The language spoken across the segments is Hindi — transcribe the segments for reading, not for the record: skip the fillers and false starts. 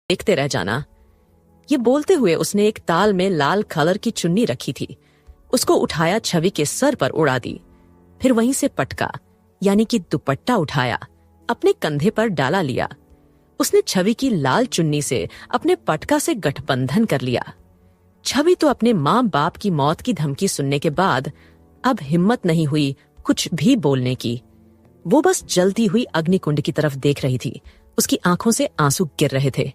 देखते रह जाना। ये बोलते हुए उसने एक ताल में लाल कलर की चुन्नी रखी थी, उसको उठाया छवि के सर पर उड़ा दी। फिर वहीं से पटका यानी कि दुपट्टा उठाया, अपने कंधे पर डाला लिया। उसने छवि की लाल चुन्नी से अपने पटका से गठबंधन कर लिया। छवि तो अपने माँ बाप की मौत की धमकी सुनने के बाद अब हिम्मत नहीं हुई कुछ भी बोलने की। वो बस जलती हुई अग्निकुंड की तरफ देख रही थी। उसकी आंखों से आंसू गिर रहे थे।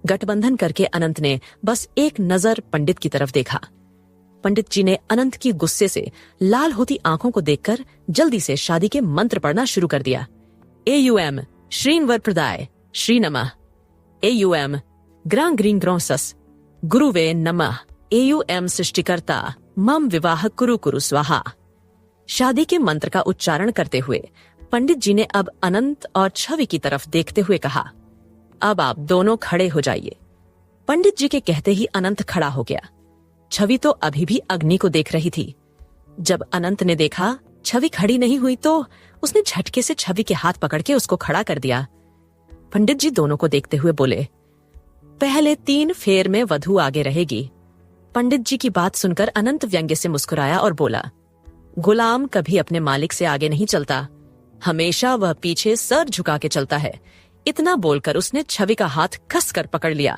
गठबंधन करके अनंत ने बस एक नजर पंडित की तरफ देखा। पंडित जी ने अनंत की गुस्से से लाल होती आंखों को देखकर जल्दी से शादी के मंत्र पढ़ना शुरू कर दिया। एयुएम श्रीन वर प्रदाय श्री नमः, एयुएम ग्रां ग्रीं ग्रौं सस गुरुवे नमः, एयुएम सृष्टिकर्ता मम विवाह कुरु कुरु स्वाहा। शादी के मंत्र का उच्चारण करते हुए पंडित जी ने अब अनंत और छवि की तरफ देखते हुए कहा, अब आप दोनों खड़े हो जाइए। पंडित जी के कहते ही अनंत खड़ा हो गया। छवि तो अभी भी अग्नि को देख रही थी। जब अनंत ने देखा छवि खड़ी नहीं हुई तो उसने झटके से छवि के हाथ पकड़ के उसको खड़ा कर दिया। पंडित जी दोनों को देखते हुए बोले, पहले 3 फेर में वधू आगे रहेगी। पंडित जी की बात सुनकर अनंत व्यंग्य से मुस्कुराया और बोला, गुलाम कभी अपने मालिक से आगे नहीं चलता, हमेशा वह पीछे सर झुका के चलता है। इतना बोलकर उसने छवि का हाथ कसकर पकड़ लिया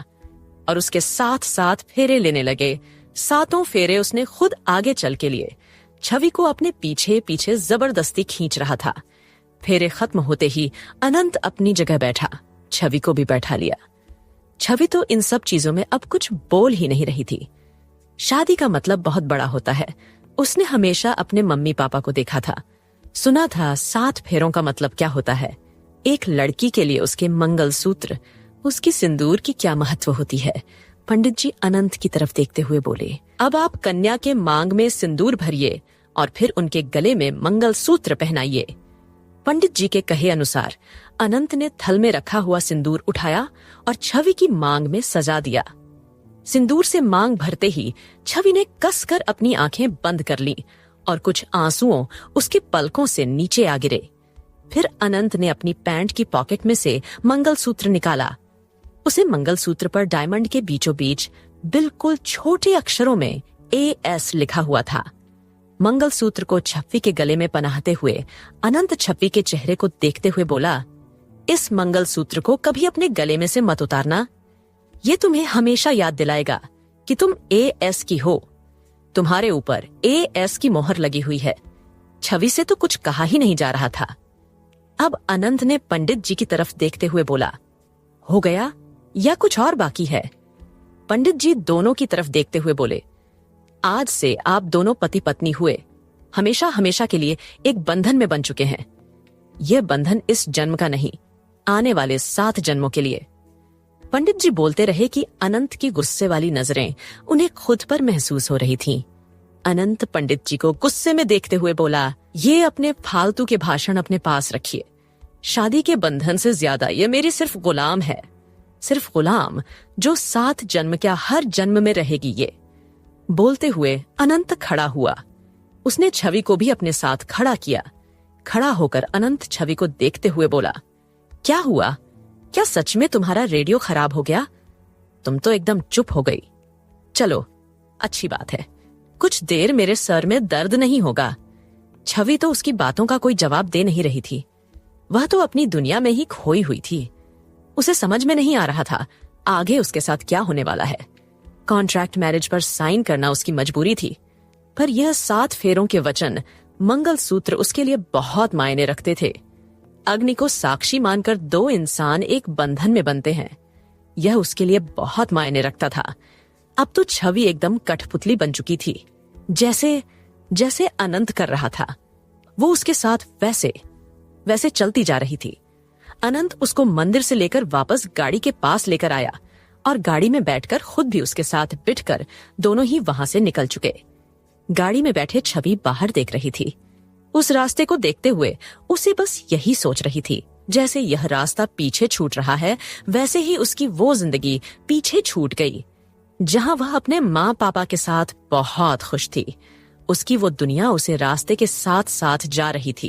और उसके साथ साथ फेरे लेने लगे। 7 फेरे उसने खुद आगे चल के लिए। छवि को अपने पीछे पीछे जबरदस्ती खींच रहा था। फेरे खत्म होते ही अनंत अपनी जगह बैठा, छवि को भी बैठा लिया। छवि तो इन सब चीजों में अब कुछ बोल ही नहीं रही थी। शादी का मतलब बहुत बड़ा होता है। उसने हमेशा अपने मम्मी पापा को देखा था, सुना था 7 फेरों का मतलब क्या होता है। एक लड़की के लिए उसके मंगलसूत्र, उसकी सिंदूर की क्या महत्व होती है। पंडित जी अनंत की तरफ देखते हुए बोले, अब आप कन्या के मांग में सिंदूर भरिए और फिर उनके गले में मंगलसूत्र पहनाइए। पंडित जी के कहे अनुसार अनंत ने थल में रखा हुआ सिंदूर उठाया और छवि की मांग में सजा दिया। सिंदूर से मांग भरते ही छवि ने कसकर अपनी आंखें बंद कर ली और कुछ आंसुओं उसके पलकों से नीचे आ गिरे। फिर अनंत ने अपनी पैंट की पॉकेट में से मंगलसूत्र निकाला। उसे मंगलसूत्र पर डायमंड के बीचों बीच बिल्कुल छोटे अक्षरों में AS लिखा हुआ था। मंगलसूत्र को छवि के गले में पहनाते हुए अनंत छवि के चेहरे को देखते हुए बोला, इस मंगलसूत्र को कभी अपने गले में से मत उतारना। ये तुम्हें हमेशा याद दिलाएगा कि तुम AS की हो। तुम्हारे ऊपर AS की मोहर लगी हुई है। छवि से तो कुछ कहा ही नहीं जा रहा था। अब अनंत ने पंडित जी की तरफ देखते हुए बोला, हो गया या कुछ और बाकी है? पंडित जी दोनों की तरफ देखते हुए बोले, आज से आप दोनों पति पत्नी हुए, हमेशा हमेशा के लिए एक बंधन में बन चुके हैं। यह बंधन इस जन्म का नहीं, आने वाले 7 जन्मों के लिए। पंडित जी बोलते रहे कि अनंत की गुस्से वाली नजरें उन्हें खुद पर महसूस हो रही थीं। अनंत पंडित जी को गुस्से में देखते हुए बोला, ये अपने फालतू के भाषण अपने पास रखिए। शादी के बंधन से ज्यादा ये मेरी सिर्फ गुलाम है, सिर्फ गुलाम जो 7 जन्म क्या हर जन्म में रहेगी। ये बोलते हुए अनंत खड़ा हुआ। उसने छवि को भी अपने साथ खड़ा किया। खड़ा होकर अनंत छवि को देखते हुए बोला, क्या हुआ? क्या सच में तुम्हारा रेडियो खराब हो गया? तुम तो एकदम चुप हो गई। चलो अच्छी बात है, कुछ देर मेरे सर में दर्द नहीं होगा। छवि तो उसकी बातों का कोई जवाब दे नहीं रही थी। वह तो अपनी दुनिया में ही खोई हुई थी। उसे समझ में नहीं आ रहा था आगे उसके साथ क्या होने वाला है। कॉन्ट्रैक्ट मैरिज पर साइन करना उसकी मजबूरी थी, पर यह 7 फेरों के वचन, मंगलसूत्र उसके लिए बहुत मायने रखते थे। अग्नि को साक्षी मानकर 2 इंसान एक बंधन में बनते हैं, यह उसके लिए बहुत मायने रखता था। अब तो छवि एकदम कठपुतली बन चुकी थी, जैसे जैसे अनंत कर रहा था वो उसके साथ वैसे चलती जा रही थी। अनंत उसको मंदिर से लेकर वापस गाड़ी के पास लेकर आया और गाड़ी में बैठकर खुद भी उसके साथ बिठकर दोनों ही वहां से निकल चुके। गाड़ी में बैठे छवि बाहर देख रही थी। उस रास्ते को देखते हुए उसे बस यही सोच रही थी, जैसे यह रास्ता पीछे छूट रहा है वैसे ही उसकी वो जिंदगी पीछे छूट गई जहां वह अपने माँ पापा के साथ बहुत खुश थी। उसकी वो दुनिया उसे रास्ते के साथ साथ जा रही थी।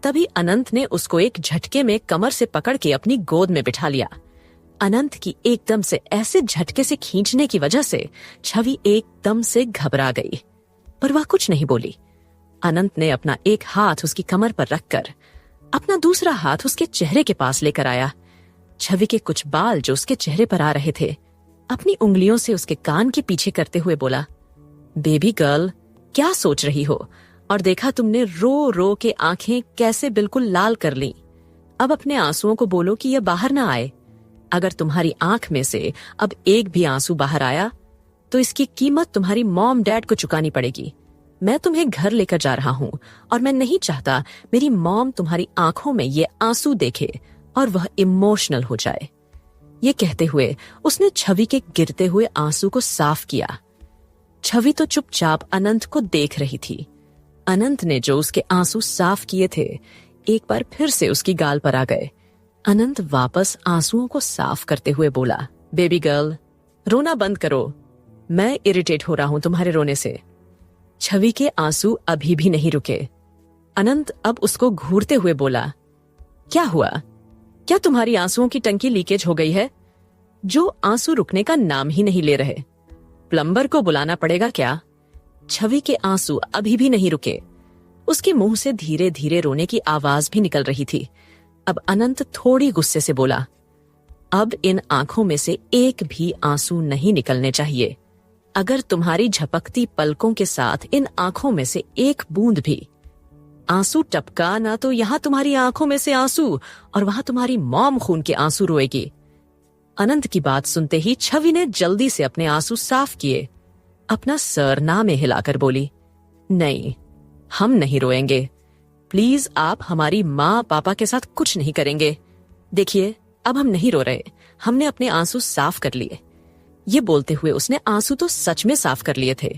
तभी अनंत ने उसको एक झटके में कमर से पकड़ के अपनी गोद में बिठा लिया। अनंत की एकदम से ऐसे झटके से खींचने की वजह से छवि एकदम से घबरा गई, पर वह कुछ नहीं बोली। अनंत ने अपना एक हाथ उसकी कमर पर रखकर अपना दूसरा हाथ उसके चेहरे के पास लेकर आया। छवि के कुछ बाल जो उसके चेहरे पर आ रहे थे अपनी उंगलियों से उसके कान के पीछे करते हुए बोला, बेबी गर्ल, क्या सोच रही हो? और देखा तुमने रो रो के आंखें कैसे बिल्कुल लाल कर ली। अब अपने आंसुओं को बोलो कि यह बाहर ना आए। अगर तुम्हारी आंख में से अब एक भी आंसू बाहर आया तो इसकी कीमत तुम्हारी मॉम डैड को चुकानी पड़ेगी। मैं तुम्हें घर लेकर जा रहा हूँ और मैं नहीं चाहता मेरी मॉम तुम्हारी आंखों में ये आंसू देखे और वह इमोशनल हो जाए। ये कहते हुए उसने छवि के गिरते हुए आंसू को साफ किया। छवि तो चुपचाप अनंत को देख रही थी। अनंत ने जो उसके आंसू साफ किए थे एक बार फिर से उसकी गाल पर आ गए। अनंत वापस आंसुओं को साफ करते हुए बोला, बेबी गर्ल, रोना बंद करो। मैं इरिटेट हो रहा हूं तुम्हारे रोने से। छवि के आंसू अभी भी नहीं रुके। अनंत अब उसको घूरते हुए बोला, क्या हुआ? क्या तुम्हारी आंसुओं की टंकी लीकेज हो गई है? जो आंसू रुकने का नाम ही नहीं ले रहे। प्लम्बर को बुलाना पड़ेगा क्या? छवि के आंसू अभी भी नहीं रुके। उसके मुंह से धीरे धीरे रोने की आवाज भी निकल रही थी। अब अनंत थोड़ी गुस्से से बोला, अब इन आंखों में से एक भी आंसू नहीं निकलने चाहिए। अगर तुम्हारी झपकती पलकों के साथ इन आंखों में से एक बूंद भी आंसू टपका ना तो यहां तुम्हारी आंखों में से आंसू और वहां तुम्हारी मॉम खून के आंसू रोएगी। अनंत की बात सुनते ही छवि ने जल्दी से अपने आंसू साफ किए। अपना सर ना में हिलाकर बोली, नहीं, हम नहीं रोएंगे। प्लीज आप हमारी माँ पापा के साथ कुछ नहीं करेंगे। देखिए, अब हम नहीं रो रहे। हमने अपने आंसू साफ कर लिए। ये बोलते हुए उसने आंसू तो सच में साफ कर लिए थे,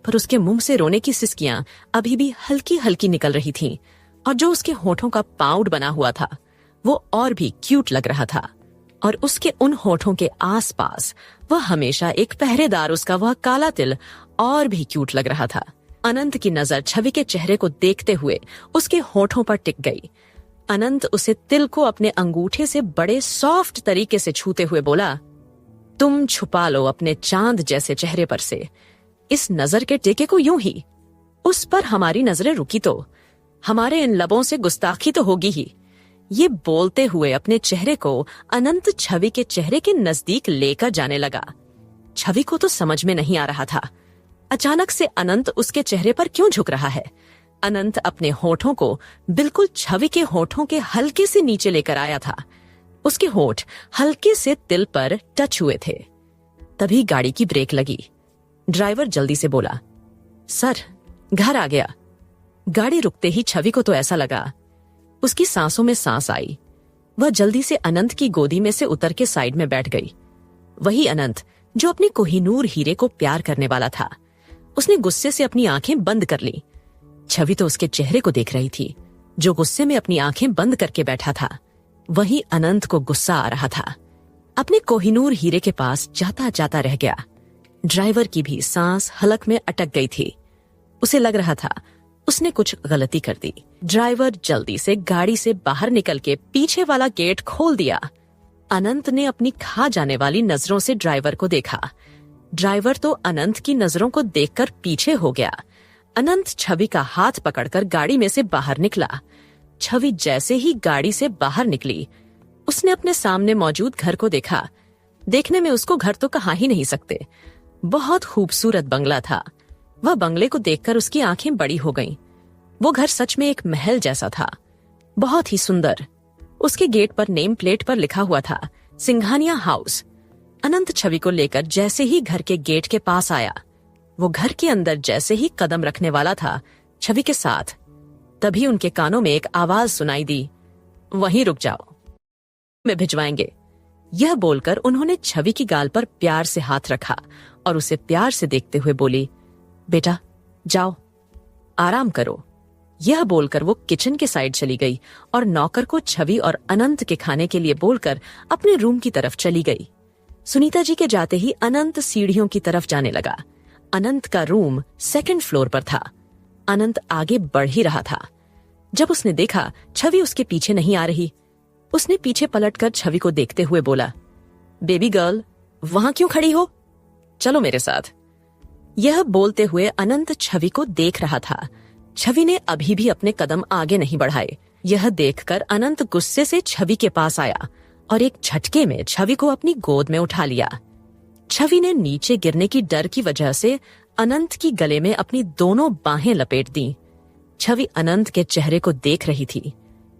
पर उसके मुंह से रोने की सिसकियां अभी भी हल्की हल्की निकल रही थीं और जो उसके होठों का पाउड बना हुआ था वो और भी क्यूट लग रहा था। और उसके उन होठों के आसपास वह हमेशा एक पहरेदार उसका वह काला तिल और भी क्यूट लग रहा था। अनंत की नजर छवि के चेहरे को देखते हुए उसके होठों पर टिक गई। अनंत उसे तिल को अपने अंगूठे से बड़े सॉफ्ट तरीके से छूते हुए बोला, तुम छुपा लो अपने चांद जैसे चेहरे पर से इस नजर के टेके को यूं ही। उस पर हमारी नजरें रुकी तो हमारे इन लबों से गुस्ताखी तो होगी ही। ये बोलते हुए अपने चेहरे को अनंत छवि के चेहरे के नजदीक लेकर जाने लगा। छवि को तो समझ में नहीं आ रहा था अचानक से अनंत उसके चेहरे पर क्यों झुक रहा है। अनंत अपने होठों को बिल्कुल छवि के होठों के हल्के से नीचे लेकर आया था। उसके होठ हल्के से तिल पर टच हुए थे। तभी गाड़ी की ब्रेक लगी। ड्राइवर जल्दी से बोला, सर, घर आ गया। गाड़ी रुकते ही छवि को तो ऐसा लगा उसकी सांसों में सांस आई। वह जल्दी से अनंत की गोदी में से उतर के साइड में बैठ गई। वही अनंत जो अपने कोहिनूर हीरे को प्यार करने वाला था। उसने गुस्से से अपनी आंखें बंद कर ली। छवि तो उसके चेहरे को देख रही थी जो गुस्से में अपनी आंखें बंद करके बैठा था। वही अनंत को गुस्सा आ रहा था। अपने कोहिनूर हीरे के पास जाता जाता रह गया। ड्राइवर की भी सांस हलक में अटक गई थी। उसे लग रहा था उसने कुछ गलती कर दी। ड्राइवर जल्दी से गाड़ी से बाहर निकल के पीछे वाला गेट खोल दिया। अनंत ने अपनी खा जाने वाली नजरों से ड्राइवर को देखा। ड्राइवर तो अनंत की नजरों को देखकर पीछे हो गया। अनंत छवि का हाथ पकड़कर गाड़ी में से बाहर निकला। छवि जैसे ही गाड़ी से बाहर निकली उसने अपने सामने मौजूद घर को देखा। देखने में उसको घर तो कहा ही नहीं सकते। बहुत खूबसूरत बंगला था। वह बंगले को देखकर उसकी आंखें बड़ी हो गईं। वो घर सच में एक महल जैसा था, बहुत ही सुंदर। उसके गेट पर नेम प्लेट पर लिखा हुआ था, सिंघानिया हाउस। अनंत छवि को लेकर जैसे ही घर के गेट के पास आया, वो घर के अंदर जैसे ही कदम रखने वाला था छवि के साथ, तभी उनके कानों में एक आवाज सुनाई दी, वहीं रुक जाओ, में भिजवाएंगे। यह बोलकर उन्होंने छवि की गाल पर प्यार से हाथ रखा और उसे प्यार से देखते हुए बोली, बेटा जाओ, आराम करो। यह बोलकर वो किचन के साइड चली गई और नौकर को छवि और अनंत के खाने के लिए बोलकर अपने रूम की तरफ चली गई। सुनीता जी के जाते ही अनंत सीढ़ियों की तरफ जाने लगा। अनंत का रूम 2nd फ्लोर पर था। अनंत आगे बढ़ ही रहा था जब उसने देखा छवि उसके पीछे नहीं आ रही। उसने पीछे पलटकर छवि को देखते हुए बोला, बेबी गर्ल, वहां क्यों खड़ी हो? चलो मेरे साथ। यह बोलते हुए अनंत छवि को देख रहा था। छवि ने अभी भी अपने कदम आगे नहीं बढ़ाए। यह देखकर अनंत गुस्से से छवि के पास आया और एक झटके में छवि को अपनी गोद में उठा लिया। छवि ने नीचे गिरने की डर की वजह से अनंत की गले में अपनी दोनों बाहें लपेट दी। छवि अनंत के चेहरे को देख रही थी।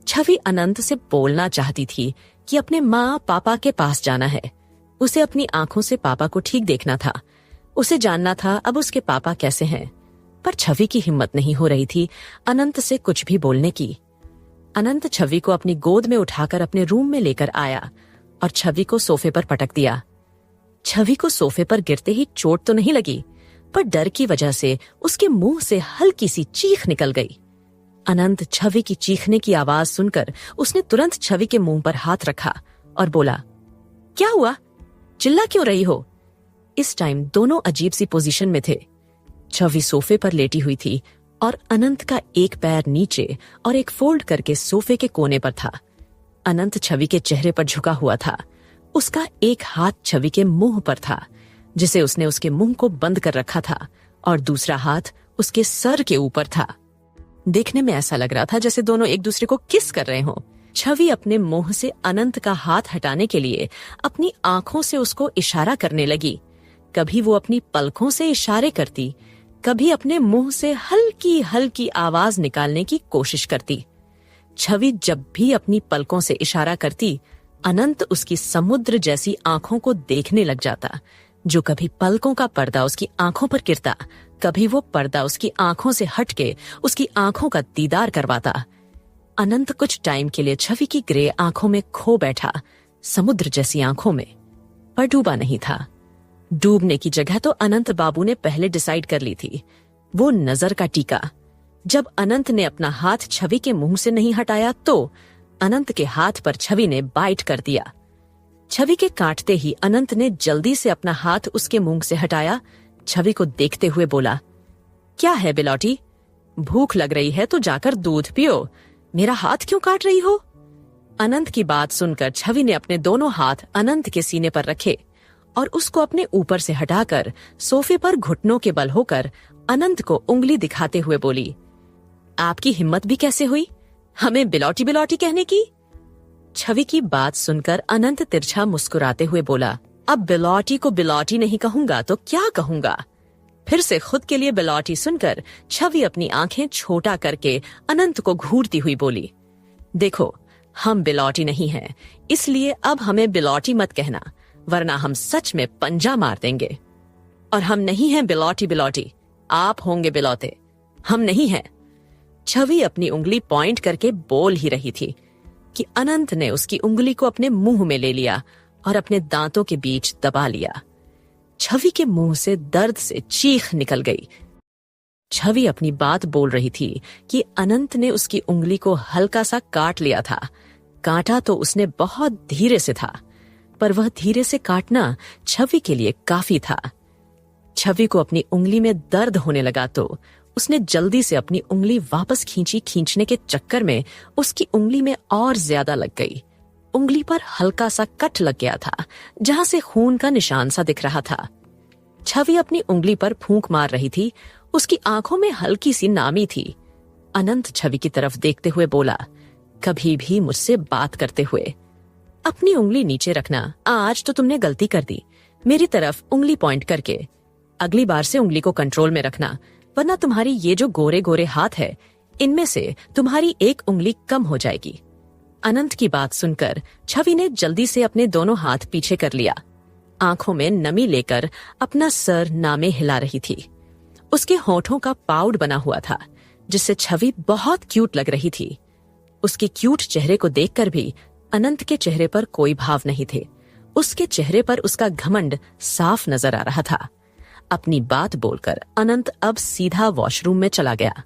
छवि अनंत से बोलना चाहती थी कि अपने माँ पापा के पास जाना है। उसे अपनी आंखों से पापा को ठीक देखना था। उसे जानना था अब उसके पापा कैसे हैं। पर छवि की हिम्मत नहीं हो रही थी अनंत से कुछ भी बोलने की। अनंत छवि को अपनी गोद में उठाकर अपने रूम में लेकर आया और छवि को सोफे पर पटक दिया। छवि को सोफे पर गिरते ही चोट तो नहीं लगी, पर डर की वजह से उसके मुंह से हल्की सी चीख निकल गई। अनंत छवि की चीखने की आवाज सुनकर उसने तुरंत छवि के मुंह पर हाथ रखा और बोला, क्या हुआ? चिल्ला क्यों रही हो? इस टाइम दोनों अजीब सी पोजीशन में थे। छवि सोफे पर लेटी हुई थी और अनंत का एक पैर नीचे और एक फोल्ड करके सोफे के कोने पर था। अनंत छवि के चेहरे पर झुका हुआ था। उसका एक हाथ छवि के मुंह पर था, जिसे उसने उसके मुंह को बंद कर रखा था, और दूसरा हाथ उसके सर के ऊपर था। देखने में ऐसा लग रहा था जैसे दोनों एक दूसरे को किस कर रहे हों। छवि अपने मुंह से अनंत का हाथ हटाने के लिए अपनी आंखों से उसको इशारा करने लगी। कभी वो अपनी पलकों से इशारे करती, कभी अपने मुंह से हल्की हल्की आवाज निकालने की कोशिश करती। छवि जब भी अपनी पलकों से इशारा करती, अनंत उसकी समुद्र जैसी आंखों को देखने लग जाता, जो कभी पलकों का पर्दा उसकी आंखों पर गिरता, कभी वो पर्दा उसकी आंखों से हटके उसकी आंखों का दीदार करवाता। अनंत कुछ टाइम के लिए छवि की ग्रे आंखों में खो बैठा, समुद्र जैसी आंखों में, पर डूबा नहीं था। डूबने की जगह तो अनंत बाबू ने पहले डिसाइड कर ली थी, वो नजर का टीका। जब अनंत ने अपना हाथ छवि के मुंह से नहीं हटाया तो अनंत के हाथ पर छवि ने बाइट कर दिया। छवि के काटते ही अनंत ने जल्दी से अपना हाथ उसके मुंह से हटाया। छवि को देखते हुए बोला, क्या है बिलौटी? भूख लग रही है तो जाकर दूध पियो, मेरा हाथ क्यों काट रही हो? अनंत की बात सुनकर छवि ने अपने दोनों हाथ अनंत के सीने पर रखे और उसको अपने ऊपर से हटाकर सोफे पर घुटनों के बल होकर अनंत को उंगली दिखाते हुए बोली, आपकी हिम्मत भी कैसे हुई हमें बिलौटी बिलौटी कहने की? छवि की बात सुनकर अनंत तिरछा मुस्कुराते हुए बोला, अब बिलौटी को बिलौटी नहीं कहूंगा तो क्या कहूंगा? फिर से खुद के लिए बिलौटी सुनकर छवि अपनी आंखें छोटा करके अनंत को घूरती हुई बोली, देखो हम बिलौटी नहीं हैं, इसलिए अब हमें बिलौटी मत कहना, वरना हम सच में पंजा मार देंगे। और हम नहीं हैं बिलौटी बिलौटी, आप होंगे बिलौते, हम नहीं हैं। छवि अपनी उंगली पॉइंट करके बोल ही रही थी कि अनंत ने उसकी उंगली को अपने मुंह में ले लिया और अपने दांतों के बीच दबा लिया। छवि के मुंह से दर्द से चीख निकल गई। छवि अपनी बात बोल रही थी कि अनंत ने उसकी उंगली को हल्का सा काट लिया था। काटा तो उसने बहुत धीरे से था, पर वह धीरे से काटना छवि के लिए काफी था। छवि को अपनी उंगली में दर्द होने लगा तो उसने जल्दी से अपनी उंगली वापस खींचने के चक्कर में उसकी उंगली में और ज्यादा लग गई। उंगली पर हल्का सा कट लग गया था, जहां से खून का निशान सा दिख रहा था। छवि अपनी उंगली पर फूंक मार रही थी, उसकी आंखों में हल्की सी नामी थी। अनंत छवि की तरफ देखते हुए बोला, कभी भी मुझसे बात करते हुए अपनी उंगली नीचे रखना। आज तो तुमने गलती कर दी मेरी तरफ उंगली पॉइंट करके। अगली बार से उंगली को कंट्रोल में रखना, वरना तुम्हारी ये जो गोरे गोरे हाथ है, इनमें से तुम्हारी एक उंगली कम हो जाएगी। अनंत की बात सुनकर छवि ने जल्दी से अपने दोनों हाथ पीछे कर लिया। आंखों में नमी लेकर अपना सर नामे हिला रही थी। उसके होठों का पाउड बना हुआ था, जिससे छवि बहुत क्यूट लग रही थी। उसके क्यूट चेहरे को देखकर भी अनंत के चेहरे पर कोई भाव नहीं थे। उसके चेहरे पर उसका घमंड साफ नजर आ रहा था। अपनी बात बोलकर अनंत अब सीधा वॉशरूम में चला गया।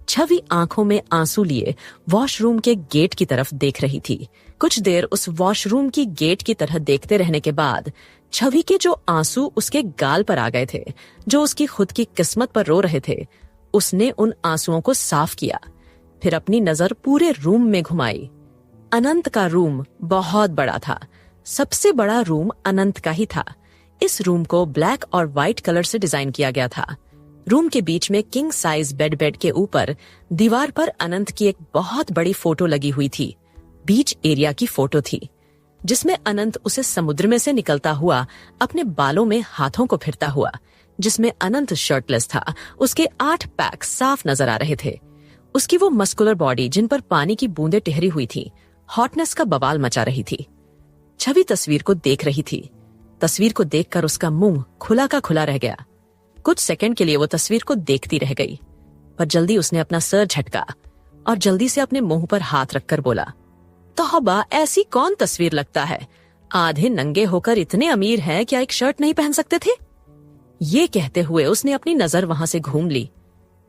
छवि आंखों में आंसू लिए वॉशरूम के गेट की तरफ देख रही थी। कुछ देर उस वॉशरूम की गेट की तरह देखते रहने के बाद छवि के जो आंसू उसके गाल पर आ गए थे, जो उसकी खुद की किस्मत पर रो रहे थे, उसने उन आंसुओं को साफ किया। फिर अपनी नजर पूरे रूम में घुमाई। अनंत का रूम बहुत बड़ा था। सबसे बड़ा रूम अनंत का ही था। इस रूम को ब्लैक और व्हाइट कलर से डिजाइन किया गया था। रूम के बीच में किंग साइज बेड के ऊपर दीवार पर अनंत की एक बहुत बड़ी फोटो लगी हुई थी। बीच एरिया की फोटो थी जिसमें अनंत उसे समुद्र में से निकलता हुआ अपने बालों में हाथों को फिरता हुआ, जिसमें अनंत शर्टलेस था। उसके 8 पैक साफ नजर आ रहे थे। उसकी वो मस्कुलर बॉडी जिन पर पानी की बूंदें ठहरी हुई थी, हॉटनेस का बवाल मचा रही थी। छवि तस्वीर को देख रही थी। तस्वीर को देखकर उसका मुंह खुला का खुला रह गया। कुछ सेकंड के लिए वो तस्वीर को देखती रह गई, पर जल्दी उसने अपना सर झटका और जल्दी से अपने मुंह पर हाथ रखकर बोला, तौबा, ऐसी कौन तस्वीर लगता है? आधे नंगे होकर इतने अमीर हैं, क्या एक शर्ट नहीं पहन सकते थे? ये कहते हुए उसने अपनी नजर वहां से घूम ली।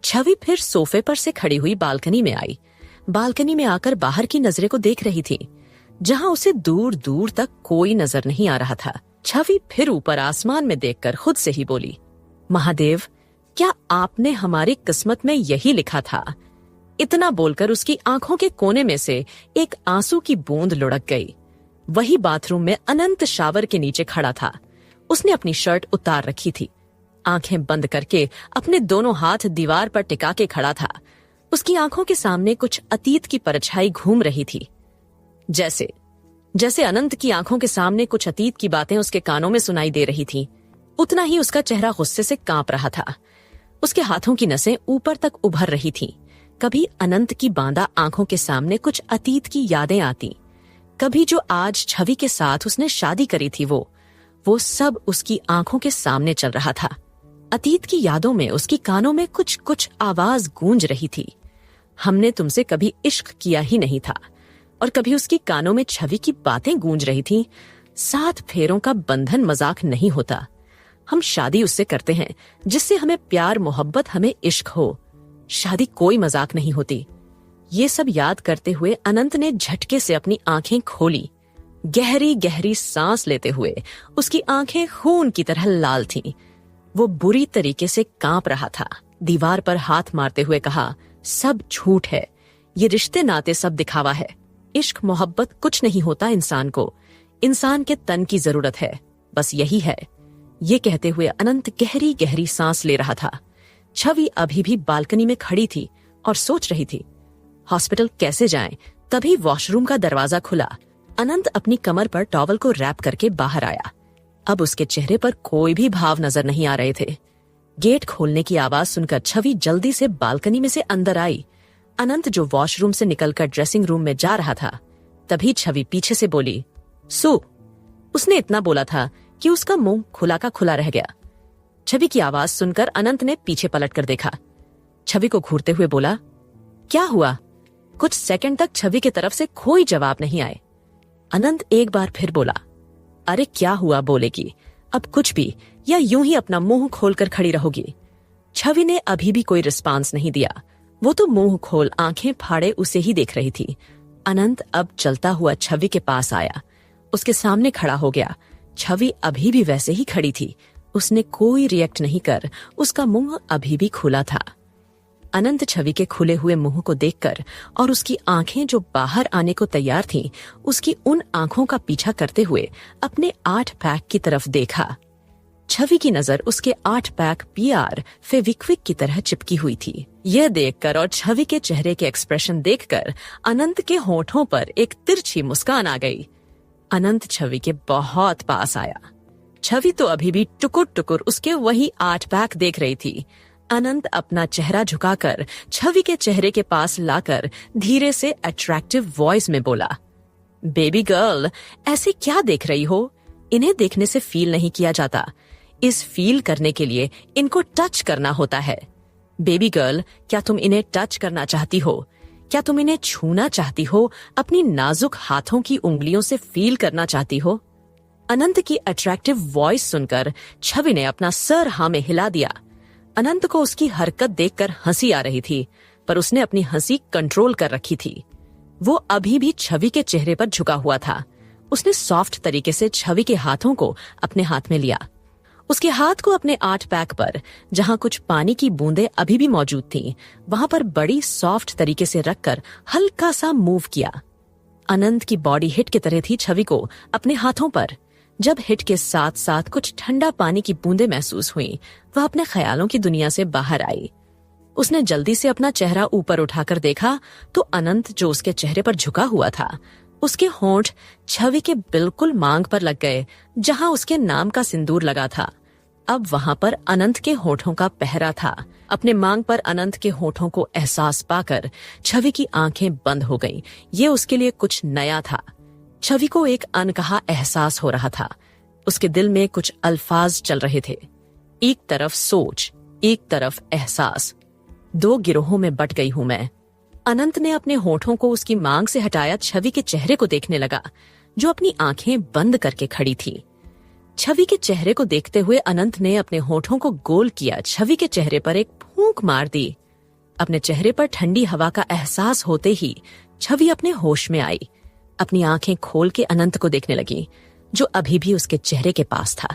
छवि फिर सोफे पर से खड़ी हुई बालकनी में आई। बालकनी में आकर बाहर की नजरे को देख रही थी, जहां उसे दूर दूर तक कोई नजर नहीं आ रहा था। छवि फिर ऊपर आसमान में देखकर खुद से ही बोली, महादेव, क्या आपने हमारी किस्मत में यही लिखा था? इतना बोलकर उसकी आंखों के कोने में से एक आंसू की बूंद लुढ़क गई। वही बाथरूम में अनंत शावर के नीचे खड़ा था। उसने अपनी शर्ट उतार रखी थी। आंखें बंद करके अपने दोनों हाथ दीवार पर टिका के खड़ा था। उसकी आंखों के सामने कुछ अतीत की परछाई घूम रही थी। जैसे अनंत की आंखों के सामने कुछ अतीत की बातें उसके कानों में सुनाई दे रही थी, उतना ही उसका चेहरा गुस्से से कांप रहा था। उसके हाथों की नसें ऊपर तक उभर रही थीं। कभी अनंत की बांदा आंखों के सामने कुछ अतीत की यादें आती, कभी जो आज छवि के साथ उसने शादी करी थी वो सब उसकी आंखों के सामने चल रहा था। अतीत की यादों में उसकी कानों में कुछ कुछ आवाज गूंज रही थी। हमने तुमसे कभी इश्क किया ही नहीं था। और कभी उसकी कानों में छवि की बातें गूंज रही थीं। 7 फेरों का बंधन मजाक नहीं होता। हम शादी उससे करते हैं जिससे हमें प्यार मोहब्बत हमें इश्क हो। शादी कोई मजाक नहीं होती। ये सब याद करते हुए अनंत ने झटके से अपनी आंखें खोली। गहरी गहरी सांस लेते हुए उसकी आंखें खून की तरह लाल थीं। वो बुरी तरीके से कांप रहा था। दीवार पर हाथ मारते हुए कहा, सब झूठ है। ये रिश्ते नाते सब दिखावा है। इश्क मोहब्बत कुछ नहीं होता इंसान को। इंसान के तन की जरूरत है, बस यही है। ये कहते हुए अनंत गहरी गहरी सांस ले रहा था। छवि अभी भी बालकनी में खड़ी थी और सोच रही थी हॉस्पिटल कैसे जाएं। तभी वॉशरूम का दरवाजा खुला। अनंत अपनी कमर पर टॉवल को रैप करके बाहर आया। अब उसके चेहरे पर कोई भी भाव नजर नहीं आ रहे थे। गेट खोलने की आवाज सुनकर छवि जल्दी से बालकनी में से अंदर आई। अनंत जो वॉशरूम से निकलकर ड्रेसिंग रूम में जा रहा था, तभी छवि पीछे से बोली, सू। उसने इतना बोला था कि उसका मुंह खुला का खुला रह गया। छवि की आवाज सुनकर अनंत ने पीछे पलटकर देखा। छवि को घूरते हुए बोला, क्या हुआ? कुछ सेकंड तक छवि की तरफ से कोई जवाब नहीं आए। अनंत एक बार फिर बोला, अरे क्या हुआ बोलेगी? अब कुछ भी, या यूं ही अपना मुंह खोलकर खड़ी रहोगी? छवि ने अभी भी कोई रिस्पांस नहीं दिया। वो तो मुंह खोल आंखें फाड़े उसे ही देख रही थी। अनंत अब चलता हुआ छवि के पास आया, उसके सामने खड़ा हो गया। छवि अभी भी वैसे ही खड़ी थी। उसने कोई रिएक्ट नहीं कर उसका मुंह अभी भी खुला था। अनंत छवि के खुले हुए मुंह को देखकर और उसकी आंखें जो बाहर आने को तैयार थीं, उसकी उन आंखों का पीछा करते हुए अपने 8 पैक की तरफ देखा। छवि की नजर उसके 8 पैक PR फेविक्विक की तरह चिपकी हुई थी। यह देखकर और छवि के चेहरे के एक्सप्रेशन देखकर अनंत के होठों पर एक तिरछी मुस्कान आ गई। अनंत छवि के बहुत पास आया। छवि तो अभी भी टुकुर टुकुर उसके वही 8 पैक देख रही थी। अनंत अपना चेहरा झुकाकर छवि के चेहरे के पास लाकर धीरे से अट्रैक्टिव वॉइस में बोला, बेबी गर्ल, ऐसे क्या देख रही हो? इन्हें देखने से फील नहीं किया जाता। इस फील करने के लिए इनको टच करना होता है। बेबी गर्ल, क्या तुम इन्हें टच करना चाहती हो? क्या तुम इन्हें छूना चाहती हो? अपनी नाजुक हाथों की उंगलियों से फील करना चाहती हो? अनंत की अट्रैक्टिव वॉइस सुनकर छवि ने अपना सर हाँ में हिला दिया। अनंत को उसकी हरकत देखकर हंसी आ रही थी, पर उसने अपनी हंसी कंट्रोल कर रखी थी। वो अभी भी छवि के चेहरे पर झुका हुआ था। उसने सॉफ्ट तरीके से छवि के हाथों को अपने हाथ में लिया। उसके हाथ को अपने 8 पैक पर, जहां कुछ पानी की बूंदें अभी भी मौजूद थीं, वहां पर बड़ी सॉफ्ट तरीके से रखकर हल्का सा मूव किया। अनंत की बॉडी हिट की तरह थी छवि को अपने हाथों पर। जब हिट के साथ साथ कुछ ठंडा पानी की बूंदें महसूस हुई, वह अपने ख्यालों की दुनिया से बाहर आई। उसने जल्दी से अपना चेहरा ऊपर उठाकर देखा तो अनंत जो उसके चेहरे पर झुका हुआ था, उसके होंठ छवि के बिल्कुल मांग पर लग गए जहां उसके नाम का सिंदूर लगा था। अब वहां पर अनंत के होठों का पहरा था। अपने मांग पर अनंत के होठों को एहसास पाकर छवि की आंखें बंद हो गईं। ये उसके लिए कुछ नया था। छवि को एक अनकहा एहसास हो रहा था। उसके दिल में कुछ अल्फाज चल रहे थे, एक तरफ सोच, एक तरफ एहसास। दो गिरोहों में बट गई हूं मैं। अनंत ने अपने होठों को उसकी मांग से हटाया, छवि के चेहरे को देखने लगा जो अपनी आंखें बंद करके खड़ी थी। छवि के चेहरे को देखते हुए अनंत ने अपने होठों को गोल किया, छवि के चेहरे पर एक फूंक मार दी। अपने चेहरे पर ठंडी हवा का एहसास होते ही छवि अपने होश में आई। अपनी आंखें खोल के अनंत को देखने लगी जो अभी भी उसके चेहरे के पास था।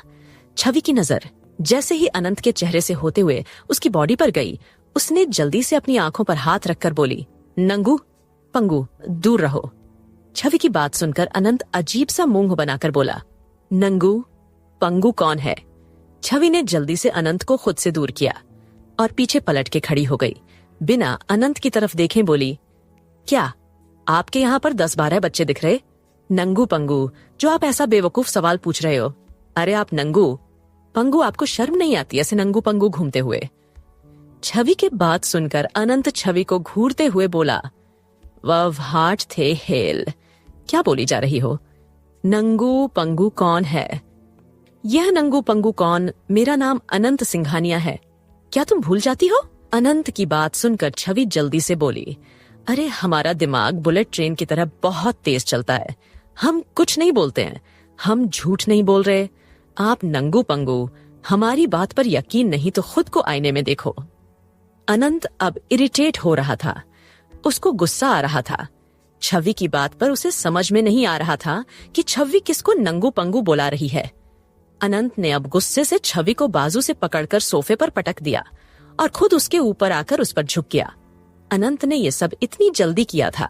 छवि की नजर जैसे ही अनंत के चेहरे से होते हुए उसकी बॉडी पर गई, उसने जल्दी से अपनी आंखों पर हाथ रखकर बोली, नंगू पंगू दूर रहो। छवि की बात सुनकर अनंत अजीब सा मुंह बनाकर बोला, नंगू पंगू कौन है? छवि ने जल्दी से अनंत को खुद से दूर किया और पीछे पलट के खड़ी हो गई। बिना अनंत की तरफ देखे बोली, क्या आपके यहाँ पर 10-12 बच्चे दिख रहे? नंगू पंगू जो आप ऐसा बेवकूफ सवाल पूछ रहे हो। अरे आप नंगू पंगू, आपको शर्म नहीं आती ऐसे नंगू पंगू घूमते हुए? छवि के बात सुनकर अनंत छवि को घूरते हुए बोला, वह हार्ट थे हेल, क्या बोली जा रही हो? नंगू पंगू कौन है? यह नंगू पंगू कौन? मेरा नाम अनंत सिंघानिया है, क्या तुम भूल जाती हो? अनंत की बात सुनकर छवि जल्दी से बोली, अरे हमारा दिमाग बुलेट ट्रेन की तरह बहुत तेज चलता है, हम कुछ नहीं बोलते हैं, हम झूठ नहीं बोल रहे। आप नंगू पंगू, हमारी बात पर यकीन नहीं तो खुद को आईने में देखो। अनंत अब इरिटेट हो रहा था, उसको गुस्सा आ रहा था। छवि की बात पर उसे समझ में नहीं आ रहा था कि छवि किसको नंगू पंगू बुला रही है। अनंत ने अब गुस्से से छवि को बाजू से पकड़कर सोफे पर पटक दिया और खुद उसके ऊपर आकर उस पर झुक गया। अनंत ने यह सब इतनी जल्दी किया था।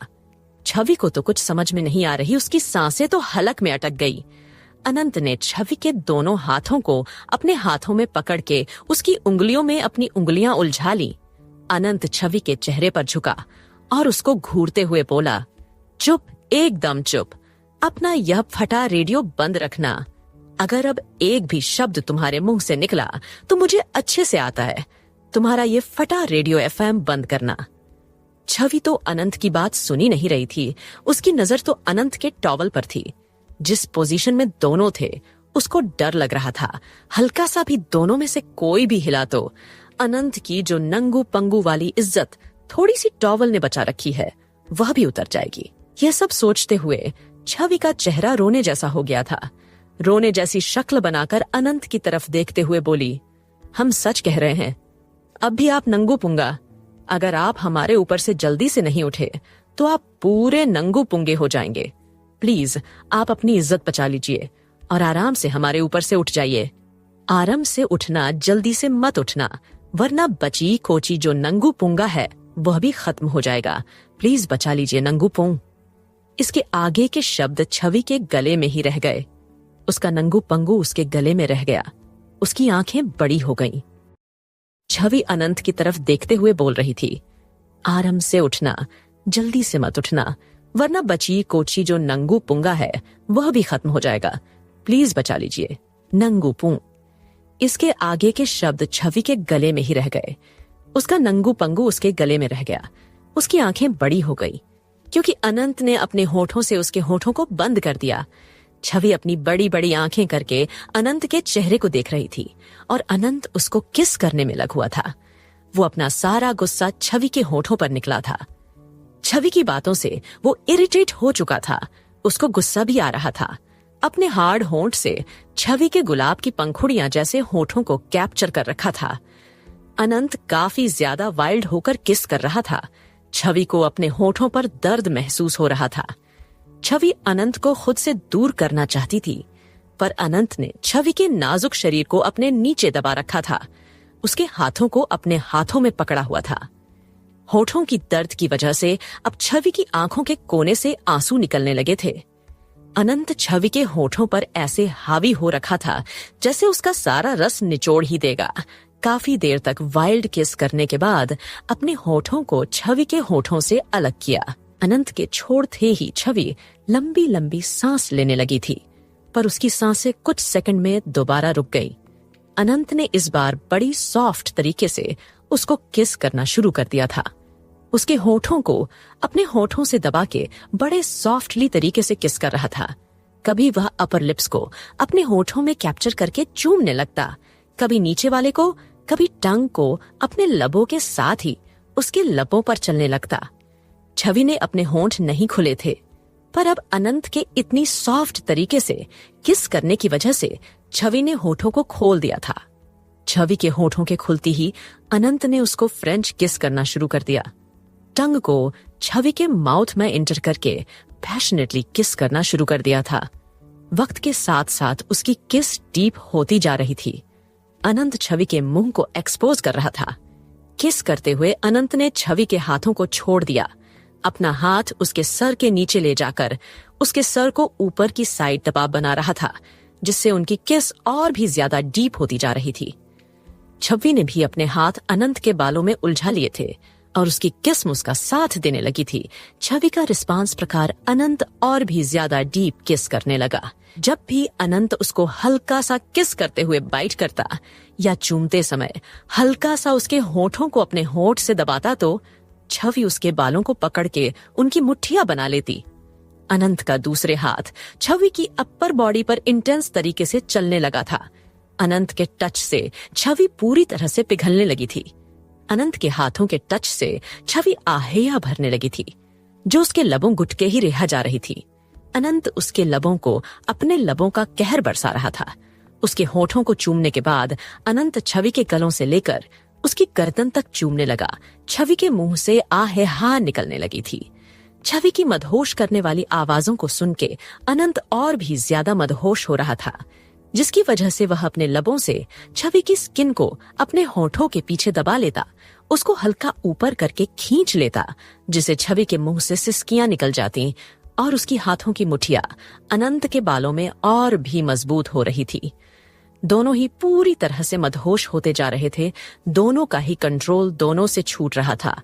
छवि को तो कुछ समझ में नहीं आ रही, उसकी सांसें तो हलक में अटक गई। अनंत ने छवि के दोनों हाथों को अपने हाथों में पकड़ के उसकी उंगलियों में अपनी उंगलियां उलझा ली। अनंत छवि के चेहरे पर झुका और उसको घूरते हुए बोला, चुप, एकदम चुप, अपना यह फटा रेडियो बंद रखना। अगर अब एक भी शब्द तुम्हारे मुंह से निकला तो मुझे अच्छे से आता है, तुम्हारा ये फटा रेडियो एफएम बंद करना। छवि तो अनंत की बात सुनी नहीं रही थी, उसकी नजर तो अनंत के टॉवल पर थी। जिस पोजीशन में दोनों थे उसको डर लग रहा था, हल्का सा भी दोनों में से कोई भी हिला तो अनंत की जो नंगू पंगू वाली इज्जत थोड़ी सी टॉवल ने बचा रखी है वह भी उतर जाएगी। यह सब सोचते हुए छवि का चेहरा रोने जैसा हो गया था। रोने जैसी शक्ल बनाकर अनंत की तरफ देखते हुए बोली, हम सच कह रहे हैं, अब भी आप नंगू पुंगा, अगर आप हमारे ऊपर से जल्दी से नहीं उठे तो आप पूरे नंगू पुंगे हो जाएंगे। प्लीज आप अपनी इज्जत बचा लीजिए और आराम से हमारे ऊपर से उठ जाइए। आराम से उठना, जल्दी से मत उठना, वरना बची कोची जो नंगू पुंगा है वह भी खत्म हो जाएगा। प्लीज बचा लीजिए नंगू पुंग। इसके आगे के शब्द छवि के गले में ही रह गए। उसका नंगू पंगू उसके गले में रह गया। उसकी आंखें बड़ी हो गईं। छवि अनंत की तरफ देखते हुए बोल रही थी, आराम से उठना, जल्दी से मत उठना, वरना बची कोची जो नंगू पुंगा है वह भी खत्म हो जाएगा। प्लीज बचा लीजिए नंगू पुंग। इसके आगे के शब्द छवि के गले में ही रह गए। उसका नंगू पंगू उसके गले में रह गया। उसकी आंखें बड़ी हो गई क्योंकि अनंत ने अपने होठों से उसके होठों को बंद कर दिया। छवि अपनी बड़ी बड़ी आंखें करके अनंत के चेहरे को देख रही थी और अनंत उसको किस करने में लग हुआ था। वो अपना सारा गुस्सा छवि के होठों पर निकला था। छवि की बातों से वो इरिटेट हो चुका था। उसको गुस्सा भी आ रहा था। अपने हार्ड होंठ से छवि के गुलाब की पंखुड़ियां जैसे होठों को कैप्चर कर रखा था। अनंत काफी ज्यादा वाइल्ड होकर किस कर रहा था। छवि को अपने होठों पर दर्द महसूस हो रहा था। छवि अनंत को खुद से दूर करना चाहती थी, पर अनंत ने छवि के नाजुक शरीर को अपने नीचे दबा रखा था। उसके हाथों को अपने हाथों में पकड़ा हुआ था। होठों की दर्द की वजह से अब छवि की आंखों के कोने से आंसू निकलने लगे थे। अनंत छवि के होठों पर ऐसे हावी हो रखा था जैसे उसका सारा रस निचोड़ ही देगा। काफी देर तक वाइल्ड किस करने के बाद अपने होठों को छवि के होठों से अलग किया। अनंत के छोड़ते ही छवि लंबी लंबी सांस लेने लगी थी, पर उसकी सांसें कुछ सेकंड में दोबारा रुक गई। अनंत ने इस बार बड़ी सॉफ्ट तरीके से उसको किस करना शुरू कर दिया था। उसके होठों को अपने होठों से दबा के बड़े सॉफ्टली तरीके से किस कर रहा था। कभी वह अपर लिप्स को अपने होठों में कैप्चर करके चूमने लगता, कभी नीचे वाले को, कभी टंग को अपने लबों के साथ ही उसके लबों पर चलने लगता। छवि ने अपने होंठ नहीं खुले थे, पर अब अनंत के इतनी सॉफ्ट तरीके से किस करने की वजह से छवि ने होठों को खोल दिया था। छवि के होठों के खुलती ही अनंत ने उसको फ्रेंच किस करना शुरू कर दिया। टंग को छवि के माउथ में एंटर करके पैशनेटली किस करना शुरू कर दिया था। वक्त के साथ साथ उसकी किस डीप होती जा रही थी। अनंत छवि के मुंह को एक्सपोज कर रहा था। किस करते हुए अनंत ने छवि के हाथों को छोड़ दिया। अपना हाथ उसके सर के नीचे ले जाकर उसके सर को ऊपर की साइड दबाव बना रहा था, जिससे उनकी किस और भी ज्यादा डीप होती जा रही थी। छवि ने भी अपने हाथ अनंत के बालों में उलझा लिए थे और उसकी किस उसका साथ देने लगी थी। छवि का रिस्पांस प्रकार अनंत और भी ज्यादा डीप किस करने लगा। जब भी अनंत उसको हल्का सा किस करते हुए बाइट करता या चूमते समय हल्का सा उसके होठों को अपने होठ से दबाता तो छवि उसके बालों को पकड़ के उनकी मुट्ठियां बना लेती। अनंत का दूसरे हाथ छवि की अपर बॉडी पर इंटेंस तरीके से चलने लगा था। अनंत के टच से छवि पूरी तरह से पिघलने लगी थी। अनंत के हाथों के टच से छवि आहेया भरने लगी थी, जो उसके लबों गुटके ही रह जा रही थी। अनंत उसके लबों को अपने लबों का कहर बरसा रहा था। उसके होठों को चूमने के बाद अनंत छवि के गलों से लेकर उसकी गर्दन तक चूमने लगा। छवि के मुंह से आहे हा निकलने लगी थी। छवि की मदहोश करने वाली आवाजों को सुन के अनंत और भी ज्यादा मदहोश हो रहा था, जिसकी वजह से वह अपने लबों से छवि की स्किन को अपने होठों के पीछे दबा लेता, उसको हल्का ऊपर करके खींच लेता, जिसे छवि के मुंह से सिसकियां निकल जाती और उसकी हाथों की मुठिया अनंत के बालों में और भी मजबूत हो रही थी। दोनों ही पूरी तरह से मदहोश होते जा रहे थे। दोनों का ही कंट्रोल दोनों से छूट रहा था।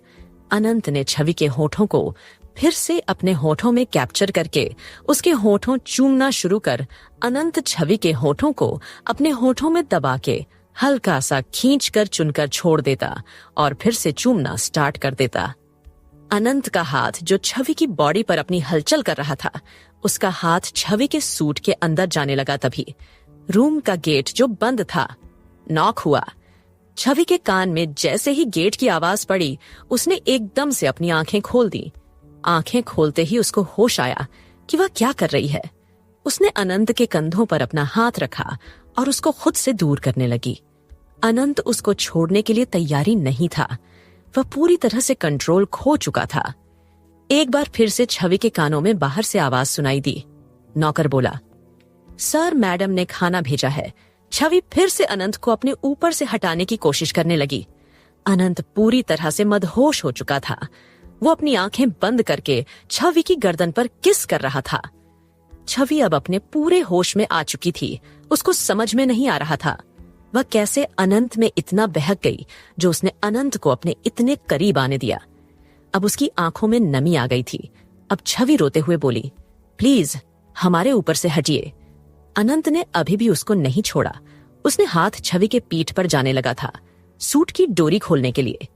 अनंत ने छवि के होठों को फिर से अपने होठों में कैप्चर करके उसके होठों चूमना शुरू कर अनंत छवि के होठों को अपने होठों में दबा के हल्का सा खींचकर चुनकर छोड़ देता और फिर से चूमना स्टार्ट कर देता। अनंत का हाथ जो छवि की बॉडी पर अपनी हलचल कर रहा था, उसका हाथ छवि के सूट के अंदर जाने लगा। तभी रूम का गेट जो बंद था नॉक हुआ। छवि के कान में जैसे ही गेट की आवाज पड़ी, उसने एकदम से अपनी आंखें खोल दी। आंखें खोलते ही उसको होश आया कि वह क्या कर रही है। उसने अनंत के कंधों पर अपना हाथ रखा और उसको खुद से दूर करने लगी। अनंत उसको छोड़ने के लिए तैयारी नहीं था। वह पूरी तरह से कंट्रोल खो चुका था। एक बार फिर से छवि के कानों में बाहर से आवाज सुनाई दी। नौकर बोला, सर मैडम ने खाना भेजा है। छवि फिर से अनंत को अपने ऊपर से हटाने की कोशिश करने लगी। अनंत पूरी तरह से मदहोश हो चुका था। वो अपनी आंखें बंद करके छवि की गर्दन पर किस कर रहा था। छवि अब अपने पूरे होश में आ चुकी थी। उसको समझ में नहीं आ रहा था वह कैसे अनंत में इतना बहक गई जो उसने अनंत को अपने इतने करीब आने दिया। अब उसकी आंखों में नमी आ गई थी। अब छवि रोते हुए बोली, प्लीज हमारे ऊपर से हटिए। अनंत ने अभी भी उसको नहीं छोड़ा। उसने हाथ छवि के पीठ पर जाने लगा था, सूट की डोरी खोलने के लिए।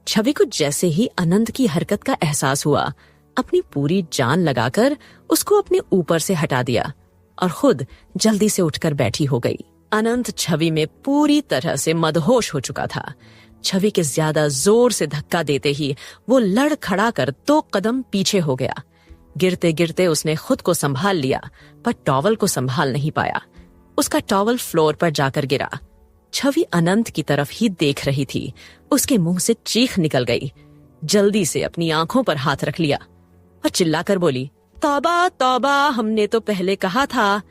छवि को जैसे ही अनंत की हरकत का एहसास हुआ, अपनी पूरी जान लगाकर उसको अपने ऊपर से हटा दिया और खुद जल्दी से उठकर बैठी हो गई। अनंत छवि में पूरी तरह से मदहोश हो चुका था। छवि के ज्यादा जोर से धक्का देते ही वो लड़खड़ा कर 2 कदम पीछे हो गया। गिरते गिरते उसने खुद को संभाल लिया, पर टॉवल को संभाल नहीं पाया। उसका टॉवल फ्लोर पर जाकर गिरा। छवि अनंत की तरफ ही देख रही थी। उसके मुंह से चीख निकल गई। जल्दी से अपनी आंखों पर हाथ रख लिया और चिल्लाकर बोली, तौबा तौबा, हमने तो पहले कहा था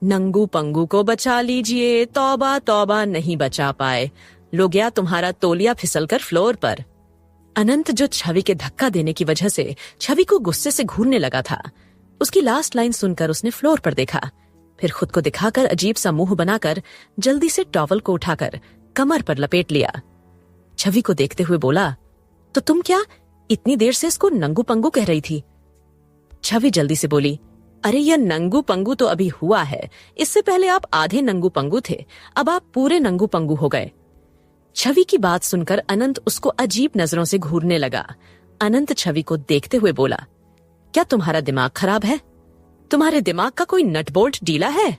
नंगू पंगू को बचा लीजिए। तौबा तौबा, नहीं बचा पाए। लो गया तुम्हारा तौलिया फिसलकर फ्लोर पर। अनंत, जो छवि के धक्का देने की वजह से छवि को गुस्से से घूरने लगा था, उसकी लास्ट लाइन सुनकर उसने फ्लोर पर देखा, फिर खुद को दिखाकर अजीब सा मुंह बनाकर जल्दी से टॉवल को उठाकर कमर पर लपेट लिया। छवि को देखते हुए बोला, तो तुम क्या इतनी देर से इसको नंगू पंगू कह रही थी? छवि जल्दी से बोली, अरे यह नंगू पंगू तो अभी हुआ है, इससे पहले आप आधे नंगू पंगू थे, अब आप पूरे नंगू पंगू हो गए। छवि की बात सुनकर अनंत उसको अजीब नजरों से घूरने लगा। अनंत छवि को देखते हुए बोला, क्या तुम्हारा दिमाग खराब है? तुम्हारे दिमाग का कोई नट बोल्ट ढीला है?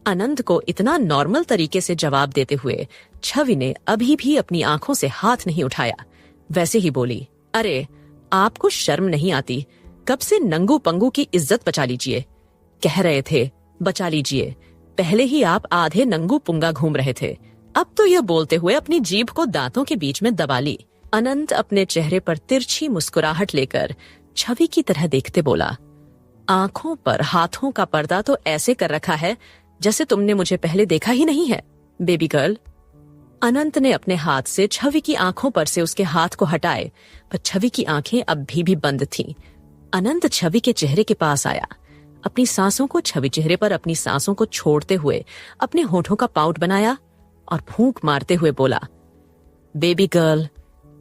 अनंत को इतना नॉर्मल तरीके से जवाब देते हुए छवि ने अभी भी अपनी आंखों से हाथ नहीं उठाया। वैसे ही बोली, अरे आपको शर्म नहीं आती? कब से नंगू पंगू की इज्जत बचा लीजिए। कह रहे थे बचा लीजिए, पहले ही आप आधे नंगू पुंगा घूम रहे थे, अब तो यह बोलते हुए अपनी जीभ को दांतों के बीच में दबा ली। अनंत अपने चेहरे पर तिरछी मुस्कुराहट लेकर छवि की तरह देखते बोला, आंखों पर हाथों का पर्दा तो ऐसे कर रखा है जैसे तुमने मुझे पहले देखा ही नहीं है, बेबी गर्ल। अनंत ने अपने हाथ से छवि की आंखों पर से उसके हाथ को हटाए, पर छवि की आंखें अब भी बंद थीं। अनंत छवि के चेहरे के पास आया, अपनी सांसों को छवि चेहरे पर अपनी सांसों को छोड़ते हुए अपने होठों का पाउट बनाया और फूंक मारते हुए बोला, बेबी गर्ल,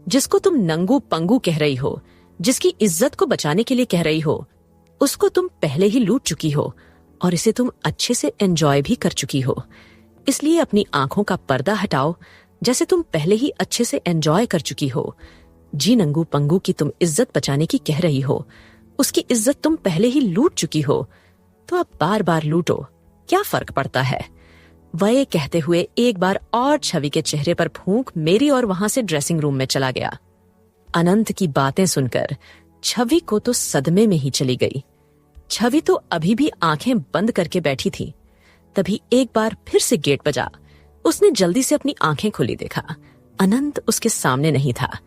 जिसको तुम नंगू पंगू कह रही हो, जिसकी इज्जत को बचाने के लिए कह रही हो, उसको तुम पहले ही लूट चुकी हो और इसे तुम अच्छे से एंजॉय भी कर चुकी हो। इसलिए अपनी आंखों का पर्दा हटाओ, जैसे तुम पहले ही अच्छे से एंजॉय कर चुकी हो। जी नंगू पंगू की तुम इज्जत बचाने की कह रही हो, उसकी इज्जत तुम पहले ही लूट चुकी हो, तो अब बार बार लूटो, क्या फर्क पड़ता है? वह कहते हुए एक बार और छवि के चेहरे पर फूंक मेरी और वहां से ड्रेसिंग रूम में चला गया। अनंत की बातें सुनकर छवि को तो सदमे में ही चली गई। छवि तो अभी भी आंखें बंद करके बैठी थी। तभी एक बार फिर से गेट बजा। उसने जल्दी से अपनी आंखें खोली, देखा अनंत उसके सामने नहीं था।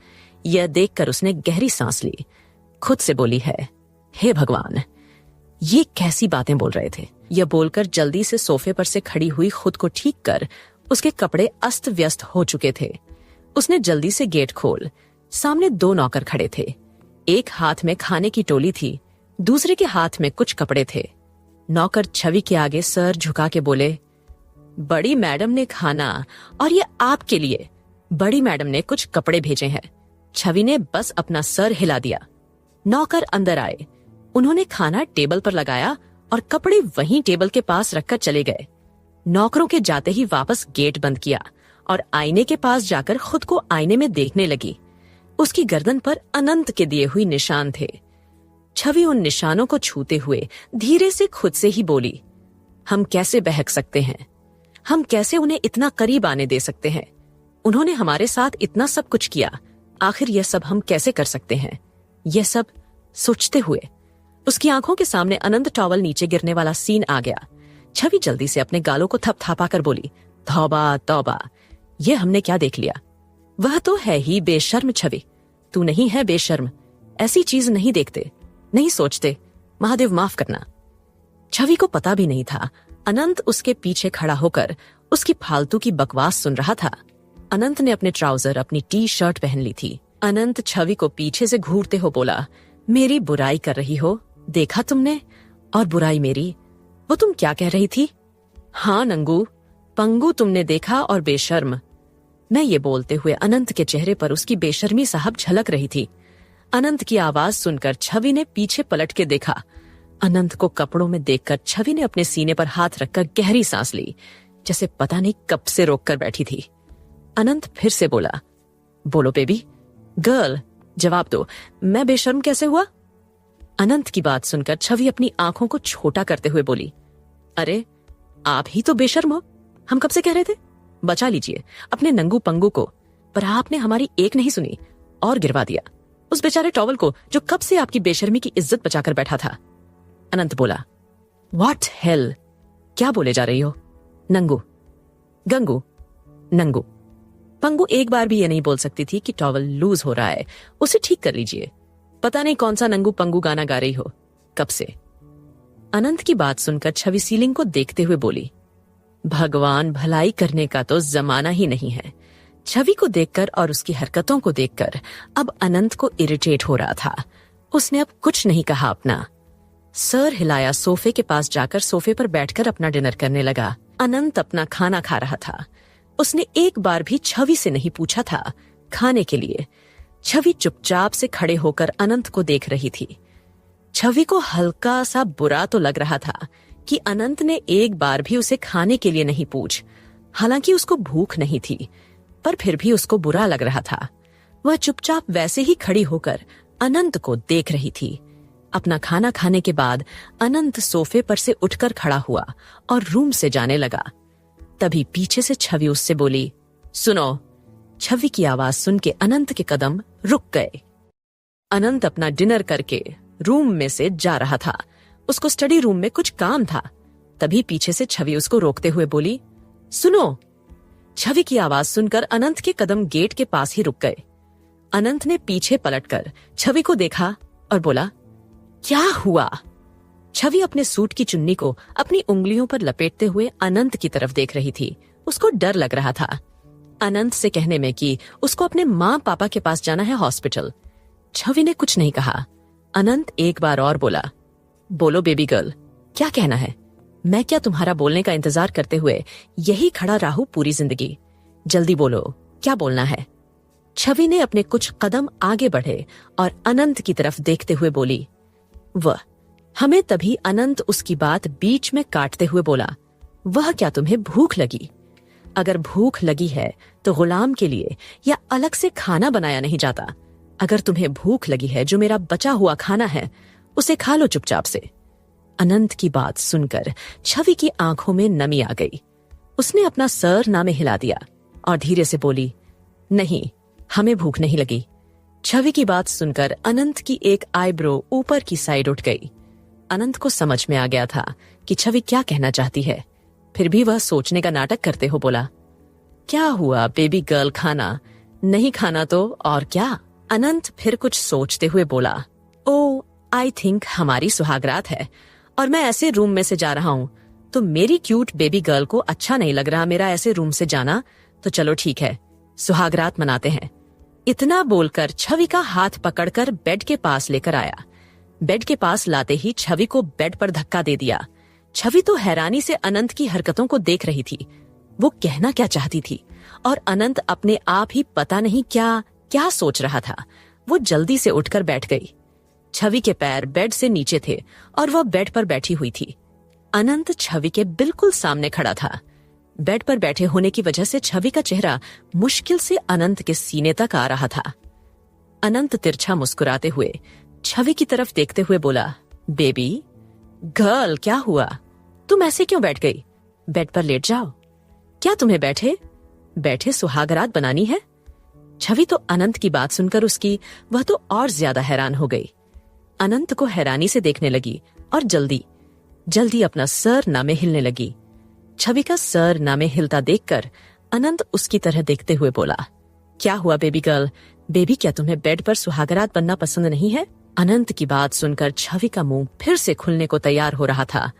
यह देखकर उसने गहरी सांस ली, खुद से बोली है, हे भगवान, ये कैसी बातें बोल रहे थे? यह बोलकर जल्दी से सोफे पर से खड़ी हुई खुद को ठीक कर, उसके कपड़े अस्त व्यस्त हो चुके थे। उसने जल्दी से गेट खोल, सामने 2 नौकर खड़े थे। एक हाथ में खाने की टोली थी, दूसरे के हाथ में कुछ कपड़े थे। नौकर छवि के आगे सर झुका के बोले, बड़ी मैडम ने खाना और ये आपके लिए, बड़ी मैडम ने कुछ कपड़े भेजे हैं। छवि ने बस अपना सर हिला दिया। नौकर अंदर आए, उन्होंने खाना टेबल पर लगाया और कपड़े वहीं टेबल के पास रखकर चले गए। नौकरों के जाते ही वापस गेट बंद किया और आईने के पास जाकर खुद को आईने में देखने लगी। उसकी गर्दन पर अनंत के दिए हुए निशान थे। छवि उन निशानों को छूते हुए धीरे से खुद से ही बोली, हम कैसे बहक सकते हैं? हम कैसे उन्हें इतना करीब आने दे सकते हैं? उन्होंने हमारे साथ इतना सब कुछ किया, आखिर यह सब हम कैसे कर सकते हैं? यह सब सोचते हुए उसकी आंखों के सामने अनंत टॉवल नीचे गिरने वाला सीन आ गया। छवि जल्दी से अपने गालों को थपथपा कर बोली, तौबा तौबा, ये हमने क्या देख लिया? वह तो है ही बेशर्म छवि, तू नहीं है बेशर्म, ऐसी चीज नहीं देखते, नहीं सोचते, महादेव माफ करना। छवि को पता भी नहीं था अनंत उसके पीछे खड़ा होकर उसकी फालतू की बकवास सुन रहा था। अनंत ने अपने ट्राउजर, अपनी टी शर्ट पहन ली थी। अनंत छवि को पीछे से घूरते हो बोला, मेरी बुराई कर रही हो, देखा तुमने? और बुराई मेरी? वो तुम क्या कह रही थी? हाँ नंगू पंगू तुमने देखा और बेशर्म। मैं ये बोलते हुए अनंत के चेहरे पर उसकी बेशर्मी साहब झलक रही थी। अनंत की आवाज सुनकर छवि ने पीछे पलट के देखा। अनंत को कपड़ों में देखकर छवि ने अपने सीने पर हाथ रखकर गहरी सांस ली, जैसे पता नहीं कब से रोक कर बैठी थी। अनंत फिर से बोला, बोलो बेबी गर्ल, जवाब दो, मैं बेशर्म कैसे हुआ? अनंत की बात सुनकर छवि अपनी आंखों को छोटा करते हुए बोली, अरे आप ही तो बेशर्म हो, हम कब से कह रहे थे? बचा लीजिए अपने नंगू पंगू को, पर आपने हमारी एक नहीं सुनी और गिरवा दिया उस बेचारे टॉवल को जो कब से आपकी बेशर्मी की इज्जत बचाकर बैठा था। अनंत बोला, व्हाट हेल, क्या बोले जा रही हो? नंगू, गंगू, नंगू पंगू एक बार भी ये नहीं बोल सकती थी कि टॉवल लूज हो रहा है, उसे ठीक कर लीजिए। पता नहीं कौन सा नंगू पंगू गाना गा रही हो, कब से। अनंत की बात सुनकर छवि सीलिंग को देखते हुए बोली, भगवान भलाई करने का तो जमाना ही नहीं है, छवि को देखकर और उसकी हरकतों को देखकर अब अनंत को इरिटेट हो रहा था। उसने अब कुछ नहीं कहा अपना। सर हिलाया, सोफे के पास जाकर सोफे पर बैठकर अपना डिनर करने लगा। अनंत अपना खाना खा रहा था। उसने एक बार भी छवि से नहीं पूछा था खाने के लिए। छवि चुपचाप से खड़े होकर अनंत को देख रही थी। छवि को हल्का सा बुरा तो लग रहा था कि अनंत ने एक बार भी उसे खाने के लिए नहीं पूछ। हालांकि उसको भूख नहीं थी, पर फिर भी उसको बुरा लग रहा था। वह चुपचाप वैसे ही खड़ी होकर अनंत को देख रही थी। अपना खाना खाने के बाद अनंत सोफे पर से उठकर खड़ा हुआ और रूम से जाने लगा। तभी पीछे से छवि उससे बोली, सुनो। छवि की आवाज सुन के अनंत के कदम रुक गए। अनंत अपना डिनर करके रूम में से जा रहा था। उसको स्टडी रूम में कुछ काम था। तभी पीछे से छवि उसको रोकते हुए बोली, सुनो। छवि की आवाज सुनकर अनंत के कदम गेट के पास ही रुक गए। अनंत ने पीछे पलटकर छवि को देखा और बोला, क्या हुआ? छवि अपने सूट की चुन्नी को अपनी उंगलियों पर लपेटते हुए अनंत की तरफ देख रही थी। उसको डर लग रहा था अनंत से कहने में कि उसको अपने माँ पापा के पास जाना है हॉस्पिटल। छवि ने कुछ नहीं कहा। अनंत एक बार और बोला, बोलो बेबी गर्ल, क्या कहना है? मैं क्या तुम्हारा बोलने का इंतजार करते हुए यही खड़ा रहूं पूरी जिंदगी? जल्दी बोलो, क्या बोलना है? छवि ने अपने कुछ कदम आगे बढ़े और अनंत की तरफ देखते हुए बोली, वह। हमें तभी अनंत उसकी बात बीच में काटते हुए बोला, वह क्या तुम्हें भूख लगी? अगर भूख लगी है तो गुलाम के लिए या अलग से खाना बनाया नहीं जाता। अगर तुम्हें भूख लगी है, जो मेरा बचा हुआ खाना है, उसे खा लो चुपचाप से। अनंत की बात सुनकर छवि की आंखों में नमी आ गई। उसने अपना सर ना में हिला दिया और धीरे से बोली, नहीं, हमें भूख नहीं लगी। छवि की बात सुनकर अनंत की एक आईब्रो ऊपर की साइड उठ गई। अनंत को समझ में आ गया था कि छवि क्या कहना चाहती है। फिर भी वह सोचने का नाटक करते हो बोला, क्या हुआ बेबी गर्ल, खाना नहीं खाना तो और क्या? अनंत फिर कुछ सोचते हुए बोला, ओ आई थिंक हमारी सुहागरात है और मैं ऐसे रूम में से जा रहा हूं, तो मेरी क्यूट बेबी गर्ल को अच्छा नहीं लग रहा मेरा ऐसे रूम से जाना, तो चलो ठीक है, सुहागरात मनाते हैं। इतना बोलकर छवि का हाथ पकड़कर बेड के पास लेकर आया। बेड के पास लाते ही छवि को बेड पर धक्का दे दिया। छवि तो हैरानी से अनंत की हरकतों को देख रही थी। वो कहना क्या चाहती थी और अनंत अपने आप ही पता नहीं क्या क्या सोच रहा था। वो जल्दी से उठकर बैठ गई। छवि के पैर बेड से नीचे थे और वह बेड पर बैठी हुई थी। अनंत छवि के बिल्कुल सामने खड़ा था। बेड पर बैठे होने की वजह से छवि का चेहरा मुश्किल से अनंत के सीने तक आ रहा था। अनंत तिरछा मुस्कुराते हुए छवि की तरफ देखते हुए बोला, बेबी गर्ल, क्या हुआ? तुम ऐसे क्यों बैठ गई? बेड पर लेट जाओ। क्या तुम्हें बैठे बैठे सुहागरात बनानी है? छवि तो अनंत की बात सुनकर उसकी वह तो और ज्यादा हैरान हो गई। अनंत को हैरानी से देखने लगी और जल्दी जल्दी अपना सर नामे हिलने लगी। छवि का सर नामे हिलता देखकर अनंत उसकी तरह देखते हुए बोला, क्या हुआ बेबी गर्ल? बेबी, क्या तुम्हें बेड पर सुहागरात बनना पसंद नहीं है? अनंत की बात सुनकर छवि का मुंह फिर से खुलने को तैयार हो रहा था।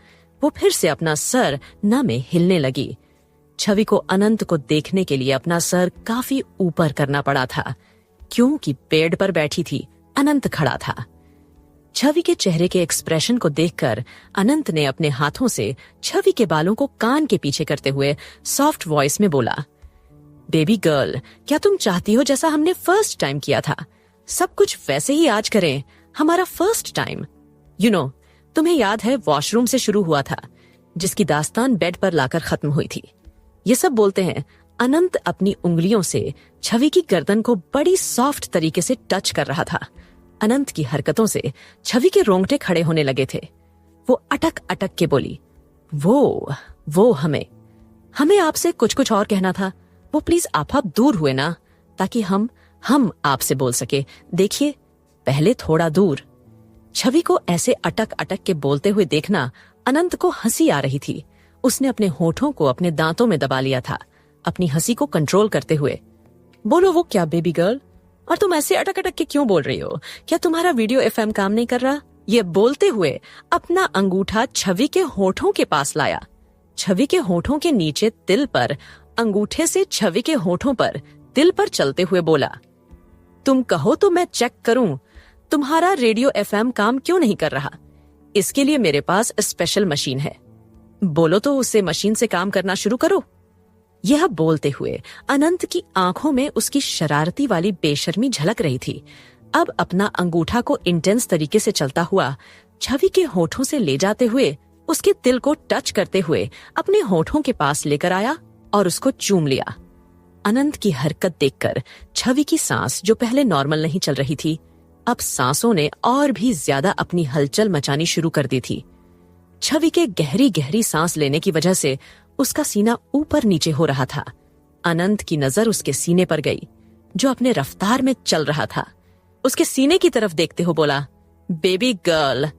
वो फिर से अपना सर नामे हिलने लगी। छवि को अनंत को देखने के लिए अपना सर काफी ऊपर करना पड़ा था, क्योंकि बेड पर बैठी थी, अनंत खड़ा था। छवि के चेहरे के एक्सप्रेशन को देखकर अनंत ने अपने हाथों से छवि के बालों को कान के पीछे करते हुए सॉफ्ट वॉइस में बोला, बेबी गर्ल, क्या तुम चाहती हो जैसा हमने फर्स्ट टाइम किया था, सब कुछ वैसे ही आज करें, हमारा फर्स्ट टाइम? यू नो, तुम्हें याद है वॉशरूम से शुरू हुआ था, जिसकी दास्तान बेड पर लाकर खत्म हुई थी। ये सब बोलते हैं अनंत अपनी उंगलियों से छवि की गर्दन को बड़ी सॉफ्ट तरीके से टच कर रहा था। अनंत की हरकतों से छवि के रोंगटे खड़े होने लगे थे। वो अटक अटक के बोली, वो हमें आपसे कुछ और कहना था। वो प्लीज आप दूर हुए ना, ताकि हम आपसे बोल सके। देखिए, पहले थोड़ा दूर। छवि को ऐसे अटक अटक के बोलते हुए देखना अनंत को हंसी आ रही थी। उसने अपने होठों को अपने दांतों में दबा लिया था, अपनी हंसी को कंट्रोल करते हुए। बोलो वो क्या बेबी गर्ल, और तुम ऐसे अटक अटक के क्यों बोल रही हो? क्या तुम्हारा वीडियो FM काम नहीं कर रहा? ये बोलते हुए अपना अंगूठा छवि के होठों के पास लाया। छवि के होठों के नीचे तिल पर अंगूठे से छवि के होठों पर दिल पर चलते हुए बोला, तुम कहो तो मैं चेक करूं तुम्हारा रेडियो एफएम काम क्यों नहीं कर रहा। इसके लिए मेरे पास स्पेशल मशीन है। बोलो तो उससे मशीन से काम करना शुरू करो। यह बोलते हुए अनंत की आंखों में उसकी शरारती वाली बेशर्मी झलक रही थी। अब अपना अंगूठा को इंटेंस तरीके से चलता हुआ छवि के होठों से ले जाते हुए उसके दिल को टच करते हुए अपने होठों के पास लेकर आया और उसको चूम लिया। अनंत की हरकत देखकर छवि की सांस, जो पहले नॉर्मल नहीं चल रही थी, अब सांसों ने और भी ज्यादा अपनी हलचल मचानी शुरू कर दी थी। छवि के गहरी गहरी सांस लेने की वजह से उसका सीना ऊपर नीचे हो रहा था। अनंत की नजर उसके सीने पर गई, जो अपने रफ्तार में चल रहा था। उसके सीने की तरफ देखते हो बोला, बेबी गर्ल,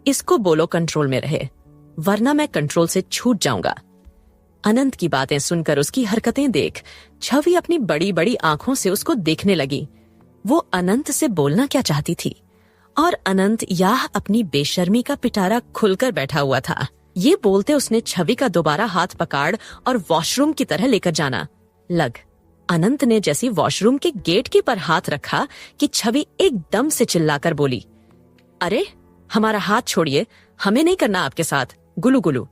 इसको बोलो कंट्रोल में रहे, वरना मैं कंट्रोल से छूट जाऊंगा। अनंत की बातें सुनकर, उसकी हरकतें देख छवि अपनी बड़ी बड़ी आंखों से उसको देखने लगी। वो अनंत से बोलना क्या चाहती थी, और अनंत यह अपनी बेशर्मी का पिटारा खुलकर बैठा हुआ था। ये बोलते उसने छवि का दोबारा हाथ पकड़ और वॉशरूम की तरह लेकर जाना लग। अनंत ने जैसी वॉशरूम के गेट के पर हाथ रखा कि छवि एकदम से चिल्लाकर बोली, अरे हमारा हाथ छोड़िए, हमें नहीं करना आपके साथ गुलू गुलू।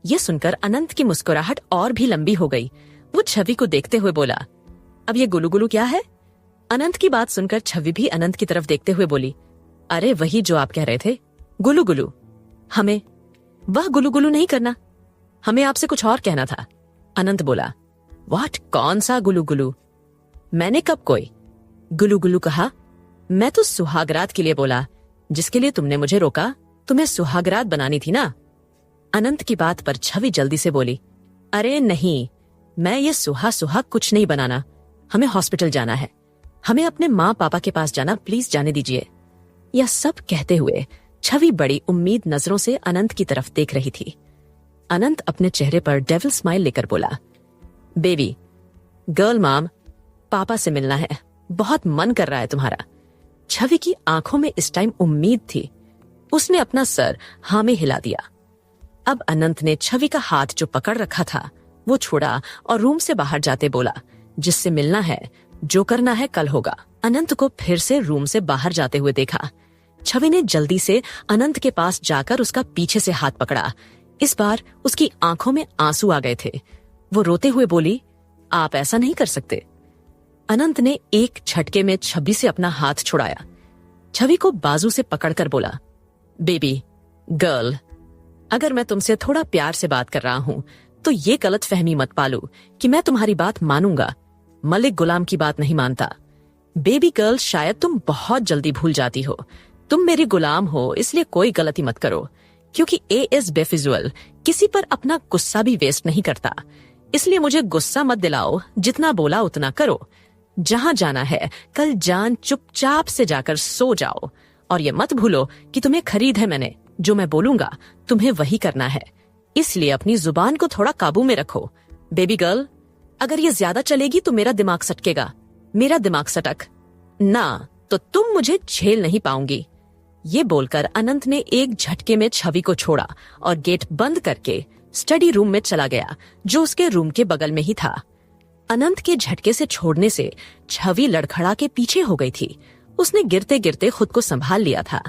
ये सुनकर अनंत की मुस्कुराहट और भी लंबी हो गई। वो छवि को देखते हुए बोला, अब ये गुलू गुलू क्या है? अनंत की बात सुनकर छवि भी अनंत की तरफ देखते हुए बोली, अरे वही जो आप कह रहे थे, गुलू गुलू। हमें वह गुलू गुलू नहीं करना, हमें आपसे कुछ और कहना था। अनंत बोला, व्हाट, कौन सा गुलू गुलू? मैंने कब कोई गुलू गुलू कहा? मैं तो सुहागरात के लिए बोला, जिसके लिए तुमने मुझे रोका। तुम्हें सुहागरात बनानी थी ना। अनंत की बात पर छवि जल्दी से बोली, अरे नहीं, मैं ये सुहा कुछ नहीं बनाना, हमें हॉस्पिटल जाना है, हमें अपने माँ पापा के पास जाना, प्लीज जाने दीजिए। यह सब कहते हुए छवि बड़ी उम्मीद नजरों से अनंत की तरफ देख रही थी। अनंत अपने चेहरे पर डेविल स्माइल लेकर बोला, बेबी गर्ल मॉम, पापा से मिलना है, बहुत मन कर रहा है तुम्हारा। छवि की आंखों में इस टाइम उम्मीद थी। उसने अपना सर हाँ में हिला दिया। अब अनंत ने छवि का हाथ जो पकड़ रखा था वो छोड़ा और रूम से बाहर जाते बोला, जिससे मिलना है, जो करना है कल होगा। अनंत को फिर से रूम से बाहर जाते हुए देखा। छवि ने जल्दी से अनंत के पास जाकर उसका पीछे से हाथ पकड़ा। इस बार उसकी आंखों में आंसू आ गए थे। वो रोते हुए बोली, आप ऐसा नहीं कर सकते। अनंत ने एक झटके में छवि से अपना हाथ छुड़ाया। छवि को बाजू से पकड़कर बोला, बेबी गर्ल, अगर मैं तुमसे थोड़ा प्यार से बात कर रहा हूं तो ये गलत फहमी मत पालो कि मैं तुम्हारी बात मानूंगा। मलिक गुलाम की बात नहीं मानता। बेबी गर्ल, शायद तुम बहुत जल्दी भूल जाती हो। तुम मेरी गुलाम हो, इसलिए कोई गलती मत करो, क्योंकि ए इज बेफिजुअल किसी पर अपना गुस्सा भी वेस्ट नहीं करता। इसलिए मुझे गुस्सा मत दिलाओ, जितना बोला उतना करो। जहां जाना है कल जान चुपचाप से जाकर सो जाओ, और ये मत भूलो कि तुम्हें खरीद है मैंने। जो मैं बोलूंगा तुम्हें वही करना है, इसलिए अपनी जुबान को थोड़ा काबू में रखो। बेबी गर्ल, अगर ये ज्यादा चलेगी तो मेरा दिमाग सटकेगा। मेरा दिमाग सटक ना तो तुम मुझे झेल नहीं पाऊंगी। ये बोलकर अनंत ने एक झटके में छवि को छोड़ा और गेट बंद करके स्टडी रूम में चला गया, जो उसके रूम के बगल में ही था। अनंत के झटके से छोड़ने से छवि लड़खड़ा के पीछे हो गई थी। उसने गिरते गिरते खुद को संभाल लिया था।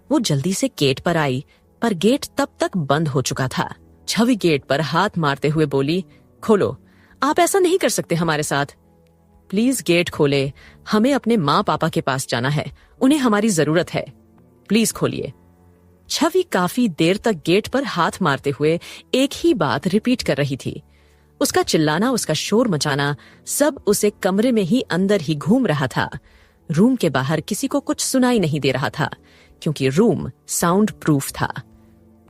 वो जल्दी से गेट पर आई, पर गेट तब तक बंद हो चुका था। छवि गेट पर हाथ मारते हुए बोली, खोलो, आप ऐसा नहीं कर सकते हमारे साथ। प्लीज गेट खोले, हमें अपने माँ पापा के पास जाना है, उन्हें हमारी जरूरत है, प्लीज खोलिए। छवि काफी देर तक गेट पर हाथ मारते हुए एक ही बात रिपीट कर रही थी। उसका चिल्लाना, उसका शोर मचाना, सब उसे कमरे में ही अंदर ही घूम रहा था। रूम के बाहर किसी को कुछ सुनाई नहीं दे रहा था, क्योंकि रूम साउंड प्रूफ था।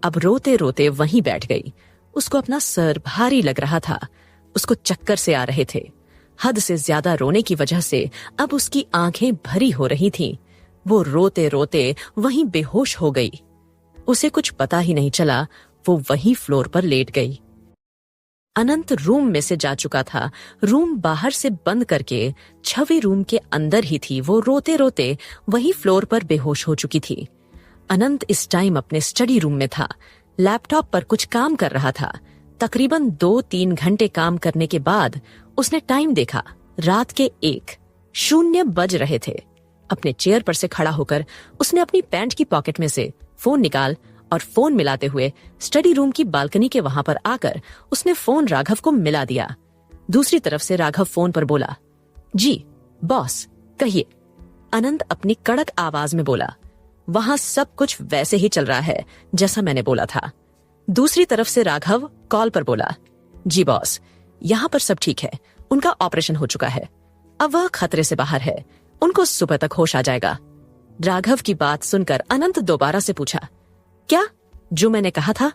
अब रोते रोते वहीं बैठ गई। उसको अपना सर भारी लग रहा था। उसको चक्कर से आ रहे थे। हद से ज्यादा रोने की वजह से अब उसकी आंखें भरी हो रही थीं। वो रोते रोते वहीं बेहोश हो गई। उसे कुछ पता ही नहीं चला, वो वहीं फ्लोर पर लेट गई। अनंत रूम में से जा चुका था। रूम बाहर से बंद करके छवि रूम के अंदर ही थी। वो रोते रोते वहीं फ्लोर पर बेहोश हो चुकी थी। अनंत इस टाइम अपने स्टडी रूम में था। लैपटॉप पर कुछ काम कर रहा था। तकरीबन 2-3 घंटे काम करने के बाद उसने टाइम देखा। रात के 1:00 बज रहे थे। अपने चेयर पर से खड़ा होकर उसने अपनी पैंट की पॉकेट में से फोन निकाल और फोन मिलाते हुए स्टडी रूम की बालकनी के वहां पर आकर उसने फोन राघव को मिला दिया। दूसरी तरफ से राघव फोन पर बोला, जी बॉस कहिए। अनंत अपनी कड़क आवाज में बोला, वहां सब कुछ वैसे ही चल रहा है जैसा मैंने बोला था। दूसरी तरफ से राघव कॉल पर बोला, जी बॉस यहाँ पर सब ठीक है, उनका ऑपरेशन हो चुका है, अब वह खतरे से बाहर है, उनको सुबह तक होश आ जाएगा। राघव की बात सुनकर अनंत दोबारा से पूछा, क्या जो मैंने कहा था?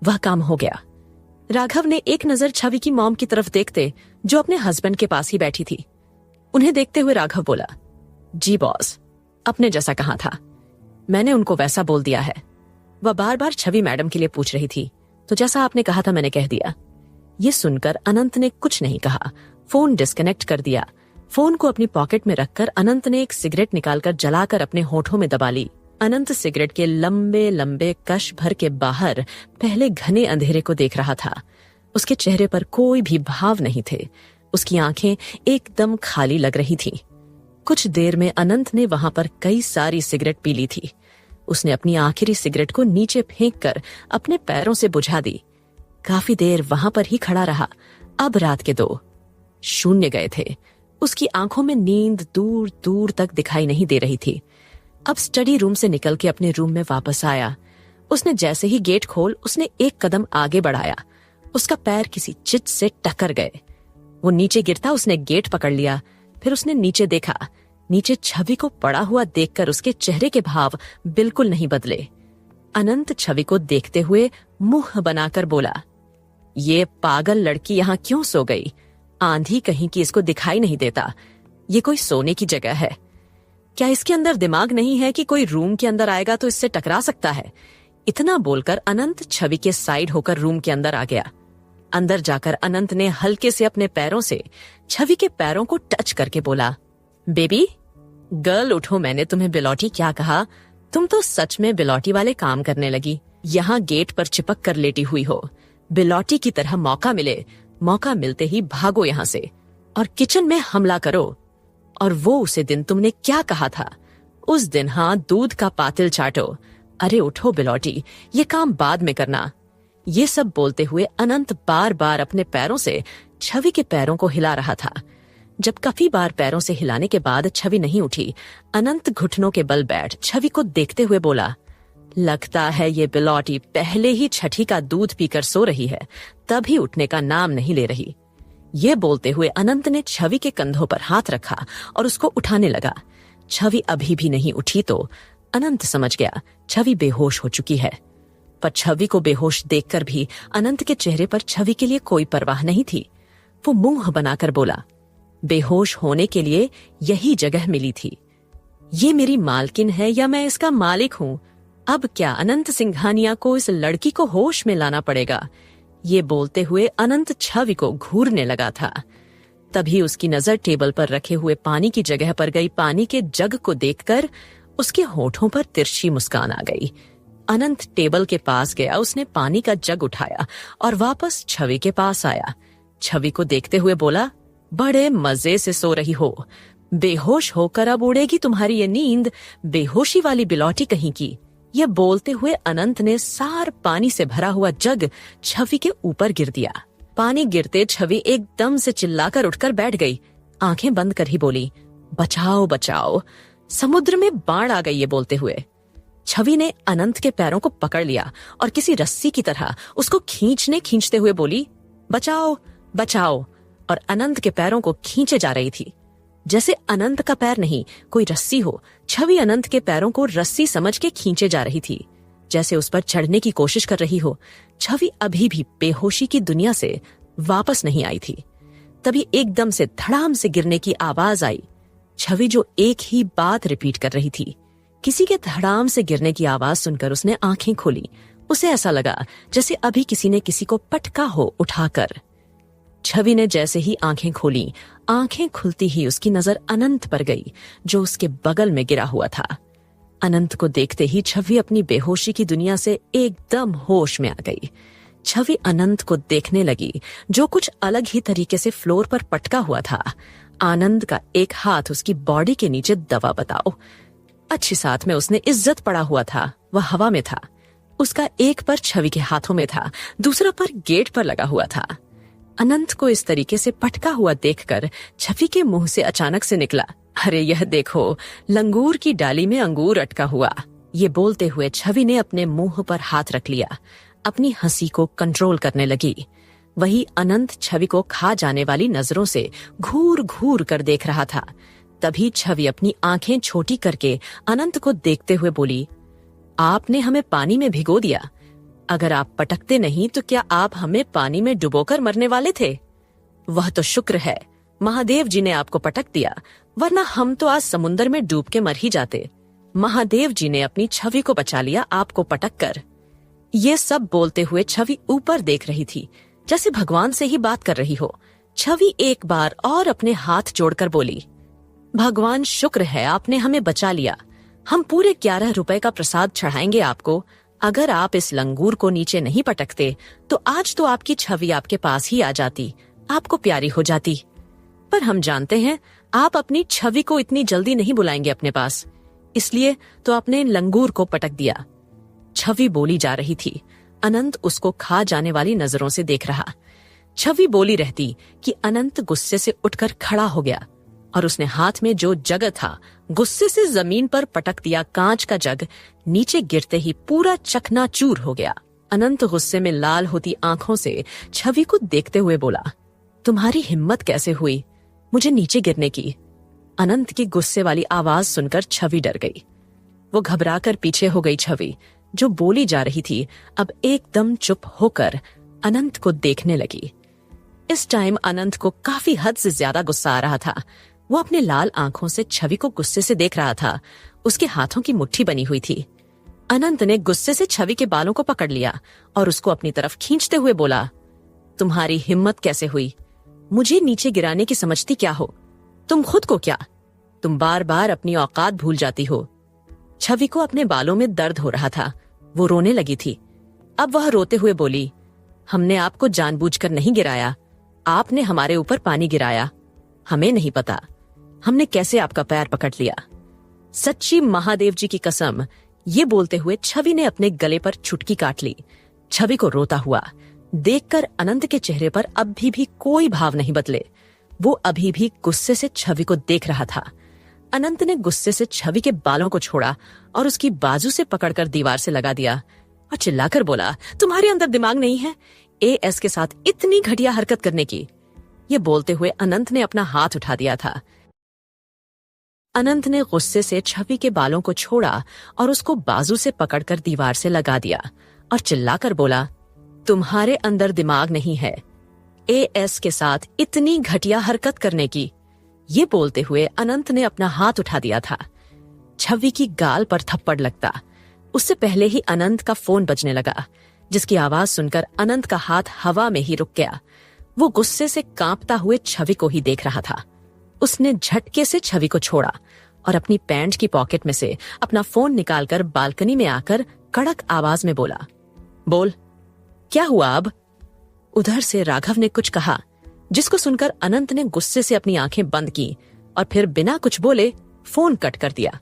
वह काम हो गया। राघव ने एक नजर छवि की मॉम की तरफ देखते जो अपने हस्बैंड के पास ही बैठी थी। उन्हें देखते हुए राघव बोला, जी बॉस अपने जैसा कहा था, मैंने उनको वैसा बोल दिया है। वह बार बार छवि मैडम के लिए पूछ रही थी, तो जैसा आपने कहा था मैंने कह दिया। ये सुनकर अनंत ने कुछ नहीं कहा, फोन डिस्कनेक्ट कर दिया। फोन को अपनी पॉकेट में रखकर अनंत ने एक सिगरेट निकालकर जलाकर अपने होठों में दबा ली। अनंत सिगरेट के लंबे लंबे कश भर के बाहर पहले घने अंधेरे को देख रहा था। उसके चेहरे पर कोई भी भाव नहीं थे, उसकी आंखें एकदम खाली लग रही थीं। कुछ देर में अनंत ने वहां पर कई सारी सिगरेट पी ली थी। उसने अपनी आखिरी सिगरेट को नीचे फेंककर अपने पैरों से बुझा दी। काफी देर वहां पर ही खड़ा रहा। अब रात के 2:00 गए थे। उसकी आंखों में नींद दूर दूर तक दिखाई नहीं दे रही थी। अब स्टडी रूम से निकल के अपने रूम में वापस आया। उसने जैसे ही गेट खोल उसने एक कदम आगे बढ़ाया, उसका पैर किसी चिट से टकरा गए। वो नीचे गिरता उसने गेट पकड़ लिया। फिर उसने नीचे देखा। नीचे छवि को पड़ा हुआ देखकर उसके चेहरे के भाव बिल्कुल नहीं बदले। अनंत छवि को देखते हुए मुंह बनाकर बोला, ये पागल लड़की यहाँ क्यों सो गई? आंधी कहीं की इसको दिखाई नहीं देता। ये कोई सोने की जगह है क्या? इसके अंदर दिमाग नहीं है कि कोई रूम के अंदर आएगा तो इससे टकरा सकता है? इतना बोलकर अनंत छवि के साइड होकर रूम के अंदर आ गया। अंदर जाकर अनंत ने हल्के से अपने पैरों से छवि के पैरों को टच करके बोला, बेबी गर्ल उठो, मैंने तुम्हें बिलौटी क्या कहा? तुम तो सच में बिलौटी वाले काम करने लगी। यहाँ गेट पर चिपक कर लेटी हुई हो। बिलौटी की तरह मौका मिले, मौका मिलते ही भागो यहाँ से और किचन में हमला करो। और वो उसे दिन तुमने क्या कहा था? उस दिन हाँ, दूध का पातिल चाटो। अरे उठो बिलौटी, ये काम बाद में करना। ये सब बोलते हुए अनंत बार बार अपने पैरों से छवि के पैरों को हिला रहा था। जब काफी बार पैरों से हिलाने के बाद छवि नहीं उठी, अनंत घुटनों के बल बैठ छवि को देखते हुए बोला, लगता है ये बिलौटी पहले ही छठी का दूध पीकर सो रही है, तभी उठने का नाम नहीं ले रही। ये बोलते हुए अनंत ने छवि के कंधों पर हाथ रखा और उसको उठाने लगा। छवि अभी भी नहीं उठी तो अनंत समझ गया छवि बेहोश हो चुकी है। पर छवि को बेहोश देखकर भी अनंत के चेहरे पर छवि के लिए कोई परवाह नहीं थी। वो मुंह बनाकर बोला, बेहोश होने के लिए यही जगह मिली थी। ये मेरी मालकिन है या मैं इसका मालिक हूँ? अब क्या अनंत सिंघानिया को इस लड़की को होश में लाना पड़ेगा। ये बोलते हुए अनंत छवि को घूरने लगा था। तभी उसकी नजर टेबल पर रखे हुए पानी की जगह पर गई। पानी के जग को देखकर उसके होठों पर तिरछी मुस्कान आ गई। अनंत टेबल के पास गया, उसने पानी का जग उठाया और वापस छवि के पास आया। छवि को देखते हुए बोला, बड़े मजे से सो रही हो, बेहोश होकर अब उड़ेगी तुम्हारी ये नींद, बेहोशी वाली बिलौटी कहीं की। यह बोलते हुए अनंत ने सार पानी से भरा हुआ जग छवि के ऊपर गिर दिया। पानी गिरते छवि एकदम से चिल्लाकर उठकर बैठ गई। आंखें बंद कर ही बोली, बचाओ बचाओ, समुद्र में बाढ़ आ गई। ये बोलते हुए छवि ने अनंत के पैरों को पकड़ लिया और किसी रस्सी की तरह उसको खींचते हुए बोली, बचाओ बचाओ, और अनंत के पैरों को खींचे जा रही थी। जैसे अनंत का पैर नहीं कोई रस्सी हो, छवि अनंत के पैरों को रस्सी समझ के खींचे जा रही थी, जैसे उस पर चढ़ने की कोशिश कर रही हो। छवि अभी भी बेहोशी की दुनिया से वापस नहीं आई थी। तभी एकदम से धड़ाम से गिरने की आवाज आई। छवि जो एक ही बात रिपीट कर रही थी। किसी के धड़ाम से गिरने की आवाज सुनकर उसने आंखें खोली। उसे ऐसा लगा जैसे अभी किसी ने किसी को पटका हो उठाकर। छवि ने जैसे ही आंखें खोली, आंखें खुलती ही उसकी नजर अनंत पर गई जो उसके बगल में गिरा हुआ था। अनंत को देखते ही छवि अपनी बेहोशी की दुनिया से एकदम होश में आ गई। छवि अनंत को देखने लगी जो कुछ अलग ही तरीके से फ्लोर पर पटका हुआ था। आनंद का एक हाथ उसकी बॉडी के नीचे दबा बताओ। अच्छी साथ में उसने इज्जत पड़ा हुआ था, वह हवा में था। उसका एक पर छवि के हाथों में था, दूसरा पर गेट पर लगा हुआ था। अनंत को इस तरीके से पटका हुआ देखकर छवि के मुंह से अचानक से निकला, अरे यह देखो, लंगूर की डाली में अंगूर अटका हुआ। ये बोलते हुए छवि ने अपने मुंह पर हाथ रख लिया, अपनी हंसी को कंट्रोल करने लगी। वही अनंत छवि को खा जाने वाली नजरों से घूर घूर कर देख रहा था। तभी छवि अपनी आंखें छोटी करके अनंत को देखते हुए बोली, आपने हमें पानी में भिगो दिया। अगर आप पटकते नहीं तो क्या आप हमें पानी में डुबोकर मरने वाले थे? वह तो शुक्र है महादेव जी ने आपको पटक दिया, वरना हम तो आज समुन्दर में डूब के मर ही जाते। महादेव जी ने अपनी छवि को बचा लिया आपको पटक कर। ये सब बोलते हुए छवि ऊपर देख रही थी, जैसे भगवान से ही बात कर रही हो। छवि एक बार और अपने हाथ जोड़कर बोली, भगवान शुक्र है आपने हमें बचा लिया। हम पूरे 11 रुपए का प्रसाद चढ़ाएंगे आपको। अगर आप इस लंगूर को नीचे नहीं पटकते तो आज तो आपकी छवि आपके पास ही आ जाती, आपको प्यारी हो जाती। पर हम जानते हैं आप अपनी छवि को इतनी जल्दी नहीं बुलाएंगे अपने पास, इसलिए तो आपने लंगूर को पटक दिया। छवि बोली जा रही थी, अनंत उसको खा जाने वाली नजरों से देख रहा। छवि बोली रहती कि अनंत गुस्से से उठकर खड़ा हो गया और उसने हाथ में जो जग था गुस्से से जमीन पर पटक दिया। कांच का जग नीचे गिरते ही पूरा चकनाचूर हो गया। अनंत गुस्से में लाल होती आंखों से छवि को देखते हुए बोला, तुम्हारी हिम्मत कैसे हुई मुझे नीचे गिरने की? अनंत की गुस्से वाली आवाज सुनकर छवि डर गई। वो घबराकर पीछे हो गई। छवि जो बोली जा रही थी अब एकदम चुप होकर अनंत को देखने लगी। इस टाइम अनंत को काफी हद से ज्यादा गुस्सा आ रहा था। वो अपने लाल आंखों से छवि को गुस्से से देख रहा था। उसके हाथों की मुट्ठी बनी हुई थी। अनंत ने गुस्से से छवि के बालों को पकड़ लिया और उसको अपनी तरफ खींचते हुए बोला, तुम्हारी हिम्मत कैसे हुई? मुझे नीचे गिराने की समझती क्या हो? तुम खुद को क्या? तुम बार बार अपनी औकात भूल जाती हो। छवि को अपने बालों में दर्द हो रहा था, वो रोने लगी थी। अब वह रोते हुए बोली, हमने आपको जानबूझकर नहीं गिराया, आपने हमारे ऊपर पानी गिराया। हमें नहीं पता हमने कैसे आपका पैर पकड़ लिया। सच्ची महादेव जी की कसम। ये बोलते हुए छवि ने अपने गले पर चुटकी काट ली। छवि को रोता हुआ देखकर अनंत के चेहरे पर अभी भी कोई भाव नहीं बदले। वो अभी भी गुस्से से छवि को देख रहा था। अनंत ने गुस्से से छवि के बालों को छोड़ा और उसकी बाजू से पकड़कर दीवार से लगा दिया और चिल्लाकर बोला, तुम्हारे अंदर दिमाग नहीं है एएस के साथ इतनी घटिया हरकत करने की? ये बोलते हुए अनंत ने अपना हाथ उठा दिया था। अनंत ने गुस्से से छवि के बालों को छोड़ा और उसको बाजू से पकड़कर दीवार से लगा दिया और चिल्लाकर बोला, तुम्हारे अंदर दिमाग नहीं है एएस के साथ इतनी घटिया हरकत करने की? ये बोलते हुए अनंत ने अपना हाथ उठा दिया था। छवि की गाल पर थप्पड़ लगता उससे पहले ही अनंत का फोन बजने लगा, जिसकी आवाज सुनकर अनंत का हाथ हवा में ही रुक गया। वो गुस्से से कांपता हुए छवि को ही देख रहा था। उसने झटके से छवि को छोड़ा और अपनी पैंट की पॉकेट में से अपना फोन निकालकर बालकनी में आकर कड़क आवाज में बोला, बोल क्या हुआ अब? उधर से राघव ने कुछ कहा, जिसको सुनकर अनंत ने गुस्से से अपनी आंखें बंद की और फिर बिना कुछ बोले फोन कट कर दिया।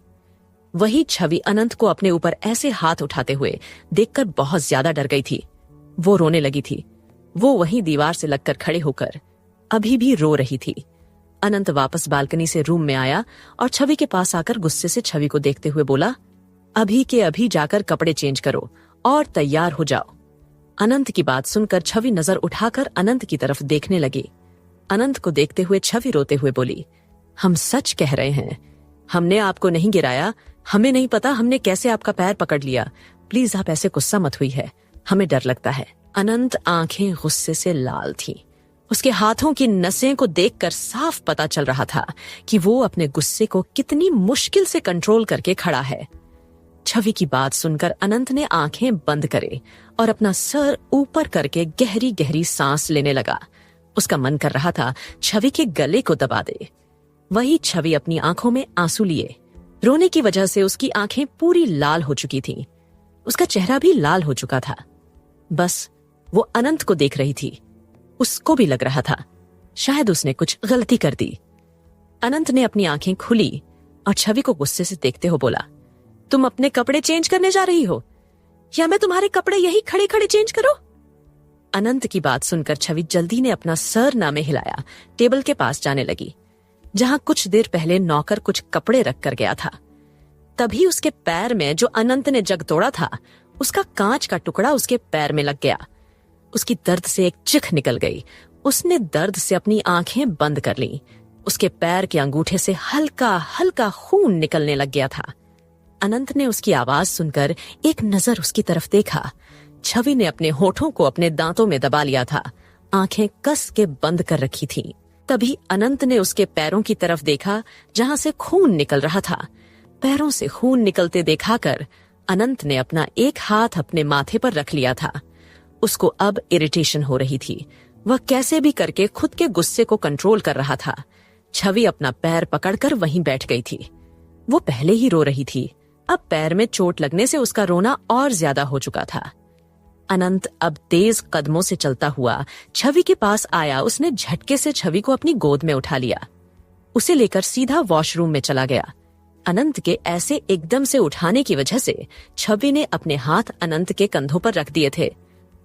वही छवि अनंत को अपने ऊपर ऐसे हाथ उठाते हुए देखकर बहुत ज्यादा डर गई थी। वो रोने लगी थी। वो वहीं दीवार से लगकर खड़े होकर अभी भी रो रही थी। अनंत वापस बालकनी से रूम में आया और छवि के पास आकर गुस्से से छवि को देखते हुए बोला, अभी के अभी जाकर कपड़े चेंज करो और तैयार हो जाओ। अनंत की बात सुनकर छवि नजर उठाकर अनंत की तरफ देखने लगी। अनंत को देखते हुए छवि रोते हुए बोली, हम सच कह रहे हैं, हमने आपको नहीं गिराया। हमें नहीं पता हमने कैसे आपका पैर पकड़ लिया। प्लीज आप ऐसे गुस्सा मत हुई है, हमें डर लगता है। अनंत आंखें गुस्से से लाल थीं। उसके हाथों की नसें को देखकर साफ पता चल रहा था कि वो अपने गुस्से को कितनी मुश्किल से कंट्रोल करके खड़ा है। छवि की बात सुनकर अनंत ने आंखें बंद करे और अपना सर ऊपर करके गहरी गहरी सांस लेने लगा। उसका मन कर रहा था छवि के गले को दबा दे। वही छवि अपनी आंखों में आंसू लिए। रोने की वजह से उसकी आंखें पूरी लाल हो चुकी थीं। उसका चेहरा भी लाल हो चुका था। बस वो अनंत को देख रही थी। उसको भी लग रहा था शायद उसने कुछ गलती कर दी। अनंत ने अपनी आंखें खुली और छवि को गुस्से से देखते हो बोला, तुम अपने कपड़े चेंज करने जा रही हो या मैं तुम्हारे कपड़े यही खड़े खड़े चेंज करो? अनंत की बात सुनकर छवि जल्दी ने अपना सर नामे हिलाया टेबल के पास जाने लगी, जहां कुछ देर पहले नौकर कुछ कपड़े रख कर गया था। तभी उसके पैर में जो अनंत ने जग तोड़ा था, उसका कांच का टुकड़ा उसके पैर में लग गया। उसकी दर्द से एक चिख निकल गई। उसने दर्द से अपनी आंखें बंद कर ली। उसके पैर के अंगूठे से हल्का हल्का खून निकलने लग गया था। अनंत ने उसकी आवाज सुनकर एक नजर उसकी तरफ देखा। छवि ने अपने होठों को अपने दांतों में दबा लिया था, आंखें कस के बंद कर रखी थी। तभी अनंत ने उसके पैरों की तरफ देखा जहां से खून निकल रहा था। पैरों से खून निकलते देखाकर अनंत ने अपना एक हाथ अपने माथे पर रख लिया था। उसको अब इरिटेशन हो रही थी। वह कैसे भी करके खुद के गुस्से को कंट्रोल कर रहा था। छवि अपना पैर पकड़कर वहीं बैठ गई थी। वो पहले ही रो रही थी, अब पैर में चोट लगने से उसका रोना और ज्यादा हो चुका था। अनंत अब तेज कदमों से चलता हुआ छवि के पास आया। उसने झटके से छवि को अपनी गोद में उठा लिया, उसे लेकर सीधा वॉशरूम में चला गया। अनंत के ऐसे एकदम से उठाने की वजह से छवि ने अपने हाथ अनंत के कंधों पर रख दिए थे।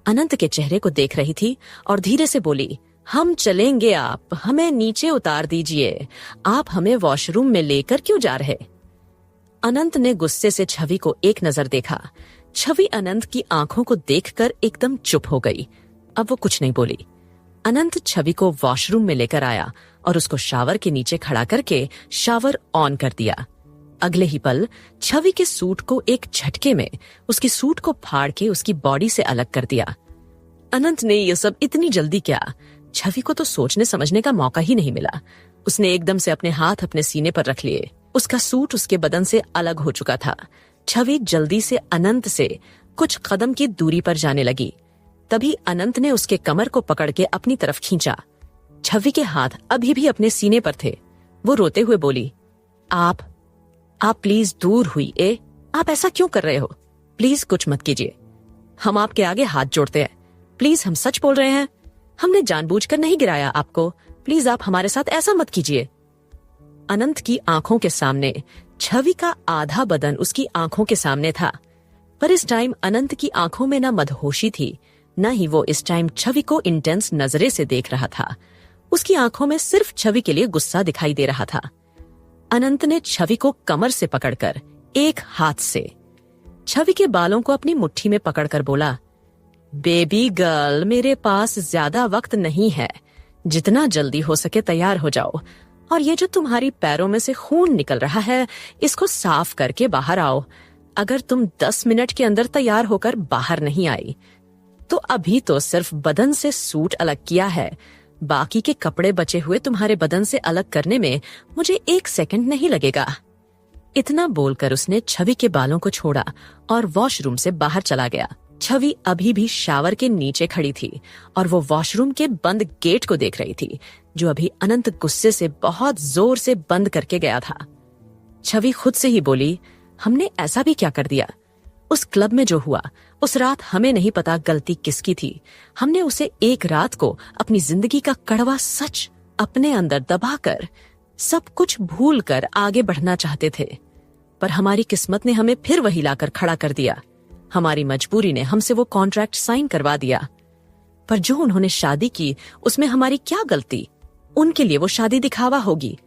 अनंत के चेहरे को देख रही थी और धीरे से बोली, हम चलेंगे, आप हमें नीचे उतार दीजिए। आप हमें वॉशरूम में लेकर क्यों जा रहे? अनंत ने गुस्से से छवि को एक नजर देखा। छवि अनंत की आंखों को देखकर एकदम चुप हो गई। अब वो कुछ नहीं बोली। अनंत छवि को वॉशरूम में लेकर आया और उसको शावर के नीचे खड़ा करके शावर ऑन कर दिया। अगले ही पल छवि के सूट को एक झटके में उसकी सूट को फाड़ के उसकी बॉडी से अलग कर दिया। अनंत ने ये सब इतनी जल्दी क्या? छवि को तो सोचने समझने का मौका ही नहीं मिला। उसने एकदम से अपने हाथ अपने सीने पर रख लिए। उसका सूट उसके बदन से अलग हो चुका था। छवि जल्दी से अनंत से कुछ कदम की दूरी पर जाने लगी। तभी अनंत ने उसके कमर को पकड़ के अपनी तरफ खींचा। छवि के हाथ अभी भी अपने सीने पर थे। वो रोते हुए बोली, आप प्लीज दूर हुई। आप ऐसा क्यों कर रहे हो? प्लीज कुछ मत कीजिए। हम आपके आगे हाथ जोड़ते हैं। प्लीज, हम सच बोल रहे हैं। हमने जानबूझकर नहीं गिराया आपको। प्लीज आप हमारे साथ ऐसा मत कीजिए। अनंत की आंखों के सामने छवि का आधा बदन उसकी आंखों के सामने था, पर इस टाइम अनंत की आंखों में न मदहोशी थी, न ही वो इस टाइम छवि को इंटेंस नजरे से देख रहा था। उसकी आंखों में सिर्फ छवि के लिए गुस्सा दिखाई दे रहा था। अनंत ने छवि को कमर से पकड़कर एक हाथ से छवि के बालों को अपनी मुट्ठी में पकड़कर बोला, बेबी गर्ल, मेरे पास ज्यादा वक्त नहीं है। जितना जल्दी हो सके तैयार हो जाओ, और ये जो तुम्हारी पैरों में से खून निकल रहा है, इसको साफ करके बाहर आओ। अगर तुम 10 मिनट के अंदर तैयार होकर बाहर नहीं आई तो अभी तो सिर्फ बदन से सूट अलग किया है, बाकी के कपड़े बचे हुए तुम्हारे बदन से अलग करने में मुझे 1 सेकंड नहीं लगेगा। इतना बोलकर उसने छवि के बालों को छोड़ा और वॉशरूम से बाहर चला गया। छवि अभी भी शावर के नीचे खड़ी थी और वो वॉशरूम के बंद गेट को देख रही थी, जो अभी अनंत गुस्से से बहुत जोर से बंद करके गया था। छवि खुद से ही बोली, हमने ऐसा भी क्या कर दिया? उस क्लब में जो हुआ उस रात हमें नहीं पता गलती किसकी थी। हमने उसे एक रात को अपनी जिंदगी का कड़वा सच अपने अंदर दबाकर सब कुछ भूल कर आगे बढ़ना चाहते थे, पर हमारी किस्मत ने हमें फिर वही लाकर खड़ा कर दिया। हमारी मजबूरी ने हमसे वो कॉन्ट्रैक्ट साइन करवा दिया। पर जो उन्होंने शादी की उसमें हमारी क्या गलती? उनके लिए वो शादी दिखावा होगी,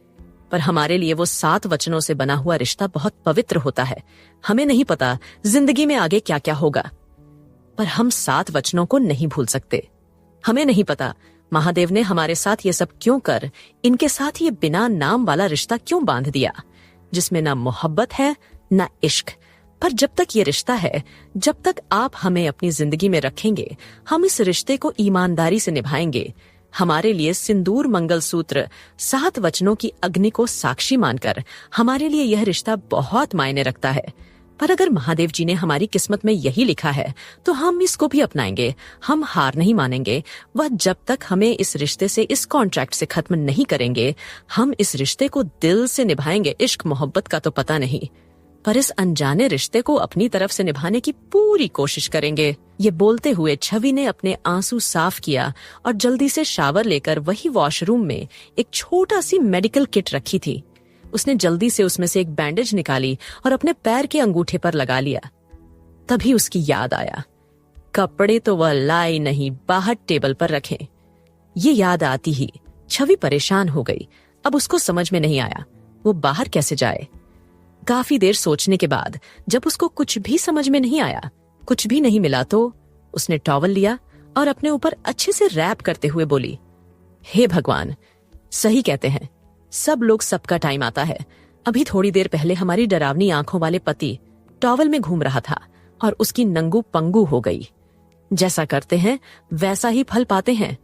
पर हमारे लिए वो 7 वचनों से बना हुआ रिश्ता बहुत पवित्र होता है। हमें नहीं पता जिंदगी में आगे क्या क्या होगा, पर हम 7 वचनों को नहीं भूल सकते। हमें नहीं पता महादेव ने हमारे साथ ये सब क्यों कर इनके साथ ये बिना नाम वाला रिश्ता क्यों बांध दिया, जिसमें ना मोहब्बत है ना इश्क। पर जब तक ये रिश्ता है, जब तक आप हमें अपनी जिंदगी में रखेंगे, हम इस रिश्ते को ईमानदारी से निभाएंगे। हमारे लिए सिंदूर मंगलसूत्र 7 वचनों की अग्नि को साक्षी मानकर हमारे लिए यह रिश्ता बहुत मायने रखता है। पर अगर महादेव जी ने हमारी किस्मत में यही लिखा है तो हम इसको भी अपनाएंगे। हम हार नहीं मानेंगे। वह जब तक हमें इस रिश्ते से, इस कॉन्ट्रैक्ट से खत्म नहीं करेंगे, हम इस रिश्ते को दिल से निभाएंगे। इश्क मोहब्बत का तो पता नहीं, पर इस अनजाने रिश्ते को अपनी तरफ से निभाने की पूरी कोशिश करेंगे। ये बोलते हुए छवि ने अपने आंसू साफ किया और जल्दी से शावर लेकर वही वॉशरूम में एक छोटा सी मेडिकल किट रखी थी। उसने जल्दी से उसमें से एक बैंडेज निकाली और अपने पैर के अंगूठे पर लगा लिया। तभी उसकी याद आया, कपड़े तो वह लाई नहीं, बाहर टेबल पर रखे। ये याद आती ही छवि परेशान हो गई। अब उसको समझ में नहीं आया वो बाहर कैसे जाए। काफी देर सोचने के बाद जब उसको कुछ भी समझ में नहीं आया, कुछ भी नहीं मिला, तो उसने टॉवल लिया और अपने ऊपर अच्छे से रैप करते हुए बोली, हे भगवान, सही कहते हैं, सब लोग सबका टाइम आता है। अभी थोड़ी देर पहले हमारी डरावनी आंखों वाले पति टॉवल में घूम रहा था और उसकी नंगू पंगू हो गई। जैसा करते हैं वैसा ही फल पाते हैं।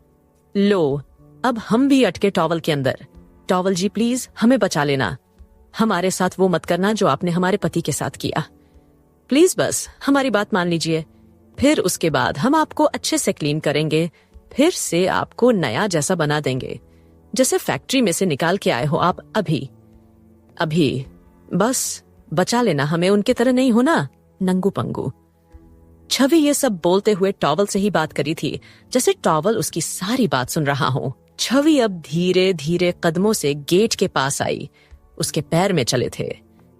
लो, अब हम भी अटके टॉवल के अंदर। टॉवल जी प्लीज हमें बचा लेना। हमारे साथ वो मत करना जो आपने हमारे पति के साथ किया। प्लीज बस हमारी बात मान लीजिए। फिर उसके बाद हम आपको अच्छे से क्लीन करेंगे, फिर से आपको नया जैसा बना देंगे, जैसे फैक्ट्री में से निकाल के आए हो आप अभी। बस बचा लेना हमें, उनके तरह नहीं होना नंगू पंगू। छवि ये सब बोलते हुए टॉवल से ही बात करी थी, जैसे टॉवल उसकी सारी बात सुन रहा हो। छवि अब धीरे धीरे कदमों से गेट के पास आई। उसके पैर में चले थे।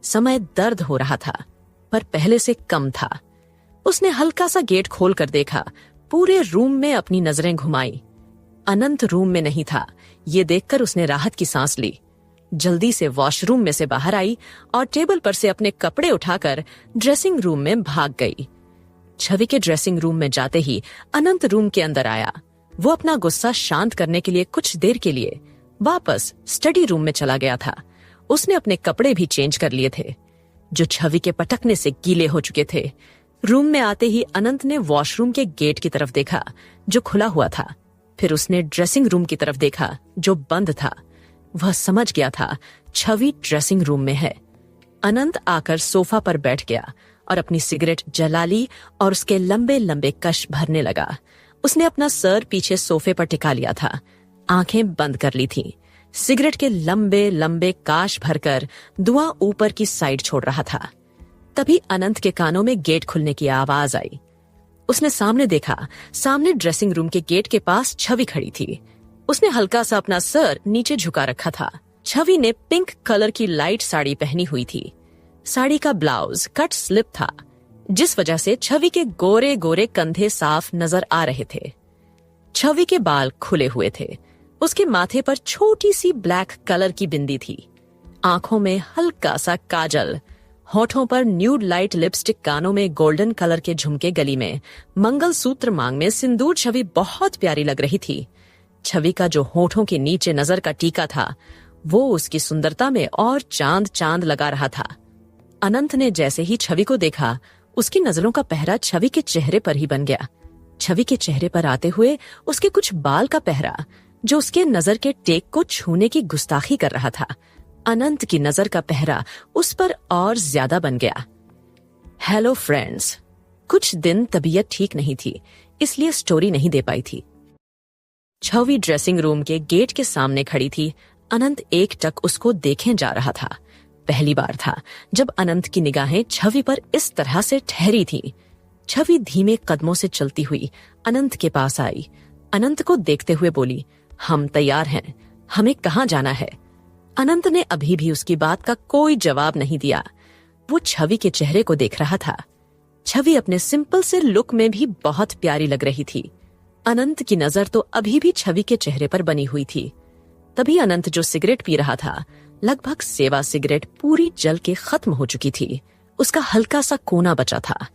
समय दर्द हो रहा था, पर पहले से कम था। उसने हल्का सा गेट खोल कर देखा। पूरे रूम में अपनी नजरें घुमाई। अनंत रूम में नहीं था। ये देखकर उसने राहत की सांस ली। जल्दी से वॉशरूम में से बाहर आई और टेबल पर से अपने कपड़े उठाकर ड्रेसिंग रूम में भाग गई। छवि के ड्रेसिंग रूम में जाते ही अनंत रूम के अंदर आया। वो अपना गुस्सा शांत करने के लिए कुछ देर के लिए वापस स्टडी रूम में चला गया था। उसने अपने कपड़े भी चेंज कर लिए थे, जो छवि के पटकने से गीले हो चुके थे। रूम में आते ही अनंत ने वॉशरूम के गेट की तरफ देखा, जो खुला हुआ था। फिर उसने ड्रेसिंग रूम की तरफ देखा, जो बंद था। वह समझ गया था छवि ड्रेसिंग रूम में है। अनंत आकर सोफा पर बैठ गया और अपनी सिगरेट जला ली और उसके लंबे लंबे कश भरने लगा। उसने अपना सर पीछे सोफे पर टिका लिया था, आंखें बंद कर ली थीं। सिगरेट के लंबे लंबे काश भरकर धुआं ऊपर की साइड छोड़ रहा था। तभी अनंत के कानों में गेट खुलने की आवाज आई। उसने सामने देखा। सामने ड्रेसिंग रूम के गेट के पास छवि खड़ी थी। उसने हल्का सा अपना सर नीचे झुका रखा था। छवि ने पिंक कलर की लाइट साड़ी पहनी हुई थी। साड़ी का ब्लाउज कट स्लिप था, जिस वजह से छवि के गोरे गोरे कंधे साफ नजर आ रहे थे। छवि के बाल खुले हुए थे। उसके माथे पर छोटी सी ब्लैक कलर की बिंदी थी। आंखों में हल्का सा काजल, होठों पर न्यूड लाइट लिपस्टिक, कानों में गोल्डन कलर के झुमके, गली में मंगलसूत्र, मांग में सिंदूर। छवि बहुत प्यारी लग रही थी। छवि का जो होठों के नीचे नजर का टीका था, वो उसकी सुंदरता में और चांद चांद लगा रहा था। अनंत ने जैसे ही छवि को देखा, उसकी नजरों का पहरा छवि के चेहरे पर ही बन गया। छवि के चेहरे पर आते हुए उसके कुछ बाल का पहरा, जो उसके नजर के टेक को छूने की गुस्ताखी कर रहा था, अनंत की नजर का पहरा उस पर और ज्यादा बन गया। हेलो फ्रेंड्स, कुछ दिन तबीयत ठीक नहीं थी, इसलिए स्टोरी नहीं दे पाई थी। छवि ड्रेसिंग रूम के गेट के सामने खड़ी थी। अनंत एकटक उसको देखे जा रहा था। पहली बार था जब अनंत की निगाहें छवि पर इस तरह से ठहरी थी। छवि धीमे कदमों से चलती हुई अनंत के पास आई। अनंत को देखते हुए बोली, हम तैयार हैं, हमें कहाँ जाना है? अनंत ने अभी भी उसकी बात का कोई जवाब नहीं दिया। वो छवि के चेहरे को देख रहा था। छवि अपने सिंपल से लुक में भी बहुत प्यारी लग रही थी। अनंत की नजर तो अभी भी छवि के चेहरे पर बनी हुई थी। तभी अनंत जो सिगरेट पी रहा था, लगभग सेवा सिगरेट पूरी जल के खत्म हो चुकी थी। उसका हल्का सा कोना बचा था।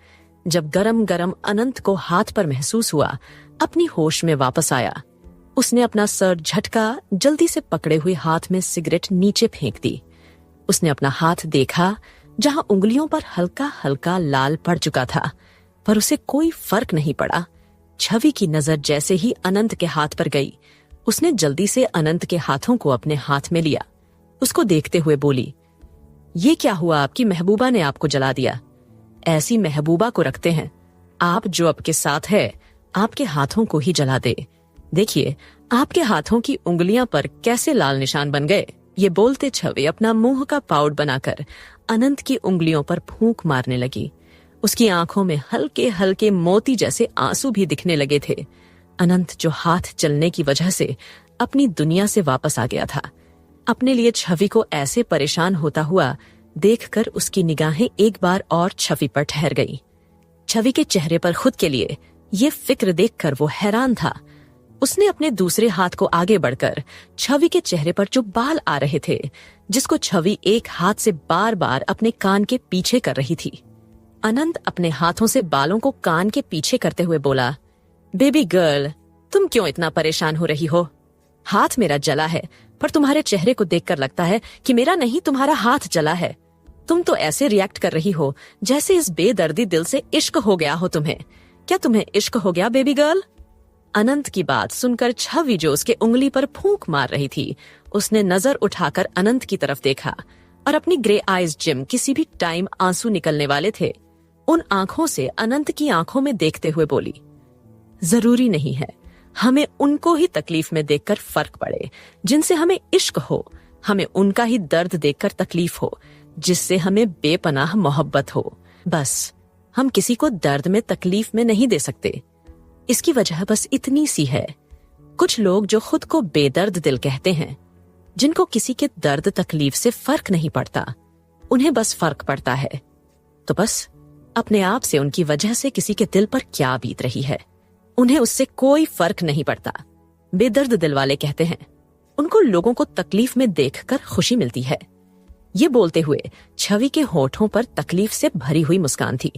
जब गरम गरम अनंत को हाथ पर महसूस हुआ, अपनी होश में वापस आया। उसने अपना सर झटका जल्दी से पकड़े हुए हाथ में सिगरेट नीचे फेंक दी। उसने अपना हाथ देखा, जहां उंगलियों पर हल्का हल्का लाल पड़ चुका था, पर उसे कोई फर्क नहीं पड़ा। छवि की नजर जैसे ही अनंत के हाथ पर गई, उसने जल्दी से अनंत के हाथों को अपने हाथ में लिया। उसको देखते हुए बोली, ये क्या हुआ? आपकी महबूबा ने आपको जला दिया। ऐसी महबूबा को रखते हैं, आप जो आपके साथ है, आपके हाथों को ही जला दे। देखिए आपके हाथों की उंगलियां पर कैसे लाल निशान बन गए। ये बोलते छवि अपना मुंह का पाउड बनाकर अनंत की उंगलियों पर फूंक मारने लगी। उसकी आंखों में हल्के हल्के मोती जैसे आंसू भी दिखने लगे थे। अनंत, जो हाथ चलने की वजह से अपनी दुनिया से वापस आ गया था, अपने लिए छवि को ऐसे परेशान होता हुआ देखकर उसकी निगाहें एक बार और छवि पर ठहर गई। छवि के चेहरे पर खुद के लिए ये फिक्र देखकर वो हैरान था। उसने अपने दूसरे हाथ को आगे बढ़कर छवि के चेहरे पर जो बाल आ रहे थे, जिसको छवि एक हाथ से बार बार अपने कान के पीछे कर रही थी। अनंत अपने हाथों से बालों को कान के पीछे करते हुए बोला, बेबी गर्ल, तुम क्यों इतना परेशान हो रही हो? हाथ मेरा जला है, पर तुम्हारे चेहरे को देखकर लगता है कि मेरा नहीं, तुम्हारा हाथ जला है। तुम तो ऐसे रिएक्ट कर रही हो जैसे इस बेदर्दी दिल से इश्क हो गया हो तुम्हें। क्या तुम्हें इश्क हो गया बेबी गर्ल? अनंत की बात सुनकर छवि, जो उसके उंगली पर फूंक मार रही थी, उसने नजर उठाकर अनंत की तरफ देखा और अपनी ग्रे आईज जिम किसी भी टाइम आंसू निकलने वाले थे, उन आंखों से अनंत की आंखों में देखते हुए बोली, जरूरी नहीं है हमें उनको ही तकलीफ में देखकर फर्क पड़े जिनसे हमें इश्क हो। हमें उनका ही दर्द देखकर तकलीफ हो जिससे हमें बेपनाह मोहब्बत हो। बस हम किसी को दर्द में तकलीफ में नहीं दे सकते। इसकी वजह बस इतनी सी है, कुछ लोग जो खुद को बेदर्द दिल कहते हैं, जिनको किसी के दर्द तकलीफ से फर्क नहीं पड़ता, उन्हें बस फर्क पड़ता है तो बस अपने आप से उनकी वजह से किसी के दिल पर क्या बीत रही है, उन्हें उससे कोई फर्क नहीं पड़ता। बेदर्द दिल वाले कहते हैं उनको लोगों को तकलीफ में देखकर खुशी मिलती है। ये बोलते हुए छवि के होठों पर तकलीफ से भरी हुई मुस्कान थी।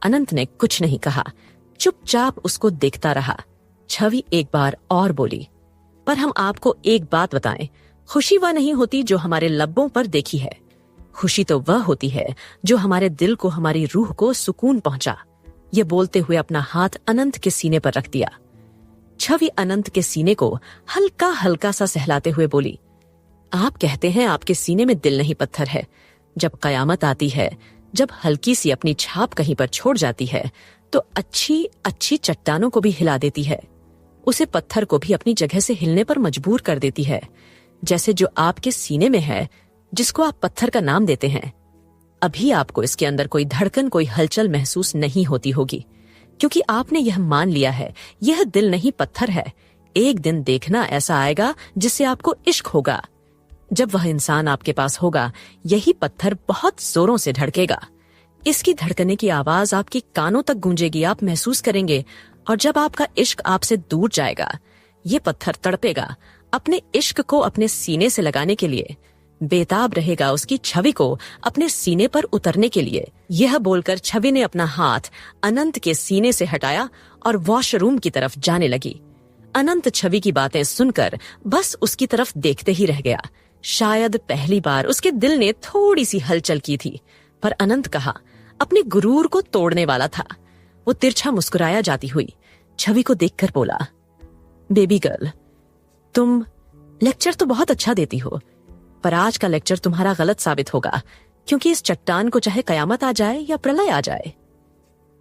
अनंत ने कुछ नहीं कहा, चुपचाप उसको देखता रहा। छवि एक बार और बोली, पर हम आपको एक बात बताएं, खुशी वह नहीं होती जो हमारे लब्बों पर देखी है। खुशी तो वह होती है जो हमारे दिल को, हमारी रूह को सुकून पहुंचा। ये बोलते हुए अपना हाथ अनंत के सीने पर रख दिया। छवि अनंत के सीने को हल्का हल्का सा सहलाते हुए बोली, आप कहते हैं आपके सीने में दिल नहीं पत्थर है। जब कयामत आती है, जब हल्की सी अपनी छाप कहीं पर छोड़ जाती है, तो अच्छी अच्छी चट्टानों को भी हिला देती है, उसे पत्थर को भी अपनी जगह से हिलने पर मजबूर कर देती है, जैसे जो आपके सीने में है, जिसको आप पत्थर का नाम देते हैं। अभी आपको इसके अंदर कोई धड़कन, कोई हलचल महसूस नहीं होती होगी, क्योंकि आपने यह मान लिया है यह दिल नहीं पत्थर है। एक दिन देखना ऐसा आएगा जिससे आपको इश्क होगा। जब वह इंसान आपके पास होगा, यही पत्थर बहुत जोरों से धड़केगा। इसकी धड़कने की आवाज आपके कानों तक गूंजेगी, आप महसूस करेंगे। और जब आपका इश्क आपसे दूर जाएगा, ये पत्थर तड़पेगा, अपने इश्क को अपने सीने से लगाने के लिए बेताब रहेगा, उसकी छवि को अपने सीने पर उतरने के लिए। यह बोलकर छवि ने अपना हाथ अनंत के सीने से हटाया और वॉशरूम की तरफ जाने लगी। अनंत छवि की बातें सुनकर बस उसकी तरफ देखते ही रह गया। शायद पहली बार उसके दिल ने थोड़ी सी हलचल की थी, पर अनंत कहा अपने गुरूर को तोड़ने वाला था। वो तिरछा मुस्कुराया जाती हुई छवि को देखकर बोला, बेबी गर्ल, तुम लेक्चर तो बहुत अच्छा देती हो, पर आज का लेक्चर तुम्हारा गलत साबित होगा, क्योंकि इस चट्टान को चाहे कयामत आ जाए या प्रलय आ जाए,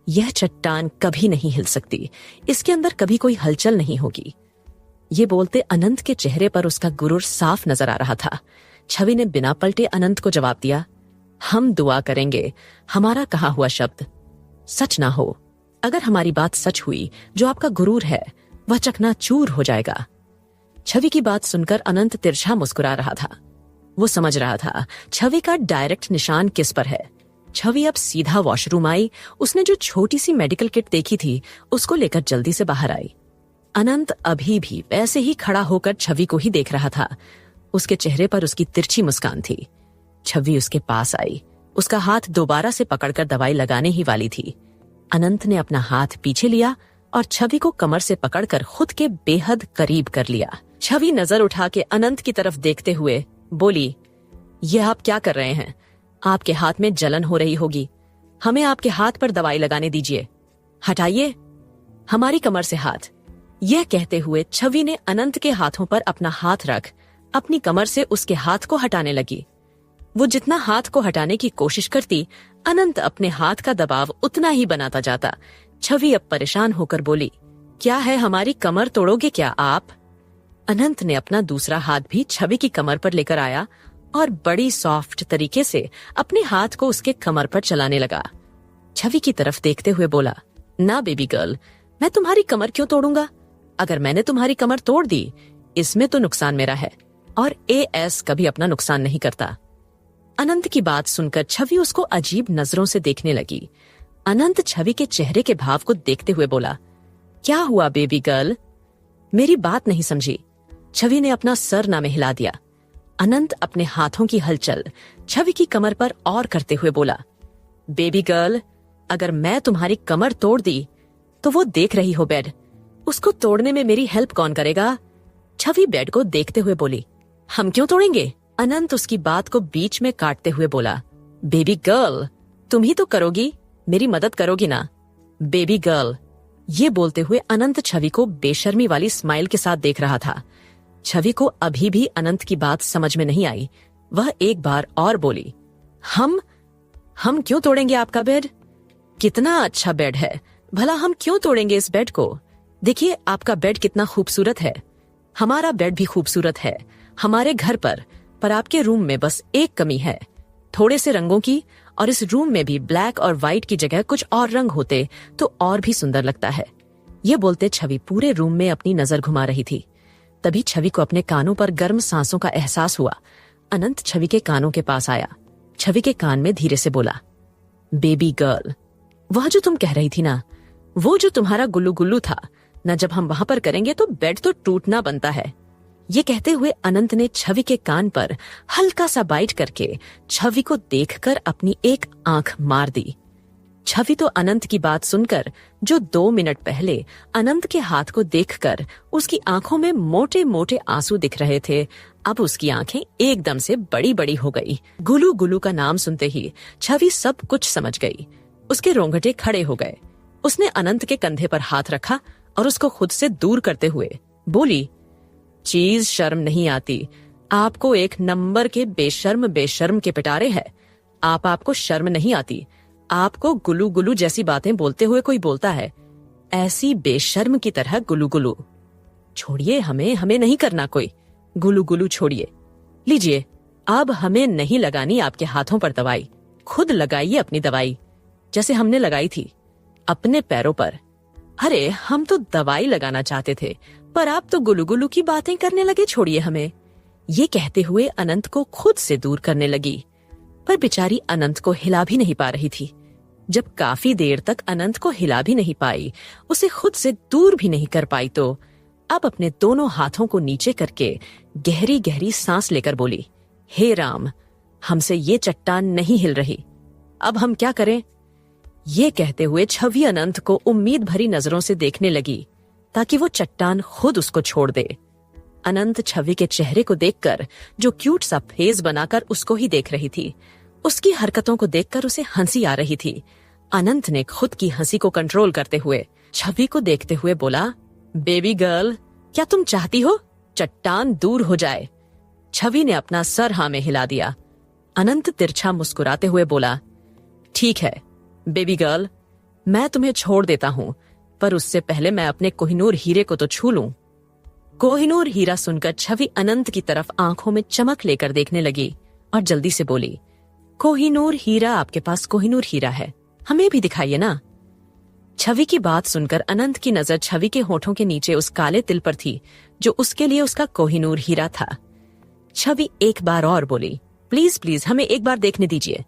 यह चट्टान कभी नहीं हिल सकती। इसके अंदर कभी कोई हलचल नहीं होगी। ये बोलते अनंत के चेहरे पर उसका गुरूर साफ नजर आ रहा था। छवि ने बिना पलटे अनंत को जवाब दिया, हम दुआ करेंगे हमारा कहा हुआ शब्द सच ना हो। अगर हमारी बात सच हुई, जो आपका गुरूर है वह चकनाचूर हो जाएगा। छवि की बात सुनकर अनंत तिरछा मुस्कुरा रहा था। वो समझ रहा था छवि का डायरेक्ट निशान किस पर है। छवि अब सीधा वॉशरूम आई। उसने जो छोटी सी मेडिकल किट देखी थी, उसको लेकर जल्दी से बाहर आई। अनंत अभी भी वैसे ही खड़ा होकर छवि को ही देख रहा था। उसके चेहरे पर उसकी तिरछी मुस्कान थी। छवि उसके पास आई, उसका हाथ दोबारा से पकड़कर दवाई लगाने ही वाली थी। अनंत ने अपना हाथ पीछे लिया और छवि को कमर से पकड़कर खुद के बेहद करीब कर लिया। छवि नजर उठा के अनंत की तरफ देखते हुए बोली, यह आप क्या कर रहे हैं? आपके हाथ में जलन हो रही होगी, हमें आपके हाथ पर दवाई लगाने दीजिए, हटाइए हमारी कमर से हाथ। यह कहते हुए छवि ने अनंत के हाथों पर अपना हाथ रख अपनी कमर से उसके हाथ को हटाने लगी। वो जितना हाथ को हटाने की कोशिश करती, अनंत अपने हाथ का दबाव उतना ही बनाता जाता। छवि अब परेशान होकर बोली, क्या है, हमारी कमर तोड़ोगे क्या आप? अनंत ने अपना दूसरा हाथ भी छवि की कमर पर लेकर आया और बड़ी सॉफ्ट तरीके से अपने हाथ को उसके कमर पर चलाने लगा। छवि की तरफ देखते हुए बोला, ना बेबी गर्ल, मैं तुम्हारी कमर क्यों तोड़ूंगा? अगर मैंने तुम्हारी कमर तोड़ दी, इसमें तो नुकसान मेरा है और एएस कभी अपना नुकसान नहीं करता। अनंत की बात सुनकर छवि उसको अजीब नजरों से देखने लगी। अनंत छवि के चेहरे के भाव को देखते हुए बोला, क्या हुआ बेबी गर्ल? मेरी बात नहीं समझी। छवि ने अपना सर ना में हिला दिया। अनंत अपने हाथों की हलचल छवि की कमर पर और करते हुए बोला, बेबी गर्ल, अगर मैं तुम्हारी कमर तोड़ दी तो वो देख रही हो बेड, उसको तोड़ने में मेरी हेल्प कौन करेगा? छवि बेड को देखते हुए बोली, हम क्यों तोड़ेंगे? अनंत उसकी बात को बीच में काटते हुए बोला, बेबी गर्ल, तुम ही तो करोगी, मेरी मदद करोगी ना? बेबी गर्ल, ये बोलते हुए अनंत छवि को बेशर्मी वाली स्माइल के साथ देख रहा था। छवि को अभी भी अनंत की बात समझ में नहीं आई। वह एक बार और बोली, हम क्यों तोड़ेंगे आपका बेड? कितना अच्छा बेड है, भला हम क्यों तोड़ेंगे इस बेड को? देखिए आपका बेड कितना खूबसूरत है। हमारा बेड भी खूबसूरत है हमारे घर पर आपके रूम में बस एक कमी है, थोड़े से रंगों की, और इस रूम में भी ब्लैक और व्हाइट की जगह कुछ और रंग होते तो और भी सुंदर लगता है। ये बोलते छवि पूरे रूम में अपनी नजर घुमा रही थी। तभी छवि को अपने कानों पर गर्म सांसों का एहसास हुआ। अनंत छवि के कानों के पास आया, छवि के कान में धीरे से बोला, बेबी गर्ल, वह जो तुम कह रही थी ना, वो जो तुम्हारा गुल्लू गुल्लू था ना, जब हम वहां पर करेंगे तो बेड तो टूटना बनता है। ये कहते हुए अनंत ने छवि के कान पर हल्का सा बाइट करके छवि को देखकर अपनी एक आंख मार दी। छवि तो अनंत की बात सुनकर, जो 2 मिनट पहले अनंत के हाथ को देखकर उसकी आंखों में मोटे मोटे आंसू दिख रहे थे, अब उसकी आंखें एकदम से बड़ी बड़ी हो गई। गुलू गुलू का नाम सुनते ही छवि सब कुछ समझ गई। उसके रोंगटे खड़े हो गए। उसने अनंत के कंधे पर हाथ रखा और उसको खुद से दूर करते हुए बोली, चीज शर्म नहीं आती, आपको एक नंबर के बेशर्म के पिटारे है। आपको शर्म नहीं आती? आपको गुलू गुलू जैसी बातें बोलते हुए कोई बोलता है, ऐसी बेशर्म की तरह गुलू गुलू? छोड़िए, हमें नहीं करना कोई गुलू गुलू, छोड़िए। लीजिए, अब हमें नहीं लगानी आपके हाथों पर दवाई, खुद लगाइए अपनी दवाई, जैसे हमने लगाई थी अपने पैरों पर। अरे हम तो दवाई लगाना चाहते थे, पर आप तो गुलू गुलू की बातें करने लगे, छोड़िए हमें। ये कहते हुए अनंत को खुद से दूर करने लगी, पर बेचारी अनंत को हिला भी नहीं पा रही थी। जब काफी देर तक अनंत को हिला भी नहीं पाई, उसे खुद से दूर भी नहीं कर पाई, तो अब अपने दोनों हाथों को नीचे करके गहरी गहरी सांस लेकर बोली, हे राम, हमसे ये चट्टान नहीं हिल रही, अब हम क्या करें? ये कहते हुए छवि अनंत को उम्मीद भरी नजरों से देखने लगी ताकि वो चट्टान खुद उसको छोड़ दे। अनंत छवि के चेहरे को देखकर, जो क्यूट सा फेस बनाकर उसको ही देख रही थी, उसकी हरकतों को देखकर उसे हंसी आ रही थी। अनंत ने खुद की हंसी को कंट्रोल करते हुए छवि को देखते हुए बोला, बेबी गर्ल, क्या तुम चाहती हो चट्टान दूर हो जाए? छवि ने अपना सर हाँ में हिला दिया। अनंत तिरछा मुस्कुराते हुए बोला, ठीक है बेबी गर्ल, मैं तुम्हें छोड़ देता हूं, पर उससे पहले मैं अपने कोहिनूर हीरे को तो छू लूं। कोहिनूर हीरा सुनकर छवि अनंत की तरफ आंखों में चमक लेकर देखने लगी और जल्दी से बोली, कोहिनूर हीरा? आपके पास कोहिनूर हीरा है, हमें भी दिखाइए ना। छवि की बात सुनकर अनंत की नजर छवि के होठों के नीचे उस काले तिल पर थी जो उसके लिए उसका कोहिनूर हीरा था। छवि एक बार और बोली, प्लीज प्लीज हमें एक बार देखने दीजिए,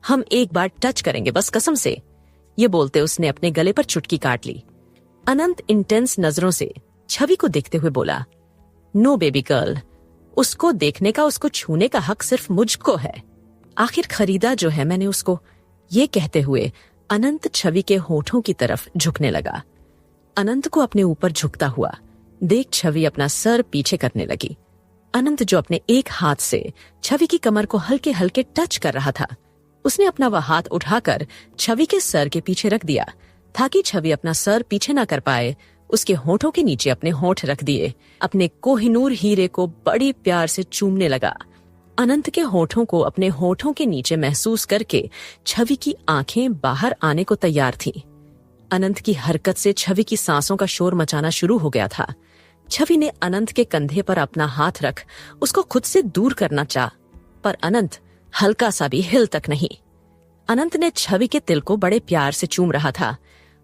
हम एक बार टच करेंगे बस, कसम से। ये बोलते उसने अपने गले पर चुटकी काट ली। अनंत इंटेंस नजरों से छवि को देखते हुए बोला, नो बेबी गर्ल, उसको देखने का, उसको छूने का हक सिर्फ मुझको है, आखिर खरीदा जो है मैंने उसको। ये कहते हुए अनंत छवि के होठों की तरफ झुकने लगा। अनंत को अपने ऊपर झुकता हुआ देख छवि अपना सर पीछे करने लगी। अनंत जो अपने एक हाथ से छवि की कमर को हल्के हल्के टच कर रहा था, उसने अपना वह हाथ उठाकर छवि के सर के पीछे रख दिया ताकि छवि अपना सर पीछे ना कर पाए। उसके होठों के नीचे अपने होठ रख दिए, अपने कोहिनूर हीरे को बड़ी प्यार से चूमने लगा। अनंत के होठों को अपने होठों के नीचे महसूस करके छवि की आंखें बाहर आने को तैयार थीं। अनंत की हरकत से छवि की सांसों का शोर मचाना शुरू हो गया था। छवि ने अनंत के कंधे पर अपना हाथ रख उसको खुद से दूर करना चाहा, पर अनंत हल्का सा भी हिल तक नहीं। अनंत ने छवि के तिल को बड़े प्यार से चूम रहा था।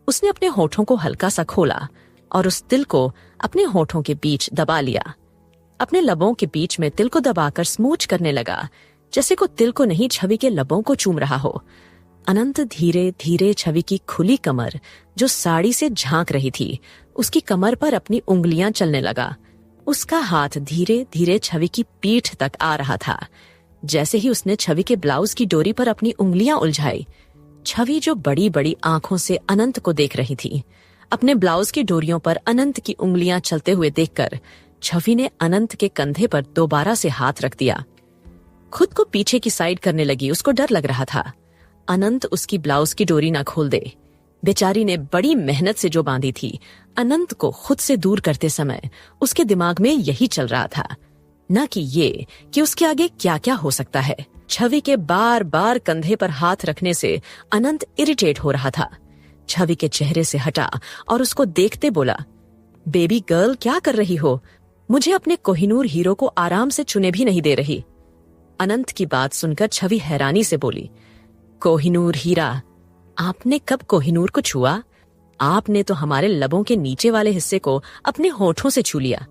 उसने अपने होठों को हल्का सा खोला और उस तिल को अपने होठों के बीच दबा लिया। अपने लबों के बीच में तिल को दबाकर स्मूच करने लगा, जैसे को तिल को नहीं छवि के लबों को चूम रहा हो। अनंत धीरे धीरे छवि की खुली कमर, जो साड़ी से झांक रही थी, उसकी कमर पर अपनी उंगलियां चलने लगा। उसका हाथ धीरे धीरे छवि की पीठ तक आ रहा था। जैसे ही उसने छवि के ब्लाउज की डोरी पर अपनी उंगलियां उलझाई, छवि जो बड़ी बड़ी आंखों से अनंत को देख रही थी, अपने ब्लाउज की डोरियों पर अनंत की उंगलियां चलते हुए देखकर छवि ने अनंत के कंधे पर दोबारा से हाथ रख दिया। खुद को पीछे की साइड करने लगी। उसको डर लग रहा था अनंत उसकी ब्लाउज की डोरी ना खोल दे। बेचारी ने बड़ी मेहनत से जो बांधी थी, अनंत को खुद से दूर करते समय उसके दिमाग में यही चल रहा था, न कि ये कि उसके आगे क्या क्या हो सकता है। छवि के बार बार कंधे पर हाथ रखने से अनंत इरिटेट हो रहा था। छवि के चेहरे से हटा और उसको देखते बोला, बेबी गर्ल क्या कर रही हो? मुझे अपने कोहिनूर हीरो को आराम से चुने भी नहीं दे रही। अनंत की बात सुनकर छवि हैरानी से बोली, कोहिनूर हीरा? आपने कब कोहिनूर को छुआ? आपने तो हमारे लबों के नीचे वाले हिस्से को अपने होठों से छू लिया,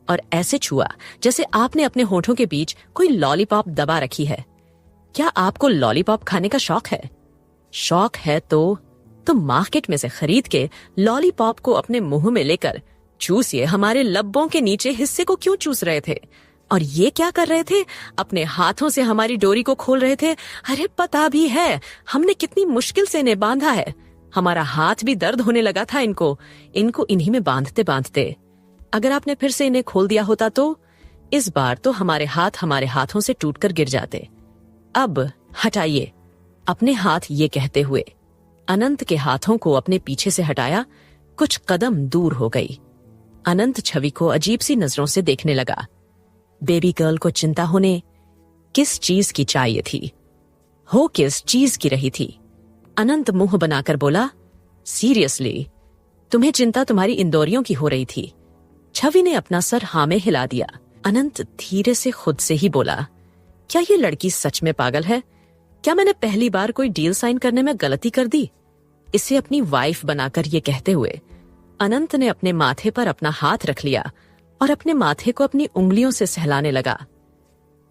और ऐसे छुआ जैसे आपने अपने होठों के बीच कोई लॉलीपॉप दबा रखी है। क्या आपको लॉलीपॉप खाने का शौक है? शौक है तो मार्केट में से खरीद के लॉलीपॉप को अपने मुंह में लेकर चूसिए। हमारे लब्बों के नीचे हिस्से को क्यों चूस रहे थे? और ये क्या कर रहे थे? अपने हाथों से हमारी डोरी को खोल रहे थे। अरे पता भी है हमने कितनी मुश्किल से इन्हें बांधा है। हमारा हाथ भी दर्द होने लगा था इनको इन्हीं में बांधते बांधते। अगर आपने फिर से इन्हें खोल दिया होता तो इस बार तो हमारे हाथ हमारे हाथों से टूटकर गिर जाते। अब हटाइए अपने हाथ। ये कहते हुए अनंत के हाथों को अपने पीछे से हटाया। कुछ कदम दूर हो गई। अनंत छवि को अजीब सी नजरों से देखने लगा। बेबी गर्ल को चिंता होने किस चीज की चाहिए थी? हो किस चीज की रही थी? अनंत मुंह बनाकर बोला, सीरियसली तुम्हें चिंता तुम्हारी इंदौरियों की हो रही थी? छवि ने अपना सर हाँ में हिला दिया। अनंत धीरे से खुद से ही बोला, क्या ये लड़की सच में पागल है? क्या मैंने पहली बार कोई डील साइन करने में गलती कर दी? इसे अपनी वाइफ बनाकर ये कहते हुए अनंत ने अपने माथे पर अपना हाथ रख लिया और अपने माथे को अपनी उंगलियों से सहलाने लगा।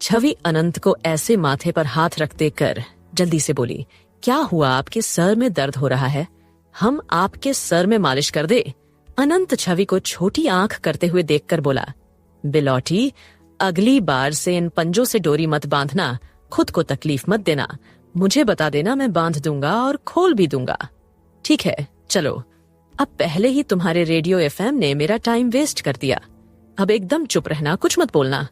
छवि अनंत को ऐसे माथे पर हाथ रख देकर जल्दी से बोली, क्या हुआ? आपके सर में दर्द हो रहा है? हम आपके सर में मालिश कर दे? अनंत छवि को छोटी आंख करते हुए देखकर बोला, बिलौटी अगली बार से इन पंजों से डोरी मत बांधना। खुद को तकलीफ मत देना। मुझे बता देना, मैं बांध दूंगा और खोल भी दूंगा। ठीक है चलो। अब पहले ही तुम्हारे रेडियो एफएम ने मेरा टाइम वेस्ट कर दिया। अब एकदम चुप रहना, कुछ मत बोलना।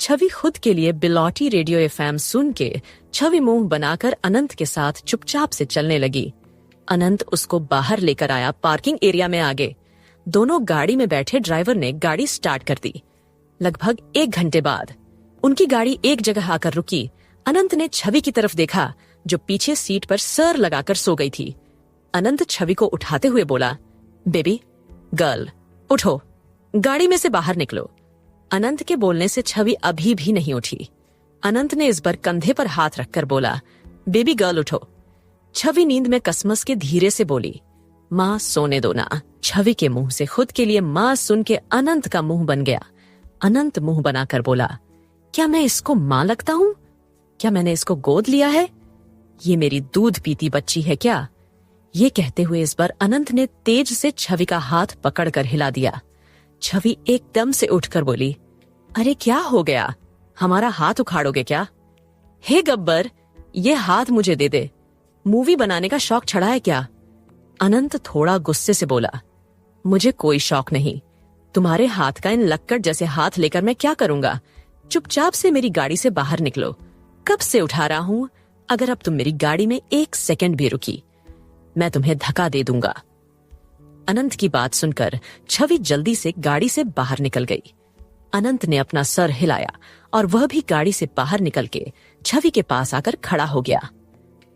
छवि खुद के लिए बिलौटी रेडियो एफएम सुन के छवि मुंह बनाकर अनंत के साथ चुपचाप से चलने लगी। अनंत उसको बाहर लेकर आया पार्किंग एरिया में आगे। दोनों गाड़ी में बैठे ड्राइवर ने गाड़ी स्टार्ट कर दी। लगभग 1 घंटे बाद उनकी गाड़ी एक जगह आकर रुकी। अनंत ने छवि की तरफ देखा, जो पीछे सीट पर सर लगाकर सो गई थी। अनंत छवि को उठाते हुए बोला, बेबी गर्ल उठो, गाड़ी में से बाहर निकलो। अनंत के बोलने से छवि अभी भी नहीं उठी। अनंत ने इस बार कंधे पर हाथ रखकर बोला, बेबी गर्ल उठो। छवि नींद में कसमस के धीरे से बोली, माँ सोने दो ना। छवि के मुंह से खुद के लिए माँ सुन के अनंत का मुंह बन गया। अनंत मुंह बनाकर बोला, क्या मैं इसको माँ लगता हूँ? क्या मैंने इसको गोद लिया है? ये मेरी दूध पीती बच्ची है क्या? ये कहते हुए इस बार अनंत ने तेज से छवि का हाथ पकड़कर हिला दिया। छवि एकदम से उठकर बोली, अरे क्या हो गया? हमारा हाथ उखाड़ोगे क्या? हे गब्बर, ये हाथ मुझे दे दे। मूवी बनाने का शौक चढ़ा है क्या? अनंत थोड़ा गुस्से से बोला, मुझे कोई शौक नहीं। तुम्हारे हाथ का इन लक्कड़ जैसे हाथ लेकर मैं क्या करूंगा? चुपचाप से मेरी गाड़ी से बाहर निकलो। कब से उठा रहा हूं? अगर अब तुम मेरी गाड़ी में 1 सेकंड भी रुकी, मैं तुम्हें धक्का दे दूंगा। अनंत की बात सुनकर छवि जल्दी से गाड़ी से बाहर निकल गई। अनंत ने अपना सर हिलाया और वह भी गाड़ी से बाहर निकल के छवि के पास आकर खड़ा हो गया।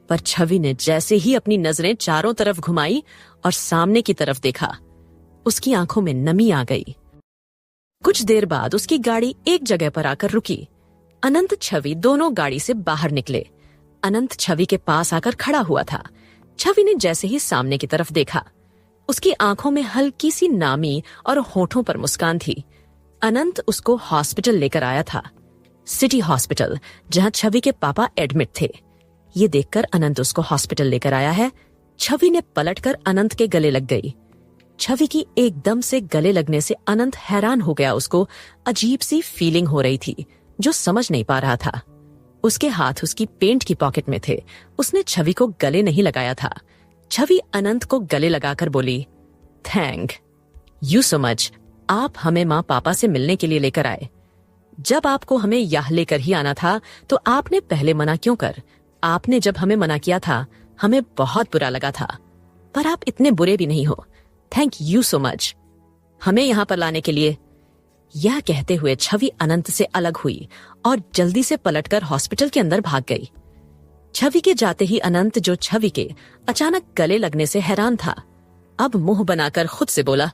पर छवि ने जैसे ही अपनी नजरें चारों तरफ घुमाई और सामने की तरफ देखा, उसकी आंखों में नमी आ गई। कुछ देर बाद उसकी गाड़ी एक जगह पर आकर रुकी। अनंत छवि दोनों गाड़ी से बाहर निकले। अनंत छवि के पास आकर खड़ा हुआ था। छवि ने जैसे ही सामने की तरफ देखा, उसकी आंखों में हल्की सी नामी और होठों पर मुस्कान थी। अनंत उसको हॉस्पिटल लेकर आया था, सिटी हॉस्पिटल, जहां छवि के पापा एडमिट थे। ये देखकर अनंत उसको हॉस्पिटल लेकर आया है, छवि ने पलटकर अनंत के गले लग गई। छवि की एकदम से गले लगने से अनंत हैरान हो गया। उसको अजीब सी फीलिंग हो रही थी जो समझ नहीं पा रहा था। उसके हाथ उसकी पेंट की पॉकेट में थे। उसने छवि को गले नहीं लगाया था। छवि अनंत को गले लगाकर बोली, थैंक यू सो मच, आप हमें माँ पापा से मिलने के लिए लेकर आए। जब आपको हमें यहाँ लेकर ही आना था तो आपने पहले मना क्यों कर? आपने जब हमें मना किया था हमें बहुत बुरा लगा था, पर आप इतने बुरे भी नहीं हो। थैंक यू सो मच हमें यहाँ पर लाने के लिए। यह कहते हुए छवि अनंत से अलग हुई और जल्दी से पलटकर हॉस्पिटल के अंदर भाग गई। छवि के जाते ही अनंत, जो छवि के अचानक गले लगने से हैरान था, अब मुंह बनाकर खुद से बोला,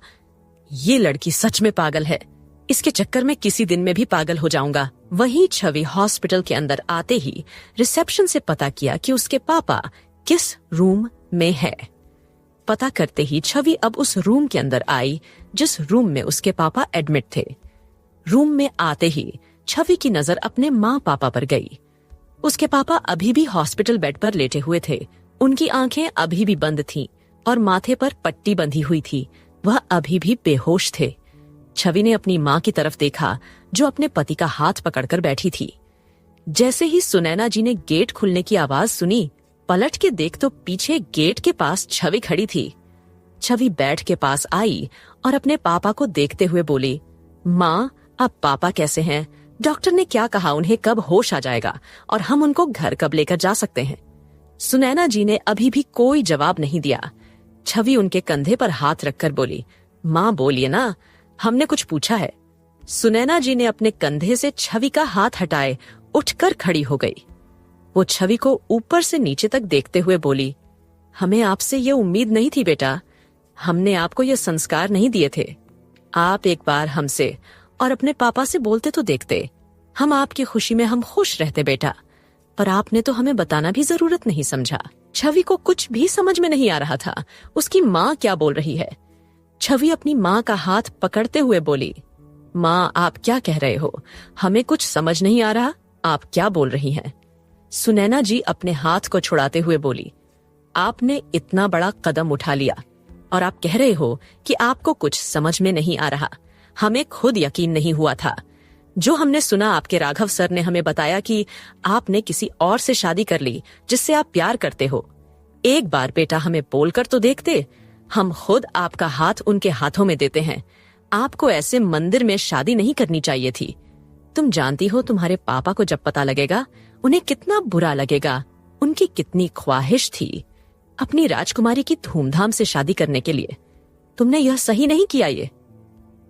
ये लड़की सच में पागल है, इसके चक्कर में किसी दिन में भी पागल हो जाऊंगा। वहीं छवि हॉस्पिटल के अंदर आते ही रिसेप्शन से पता किया कि उसके पापा किस रूम में है। पता करते ही छवि अब उस रूम के अंदर आई जिस रूम में उसके पापा एडमिट थे। रूम में आते ही छवि की नजर अपने माँ पापा पर गई। उसके पापा अभी भी हॉस्पिटल बेड पर लेटे हुए थे। उनकी आंखें अभी भी बंद थीं और माथे पर पट्टी बंधी हुई थी। वह अभी भी बेहोश थे। छवि ने अपनी माँ की तरफ देखा जो अपने पति का हाथ पकड़कर बैठी थी। जैसे ही सुनैना जी ने गेट खुलने की आवाज सुनी, पलट के देख तो पीछे गेट के पास छवि खड़ी थी। छवि बेड के पास आई और अपने पापा को देखते हुए बोली, माँ, अब पापा कैसे हैं? डॉक्टर ने क्या कहा? उन्हें कब होश आ जाएगा और हम उनको घर कब लेकर जा सकते हैं? सुनैना जी ने अभी भी कोई जवाब नहीं दिया। छवि उनके कंधे पर हाथ रखकर बोली, माँ बोलिए ना, हमने कुछ पूछा है। सुनैना जी ने अपने कंधे से छवि का हाथ हटाए उठकर खड़ी हो गई। वो छवि को ऊपर से नीचे तक देखते हुए बोली, हमें आपसे ये उम्मीद नहीं थी बेटा, हमने आपको ये संस्कार नहीं दिए थे। आप एक बार हमसे और अपने पापा से बोलते तो देखते, हम आपकी खुशी में हम खुश रहते बेटा, पर आपने तो हमें बताना भी जरूरत नहीं समझा। छवि को कुछ भी समझ में नहीं आ रहा था उसकी माँ क्या बोल रही है। छवि अपनी माँ का हाथ पकड़ते हुए बोली, माँ आप क्या कह रहे हो? हमें कुछ समझ नहीं आ रहा, आप क्या बोल रही हैं? सुनैना जी अपने हाथ को छुड़ाते हुए बोली, आपने इतना बड़ा कदम उठा लिया और आप कह रहे हो कि आपको कुछ समझ में नहीं आ रहा। हमें खुद यकीन नहीं हुआ था। जो हमने सुना, आपके राघव सर ने हमें बताया कि आपने किसी और से शादी कर ली जिससे आप प्यार करते हो। एक बार बेटा हमें बोलकर तो देखते, हम खुद आपका हाथ उनके हाथों में देते हैं। आपको ऐसे मंदिर में शादी नहीं करनी चाहिए थी। तुम जानती हो तुम्हारे पापा को जब पता लगेगा उन्हें कितना बुरा लगेगा। उनकी कितनी ख्वाहिश थी अपनी राजकुमारी की धूमधाम से शादी करने के लिए। तुमने यह सही नहीं किया। ये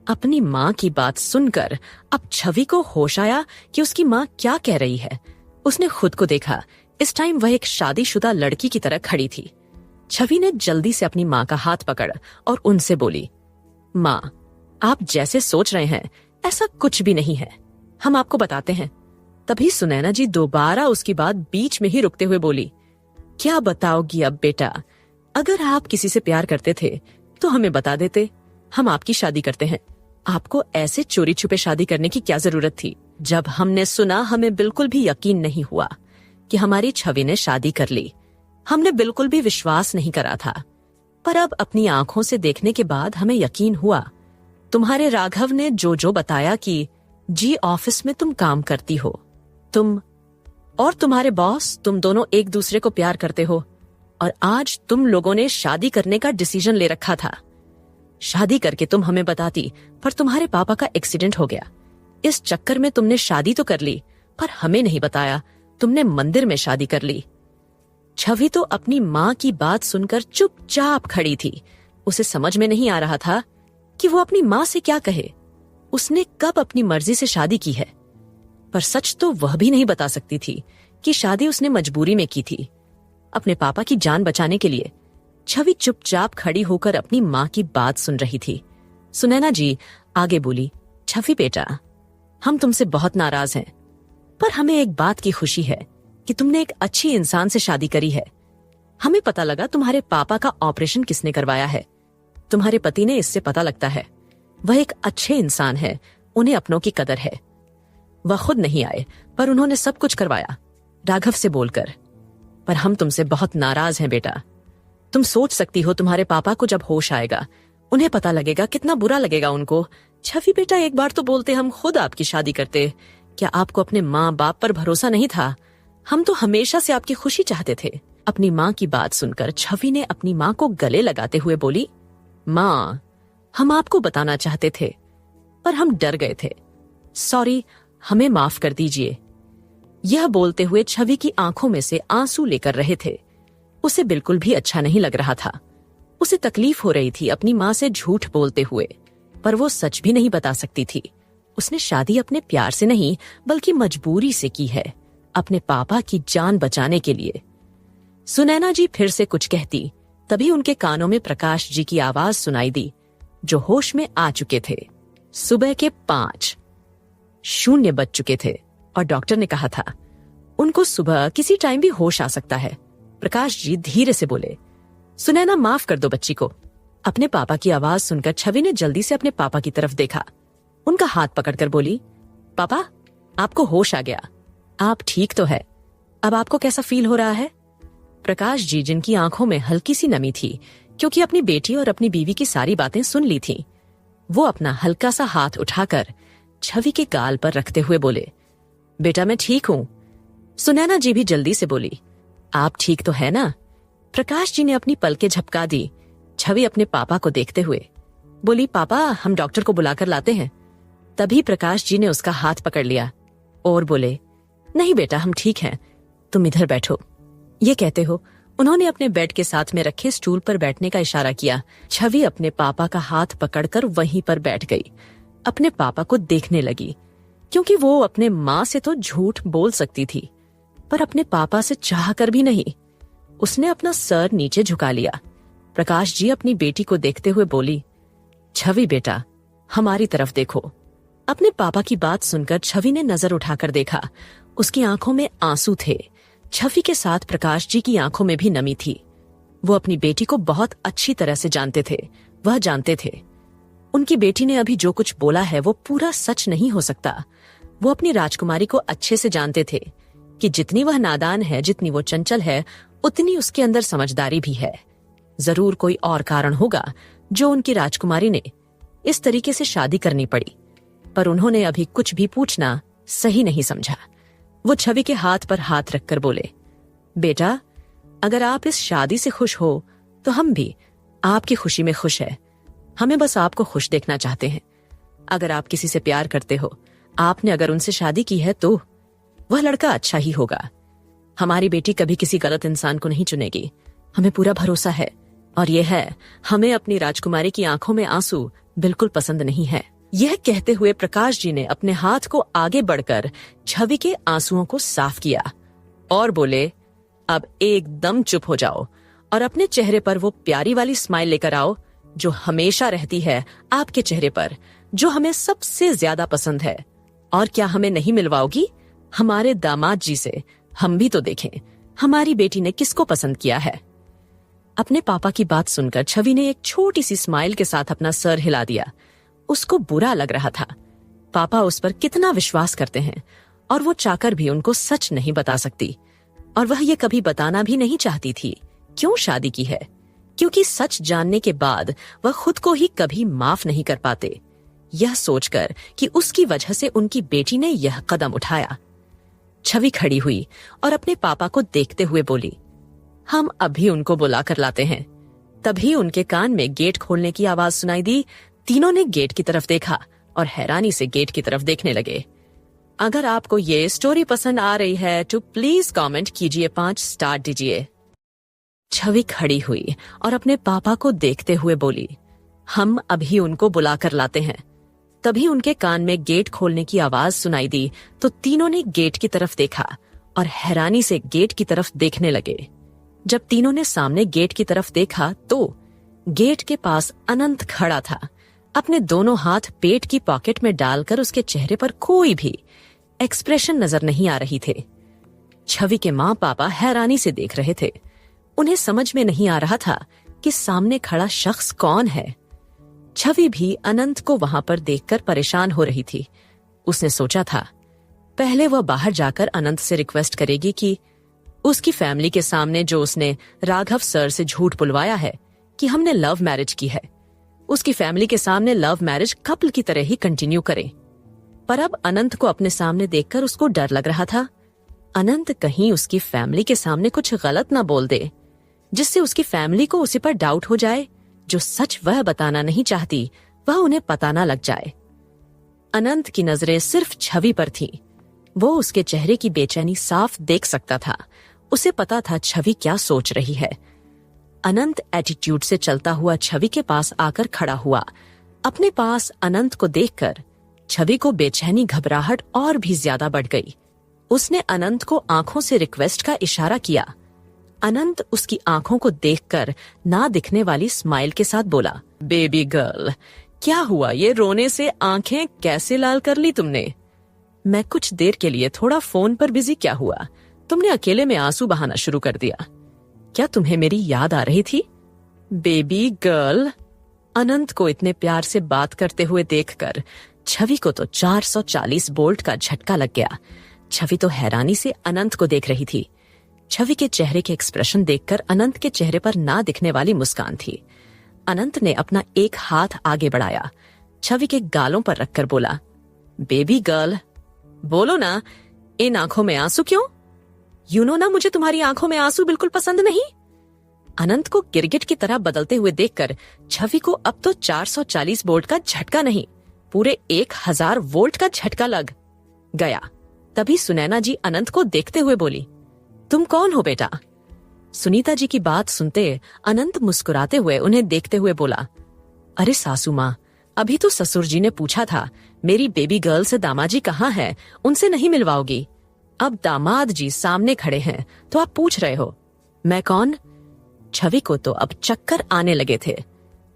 अपनी माँ की बात सुनकर अब छवि को होश आया कि उसकी माँ क्या कह रही है। उसने खुद को देखा, इस टाइम वह एक शादीशुदा लड़की की तरह खड़ी थी। छवि ने जल्दी से अपनी माँ का हाथ पकड़ और उनसे बोली, माँ आप जैसे सोच रहे हैं ऐसा कुछ भी नहीं है, हम आपको बताते हैं। तभी सुनैना जी दोबारा उसकी बात बीच में ही रुकते हुए बोली, क्या बताओगी अब बेटा? अगर आप किसी से प्यार करते थे तो हमें बता देते, हम आपकी शादी करते हैं। आपको ऐसे चोरी छुपे शादी करने की क्या जरूरत थी? जब हमने सुना हमें बिल्कुल भी यकीन नहीं हुआ कि हमारी छवि ने शादी कर ली। हमने बिल्कुल भी विश्वास नहीं करा था, पर अब अपनी आंखों से देखने के बाद हमें यकीन हुआ। तुम्हारे राघव ने जो जो बताया कि जी ऑफिस में तुम काम करती हो, तुम और तुम्हारे बॉस, तुम दोनों एक दूसरे को प्यार करते हो और आज तुम लोगों ने शादी करने का डिसीजन ले रखा था। शादी करके तुम हमें बताती, पर तुम्हारे पापा का एक्सीडेंट हो गया। इस चक्कर में तुमने शादी तो कर ली पर हमें नहीं बताया, तुमने मंदिर में शादी कर ली। छवि तो अपनी माँ की बात सुनकर चुपचाप खड़ी थी। उसे समझ में नहीं आ रहा था कि वो अपनी माँ से क्या कहे। उसने कब अपनी मर्जी से शादी की है, पर सच तो वह भी नहीं बता सकती थी कि शादी उसने मजबूरी में की थी, अपने पापा की जान बचाने के लिए। छवि चुपचाप खड़ी होकर अपनी माँ की बात सुन रही थी। सुनैना जी आगे बोली, छवि बेटा हम तुमसे बहुत नाराज हैं, पर हमें एक बात की खुशी है कि तुमने एक अच्छी इंसान से शादी करी है। हमें पता लगा तुम्हारे पापा का ऑपरेशन किसने करवाया है। तुम्हारे पति ने इससे पता लगता है वह एक अच्छे इंसान है, उन्हें अपनों की कदर है। वह खुद नहीं आए पर उन्होंने सब कुछ करवाया राघव से बोलकर। पर हम तुमसे बहुत नाराज हैं बेटा। तुम सोच सकती हो तुम्हारे पापा को जब होश आएगा, उन्हें पता लगेगा कितना बुरा लगेगा उनको। छवि बेटा, एक बार तो बोलते हम खुद आपकी शादी करते। क्या आपको अपने माँ बाप पर भरोसा नहीं था? हम तो हमेशा से आपकी खुशी चाहते थे। अपनी माँ की बात सुनकर छवि ने अपनी माँ को गले लगाते हुए बोली, माँ, हम आपको बताना चाहते थे पर हम डर गए थे। सॉरी, हमें माफ कर दीजिए। यह बोलते हुए छवि की आंखों में से आंसू लेकर रहे थे। उसे बिल्कुल भी अच्छा नहीं लग रहा था। उसे तकलीफ हो रही थी अपनी माँ से झूठ बोलते हुए, पर वो सच भी नहीं बता सकती थी। उसने शादी अपने प्यार से नहीं बल्कि मजबूरी से की है, अपने पापा की जान बचाने के लिए। सुनैना जी फिर से कुछ कहती, तभी उनके कानों में प्रकाश जी की आवाज सुनाई दी, जो होश में आ चुके थे। सुबह के 5:00 बज चुके थे और डॉक्टर ने कहा था उनको सुबह किसी टाइम भी होश आ सकता है। प्रकाश जी धीरे से बोले, सुनैना, माफ कर दो बच्ची को। अपने पापा की आवाज सुनकर छवि ने जल्दी से अपने पापा की तरफ देखा। उनका हाथ पकड़कर बोली, पापा, आपको होश आ गया। आप ठीक तो है? अब आपको कैसा फील हो रहा है? प्रकाश जी, जिनकी आंखों में हल्की सी नमी थी क्योंकि अपनी बेटी और अपनी बीवी की सारी बातें सुन ली थी, वो अपना हल्का सा हाथ उठाकर छवि के गाल पर रखते हुए बोले, बेटा मैं ठीक हूं। सुनैना जी भी जल्दी से बोली, आप ठीक तो है ना? प्रकाश जी ने अपनी पलकें झपका दी। छवि अपने पापा को देखते हुए बोली, पापा, हम डॉक्टर को बुलाकर लाते हैं। तभी प्रकाश जी ने उसका हाथ पकड़ लिया और बोले, नहीं बेटा, हम ठीक हैं, तुम इधर बैठो। ये कहते हो उन्होंने अपने बेड के साथ में रखे स्टूल पर बैठने का इशारा किया। छवि अपने पापा का हाथ पकड़कर वहीं पर बैठ गई। अपने पापा को देखने लगी क्योंकि वो अपने माँ से तो झूठ बोल सकती थी पर अपने पापा से चाहकर भी नहीं। उसने अपना सर नीचे झुका लिया। प्रकाश जी अपनी बेटी को देखते हुए बोली, छवि बेटा, हमारी तरफ देखो। अपने पापा की बात सुनकर छवि ने नजर उठाकर देखा। उसकी आंखों में आंसू थे। छवि के साथ प्रकाश जी की आंखों में भी नमी थी। वो अपनी बेटी को बहुत अच्छी तरह से जानते थे। वह जानते थे उनकी बेटी ने अभी जो कुछ बोला है वो पूरा सच नहीं हो सकता। वो अपनी राजकुमारी को अच्छे से जानते थे कि जितनी वह नादान है, जितनी वो चंचल है, उतनी उसके अंदर समझदारी भी है। जरूर कोई और कारण होगा जो उनकी राजकुमारी ने इस तरीके से शादी करनी पड़ी, पर उन्होंने अभी कुछ भी पूछना सही नहीं समझा। वो छवि के हाथ पर हाथ रखकर बोले, बेटा, अगर आप इस शादी से खुश हो तो हम भी आपकी खुशी में खुश है। हमें बस आपको खुश देखना चाहते हैं। अगर आप किसी से प्यार करते हो, आपने अगर उनसे शादी की है तो वह लड़का अच्छा ही होगा। हमारी बेटी कभी किसी गलत इंसान को नहीं चुनेगी, हमें पूरा भरोसा है। और यह है, हमें अपनी राजकुमारी की आंखों में आंसू बिल्कुल पसंद नहीं है। यह कहते हुए प्रकाश जी ने अपने हाथ को आगे बढ़कर छवि के आंसुओं को साफ किया और बोले, अब एकदम चुप हो जाओ और अपने चेहरे पर वो प्यारी वाली स्माइल लेकर आओ जो हमेशा रहती है आपके चेहरे पर, जो हमें सबसे ज्यादा पसंद है। और क्या हमें नहीं मिलवाओगी हमारे दामाद जी से? हम भी तो देखें हमारी बेटी ने किसको पसंद किया है। अपने पापा की बात सुनकर छवि ने एक छोटी सी स्माइल के साथ अपना सर हिला दिया। उसको बुरा लग रहा था। पापा उस पर कितना विश्वास करते हैं और वो चाहकर भी उनको सच नहीं बता सकती। और वह ये कभी बताना भी नहीं चाहती थी क्यों शादी की है, क्योंकि सच जानने के बाद वह खुद को ही कभी माफ नहीं कर पाते, यह सोचकर कि उसकी वजह से उनकी बेटी ने यह कदम उठाया। छवि खड़ी हुई और अपने पापा को देखते हुए बोली, हम अभी उनको बुला कर लाते हैं। तभी उनके कान में गेट खोलने की आवाज सुनाई दी। तीनों ने गेट की तरफ देखा और हैरानी से गेट की तरफ देखने लगे। अगर आपको ये स्टोरी पसंद आ रही है तो प्लीज कमेंट कीजिए, 5 स्टार दीजिए। छवि खड़ी हुई और अपने पापा को देखते हुए बोली, हम अभी उनको बुलाकर लाते हैं। तभी उनके कान में गेट खोलने की आवाज सुनाई दी तो तीनों ने गेट की तरफ देखा और हैरानी से गेट की तरफ देखने लगे। जब तीनों ने सामने गेट की तरफ देखा तो गेट के पास अनंत खड़ा था, अपने दोनों हाथ पेट की पॉकेट में डालकर उसके चेहरे पर कोई भी एक्सप्रेशन नजर नहीं आ रही थे। छवि के माँ पापा हैरानी से देख रहे थे। उन्हें समझ में नहीं आ रहा था कि सामने खड़ा शख्स कौन है। छवि भी अनंत को वहां पर देखकर परेशान हो रही थी। उसने सोचा था पहले वह बाहर जाकर अनंत से रिक्वेस्ट करेगी कि उसकी फैमिली के सामने जो उसने राघव सर से झूठ बुलवाया है कि हमने लव मैरिज की है, उसकी फैमिली के सामने लव मैरिज कपल की तरह ही कंटिन्यू करे। पर अब अनंत को अपने सामने देखकर उसको डर लग रहा था। अनंत कहीं उसकी फैमिली के सामने कुछ गलत ना बोल दे, जिससे उसकी फैमिली को उसी पर डाउट हो जाए। जो सच वह बताना नहीं चाहती वह उन्हें पता ना लग जाए। अनंत की नजरें सिर्फ छवि पर थीं। वो उसके चेहरे की बेचैनी साफ देख सकता था। उसे पता था छवि क्या सोच रही है। अनंत एटीट्यूड से चलता हुआ छवि के पास आकर खड़ा हुआ। अपने पास अनंत को देखकर छवि को बेचैनी घबराहट और भी ज्यादा बढ़ गई। उसने अनंत को आंखों से रिक्वेस्ट का इशारा किया। अनंत उसकी आंखों को देखकर ना दिखने वाली स्माइल के साथ बोला, बेबी गर्ल, क्या हुआ? ये रोने से आंखें कैसे लाल कर ली तुमने? मैं कुछ देर के लिए थोड़ा फोन पर बिजी क्या हुआ, तुमने अकेले में आंसू बहाना शुरू कर दिया। क्या तुम्हें मेरी याद आ रही थी? Baby girl. अनंत को इतने प्यार से बात करते हुए देखकर छवि को तो 440 वोल्ट का झटका लग गया। छवि तो हैरानी से अनंत को देख रही थी। छवि के चेहरे के एक्सप्रेशन देखकर अनंत के चेहरे पर ना दिखने वाली मुस्कान थी। अनंत ने अपना एक हाथ आगे बढ़ाया, छवि के गालों पर रखकर बोला, बेबी गर्ल, बोलो ना, इन आंखों में आंसू क्यों? यू नो ना, मुझे तुम्हारी आंखों में आंसू बिल्कुल पसंद नहीं। अनंत को गिरगिट की तरह बदलते हुए देखकर छवि को अब तो 440 वोल्ट का झटका नहीं, पूरे 1000 वोल्ट का झटका लग गया। तभी सुनैना जी अनंत को देखते हुए बोली, तुम कौन हो बेटा? सुनीता जी की बात सुनते अनंत मुस्कुराते हुए उन्हें देखते हुए बोला, अरे सासू माँ, अभी तो ससुर जी ने पूछा था मेरी बेबी गर्ल से दामाद जी कहाँ है, उनसे नहीं मिलवाओगी? अब दामाद जी सामने खड़े हैं तो आप पूछ रहे हो मैं कौन? छवि को तो अब चक्कर आने लगे थे।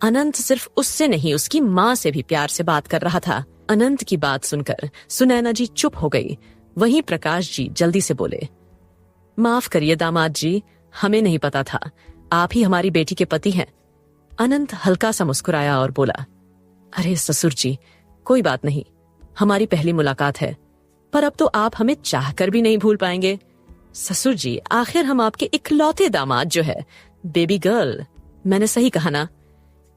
अनंत सिर्फ उससे नहीं उसकी माँ से भी प्यार से बात कर रहा था। अनंत की बात सुनकर सुनैना जी चुप हो गई। वहीं प्रकाश जी जल्दी से बोले, माफ करिए दामाद जी, हमें नहीं पता था, आप ही हमारी बेटी के पति हैं। अनंत हल्का सा मुस्कुराया और बोला, अरे ससुर जी, कोई बात नहीं, हमारी पहली मुलाकात है, पर अब तो आप हमें चाहकर भी नहीं भूल पाएंगे। ससुर जी, आखिर हम आपके इकलौते दामाद जो है। बेबी गर्ल, मैंने सही कहा ना?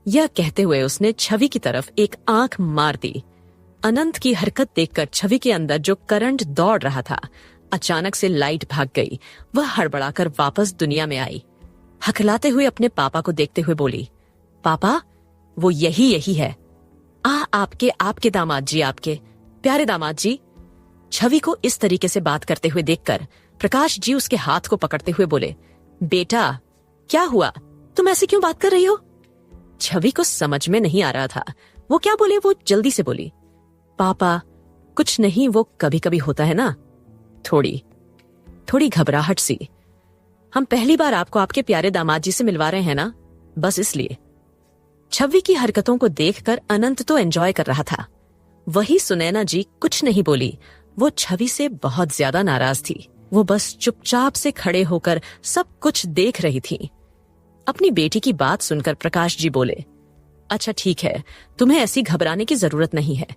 यह कहते हुए उसने छवि की तरफ एक आंख मार दी। अनंत की हरकत देखकर छवि के अंदर जो करंट दौड़ रहा था, अचानक से लाइट भाग गई। वह हड़बड़ाकर वापस दुनिया में आई। हकलाते हुए अपने पापा को देखते हुए बोली, पापा, वो यही है। आपके दामाद जी, आपके प्यारे दामाद जी। छवि को इस तरीके से बात करते हुए देखकर प्रकाश जी उसके हाथ को पकड़ते हुए बोले, बेटा क्या हुआ, तुम ऐसे क्यों बात कर रही हो? छवि को समझ में नहीं आ रहा था वो क्या बोले। वो जल्दी से बोली, पापा कुछ नहीं, वो कभी कभी होता है ना, थोड़ी घबराहट सी। हम पहली बार आपको आपके प्यारे दामाद जी से मिलवा रहे हैं ना, बस इसलिए। छवि की हरकतों को देखकर अनंत तो एंजॉय कर रहा था। वही सुनैना जी कुछ नहीं बोली। वो छवि से बहुत ज्यादा नाराज थी। वो बस चुपचाप से खड़े होकर सब कुछ देख रही थी। अपनी बेटी की बात सुनकर प्रकाश जी बोले, अच्छा ठीक है, तुम्हें ऐसी घबराने की जरूरत नहीं है,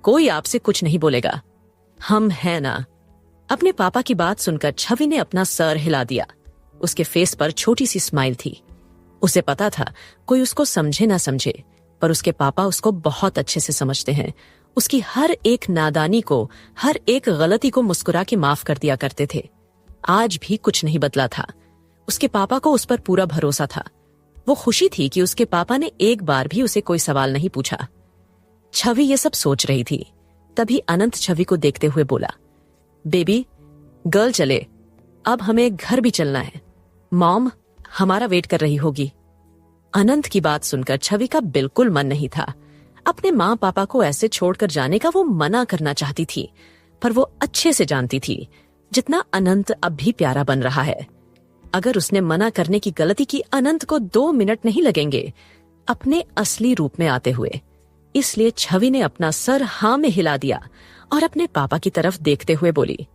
कोई आपसे कुछ नहीं बोलेगा, हम हैं ना। अपने पापा की बात सुनकर छवि ने अपना सर हिला दिया। उसके फेस पर छोटी सी स्माइल थी। उसे पता था कोई उसको समझे ना समझे, पर उसके पापा उसको बहुत अच्छे से समझते हैं। उसकी हर एक नादानी को, हर एक गलती को मुस्कुरा के माफ कर दिया करते थे। आज भी कुछ नहीं बदला था। उसके पापा को उस पर पूरा भरोसा था। वो खुशी थी कि उसके पापा ने एक बार भी उसे कोई सवाल नहीं पूछा। छवि ये सब सोच रही थी। तभी अनंत छवि को देखते हुए बोला, बेबी गर्ल चले, अब हमें घर भी चलना है, मॉम हमारा वेट कर रही होगी। अनंत की बात सुनकर छवि का बिल्कुल मन नहीं था। अपने माँ पापा को ऐसे छोड़कर जाने का वो मना करना चाहती थी, पर वो अच्छे से जानती थी जितना अनंत अब भी प्यारा बन रहा है। अगर उसने मना करने की गलती की, अनंत को 2 मिनट नहीं लगेंगे अपने असली रूप में आते हुए। इसलिए छवि ने अपना सर हाँ में हिला दिया और अपने पापा की तरफ देखते हुए बोली,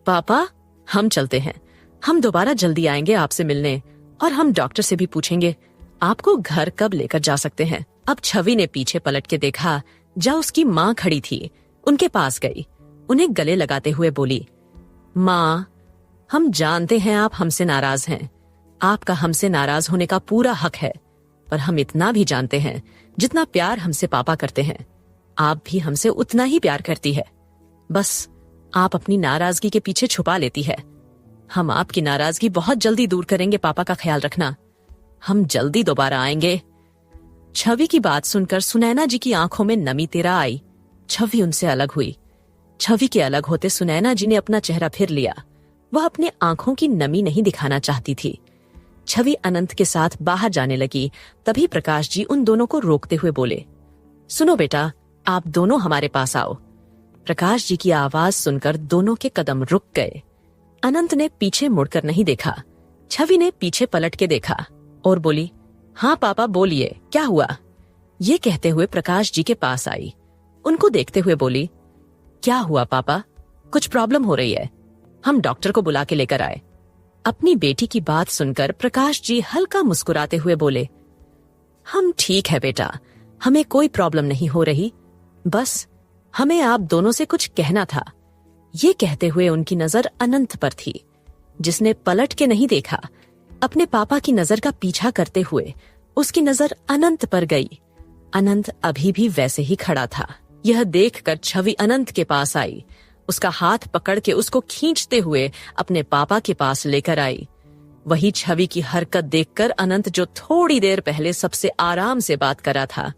पापा, हम चलते हैं। हम दोबारा जल्दी आएंगे आपसे मिलने, और हम डॉक्टर से भी पूछेंगे आपको घर कब लेकर जा सकते हैं। अब छवि ने पीछे पलट के देखा, जहाँ उसकी माँ खड़ी थी। उनके पास गई, उन्हें गले लगाते हुए बोली, माँ, हम जानते हैं आप हमसे नाराज हैं। आपका हमसे नाराज होने का पूरा हक है, पर हम इतना भी जानते हैं जितना प्यार हमसे पापा करते हैं, आप भी हमसे उतना ही प्यार करती है। बस आप अपनी नाराजगी के पीछे छुपा लेती है। हम आपकी नाराजगी बहुत जल्दी दूर करेंगे, पापा का ख्याल रखना। हम जल्दी दोबारा आएंगे। छवि की बात सुनकर सुनैना जी की आंखों में नमी तेरा आई। छवि उनसे अलग हुई। छवि के अलग होते सुनैना जी ने अपना चेहरा फिर लिया। वह अपने आंखों की नमी नहीं दिखाना चाहती थी। छवि अनंत के साथ बाहर जाने लगी। तभी प्रकाश जी उन दोनों को रोकते हुए बोले, सुनो बेटा, आप दोनों हमारे पास आओ। प्रकाश जी की आवाज सुनकर दोनों के कदम रुक गए। अनंत ने पीछे मुड़कर नहीं देखा। छवि ने पीछे पलट के देखा और बोली, हाँ पापा बोलिए, क्या हुआ? ये कहते हुए प्रकाश जी के पास आई। उनको देखते हुए बोली, क्या हुआ पापा? कुछ प्रॉब्लम हो रही है? हम डॉक्टर को बुला के लेकर आए। अपनी बेटी की बात सुनकर प्रकाश जी हल्का मुस्कुराते हुए बोले, हम ठीक है बेटा, हमें कोई प्रॉब्लम नहीं हो रही, बस हमें आप दोनों से कुछ कहना था। ये कहते हुए उनकी नजर अनंत पर थी, जिसने पलट के नहीं देखा। अपने पापा की नजर का पीछा करते हुए उसकी नजर अनंत पर गई। अनंत अभी भी वैसे ही खड़ा था। यह देखकर छवि अनंत के पास आई। उसका हाथ पकड़ के उसको खींचते हुए अपने पापा के पास लेकर आई। वही छवि की हरकत देखकर अनंत, जो थोड़ी देर पहले सबसे आराम से बात करा था,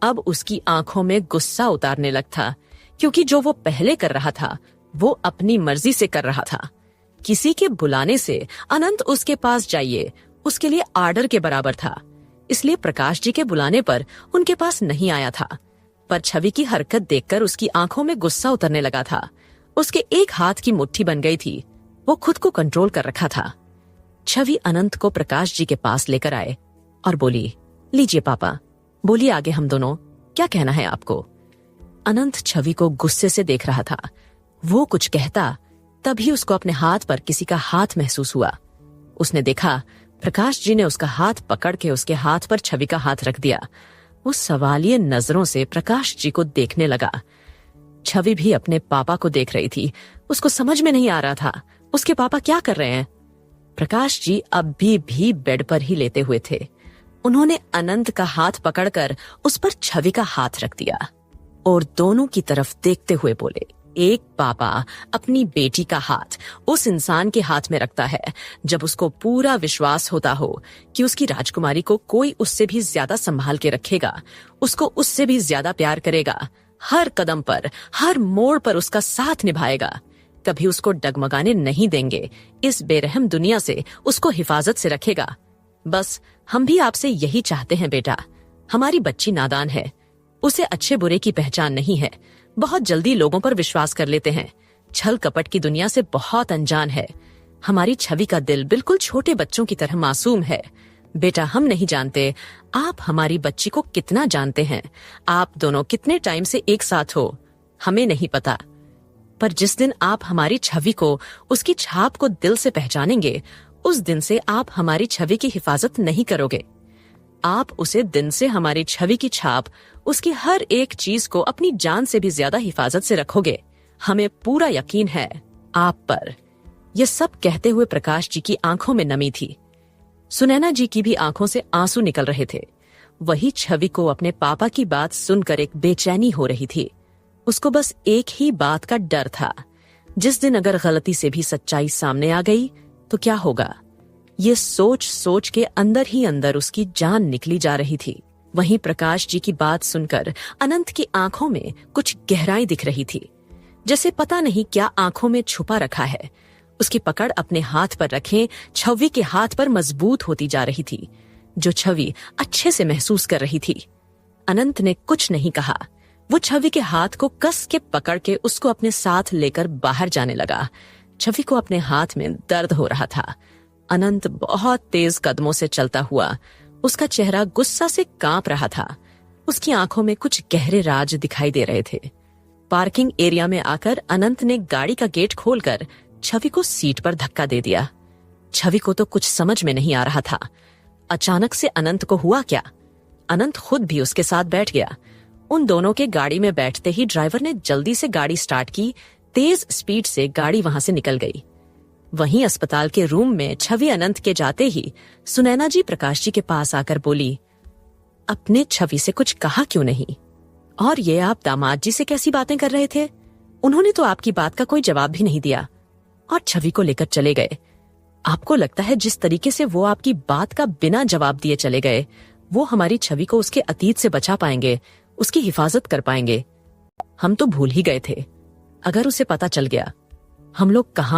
अब उसकी आंखों में गुस्सा उतारने लगता, क्योंकि जो वो पहले कर रहा था वो अपनी मर्जी से कर रहा था। किसी के बुलाने से अनंत उसके पास जाइए उसके लिए आर्डर के बराबर था, इसलिए प्रकाश जी के बुलाने पर उनके पास नहीं आया था। पर छवि की हरकत देखकर उसकी आंखों में गुस्सा उतरने लगा था। उसके एक हाथ की मुट्ठी बन गई थी। वो खुद को कंट्रोल कर रखा था। छवि अनंत को प्रकाश जी के पास लेकर आए और बोली, लीजिए पापा, बोलिए आगे, हम दोनों क्या कहना है आपको? अनंत छवि को गुस्से से देख रहा था। वो कुछ कहता, तभी उसको अपने हाथ पर किसी का हाथ महसूस हुआ। उसने देखा प्रकाश जी ने उसका हाथ पकड़ के उसके हाथ पर छवि का हाथ रख दिया। वो सवालिये नजरों से प्रकाश जी को देखने लगा। छवि भी अपने पापा को देख रही थी। उसको समझ में नहीं आ रहा था उसके पापा क्या कर रहे हैं। प्रकाश जी अब भी बेड पर ही लेटे हुए थे। उन्होंने अनंत का हाथ पकड़कर उस पर छवि का हाथ रख दिया और दोनों की तरफ देखते हुए बोले, एक पापा अपनी बेटी का हाथ उस इंसान के हाथ में रखता है जब उसको पूरा विश्वास होता हो कि उसकी राजकुमारी को कोई उससे भी ज्यादा संभाल के रखेगा, उसको उससे भी ज्यादा प्यार करेगा, हर कदम पर, हर मोड़ पर उसका साथ निभाएगा, कभी उसको डगमगाने नहीं देंगे, इस बेरहम दुनिया से उसको हिफाजत से रखेगा। बस हम भी आपसे यही चाहते हैं बेटा। हमारी बच्ची नादान है, उसे अच्छे बुरे की पहचान नहीं है, बहुत जल्दी लोगों पर विश्वास कर लेते हैं, छल कपट की दुनिया से बहुत अनजान है। हमारी छवि का दिल बिल्कुल छोटे बच्चों की तरह मासूम है। बेटा, हम नहीं जानते आप हमारी बच्ची को कितना जानते हैं, आप दोनों कितने टाइम से एक साथ हो, हमें नहीं पता, पर जिस दिन आप हमारी छवि को, उसकी छाप को दिल से पहचानेंगे, उस दिन से आप हमारी छवि की हिफाजत नहीं करोगे। आप उसे दिन से हमारी छवि की छाप, उसकी हर एक चीज को अपनी जान से भी ज्यादा हिफाजत से रखोगे। हमें पूरा यकीन है आप पर। यह सब कहते हुए प्रकाश जी की आंखों में नमी थी। सुनैना जी की भी आंखों से आंसू निकल रहे थे। वही छवि को अपने पापा की बात सुनकर एक बेचैनी हो रही थी। उसको बस एक ही बात का डर था, जिस दिन अगर गलती से भी सच्चाई सामने आ गई तो क्या होगा। ये सोच सोच के अंदर ही अंदर उसकी जान निकली जा रही थी। वहीं प्रकाश जी की बात सुनकर अनंत की आंखों में कुछ गहराई दिख रही थी, जैसे पता नहीं क्या आंखों में छुपा रखा है। उसकी पकड़ अपने हाथ पर रखे छवि के हाथ पर मजबूत होती जा रही थी, जो छवि अच्छे से महसूस कर रही थी। अनंत ने कुछ नहीं कहा। वो छवि के हाथ को कस के पकड़ के उसको अपने साथ लेकर बाहर जाने लगा। छवि को अपने हाथ में दर्द हो रहा था। अनंत बहुत तेज कदमों से चलता हुआ, उसका चेहरा गुस्सा से कांप रहा था। उसकी आंखों में कुछ गहरे राज दिखाई दे रहे थे। पार्किंग एरिया में आकर अनंत ने गाड़ी का गेट खोलकर छवि को सीट पर धक्का दे दिया। छवि को तो कुछ समझ में नहीं आ रहा था। अचानक से अनंत को हुआ क्या? अनंत खुद भी उसके साथ बैठ गया। उन दोनों के गाड़ी में बैठते ही ड्राइवर ने जल्दी से गाड़ी स्टार्ट की। तेज स्पीड से गाड़ी वहां से निकल गई। वहीं अस्पताल के रूम में छवि अनंत के जाते ही सुनैना जी प्रकाश जी के पास आकर बोली, अपने छवि से कुछ कहा क्यों नहीं? और ये आप दामाद जी से कैसी बातें कर रहे थे? उन्होंने तो आपकी बात का कोई जवाब भी नहीं दिया और छवि को लेकर चले गए। आपको लगता है जिस तरीके से वो आपकी बात का बिना जवाब दिए चले गए, वो हमारी छवि को उसके अतीत से बचा पाएंगे, उसकी हिफाजत कर पाएंगे? हम तो भूल ही गए थे। अगर उसे पता चल गया हम लोग कहां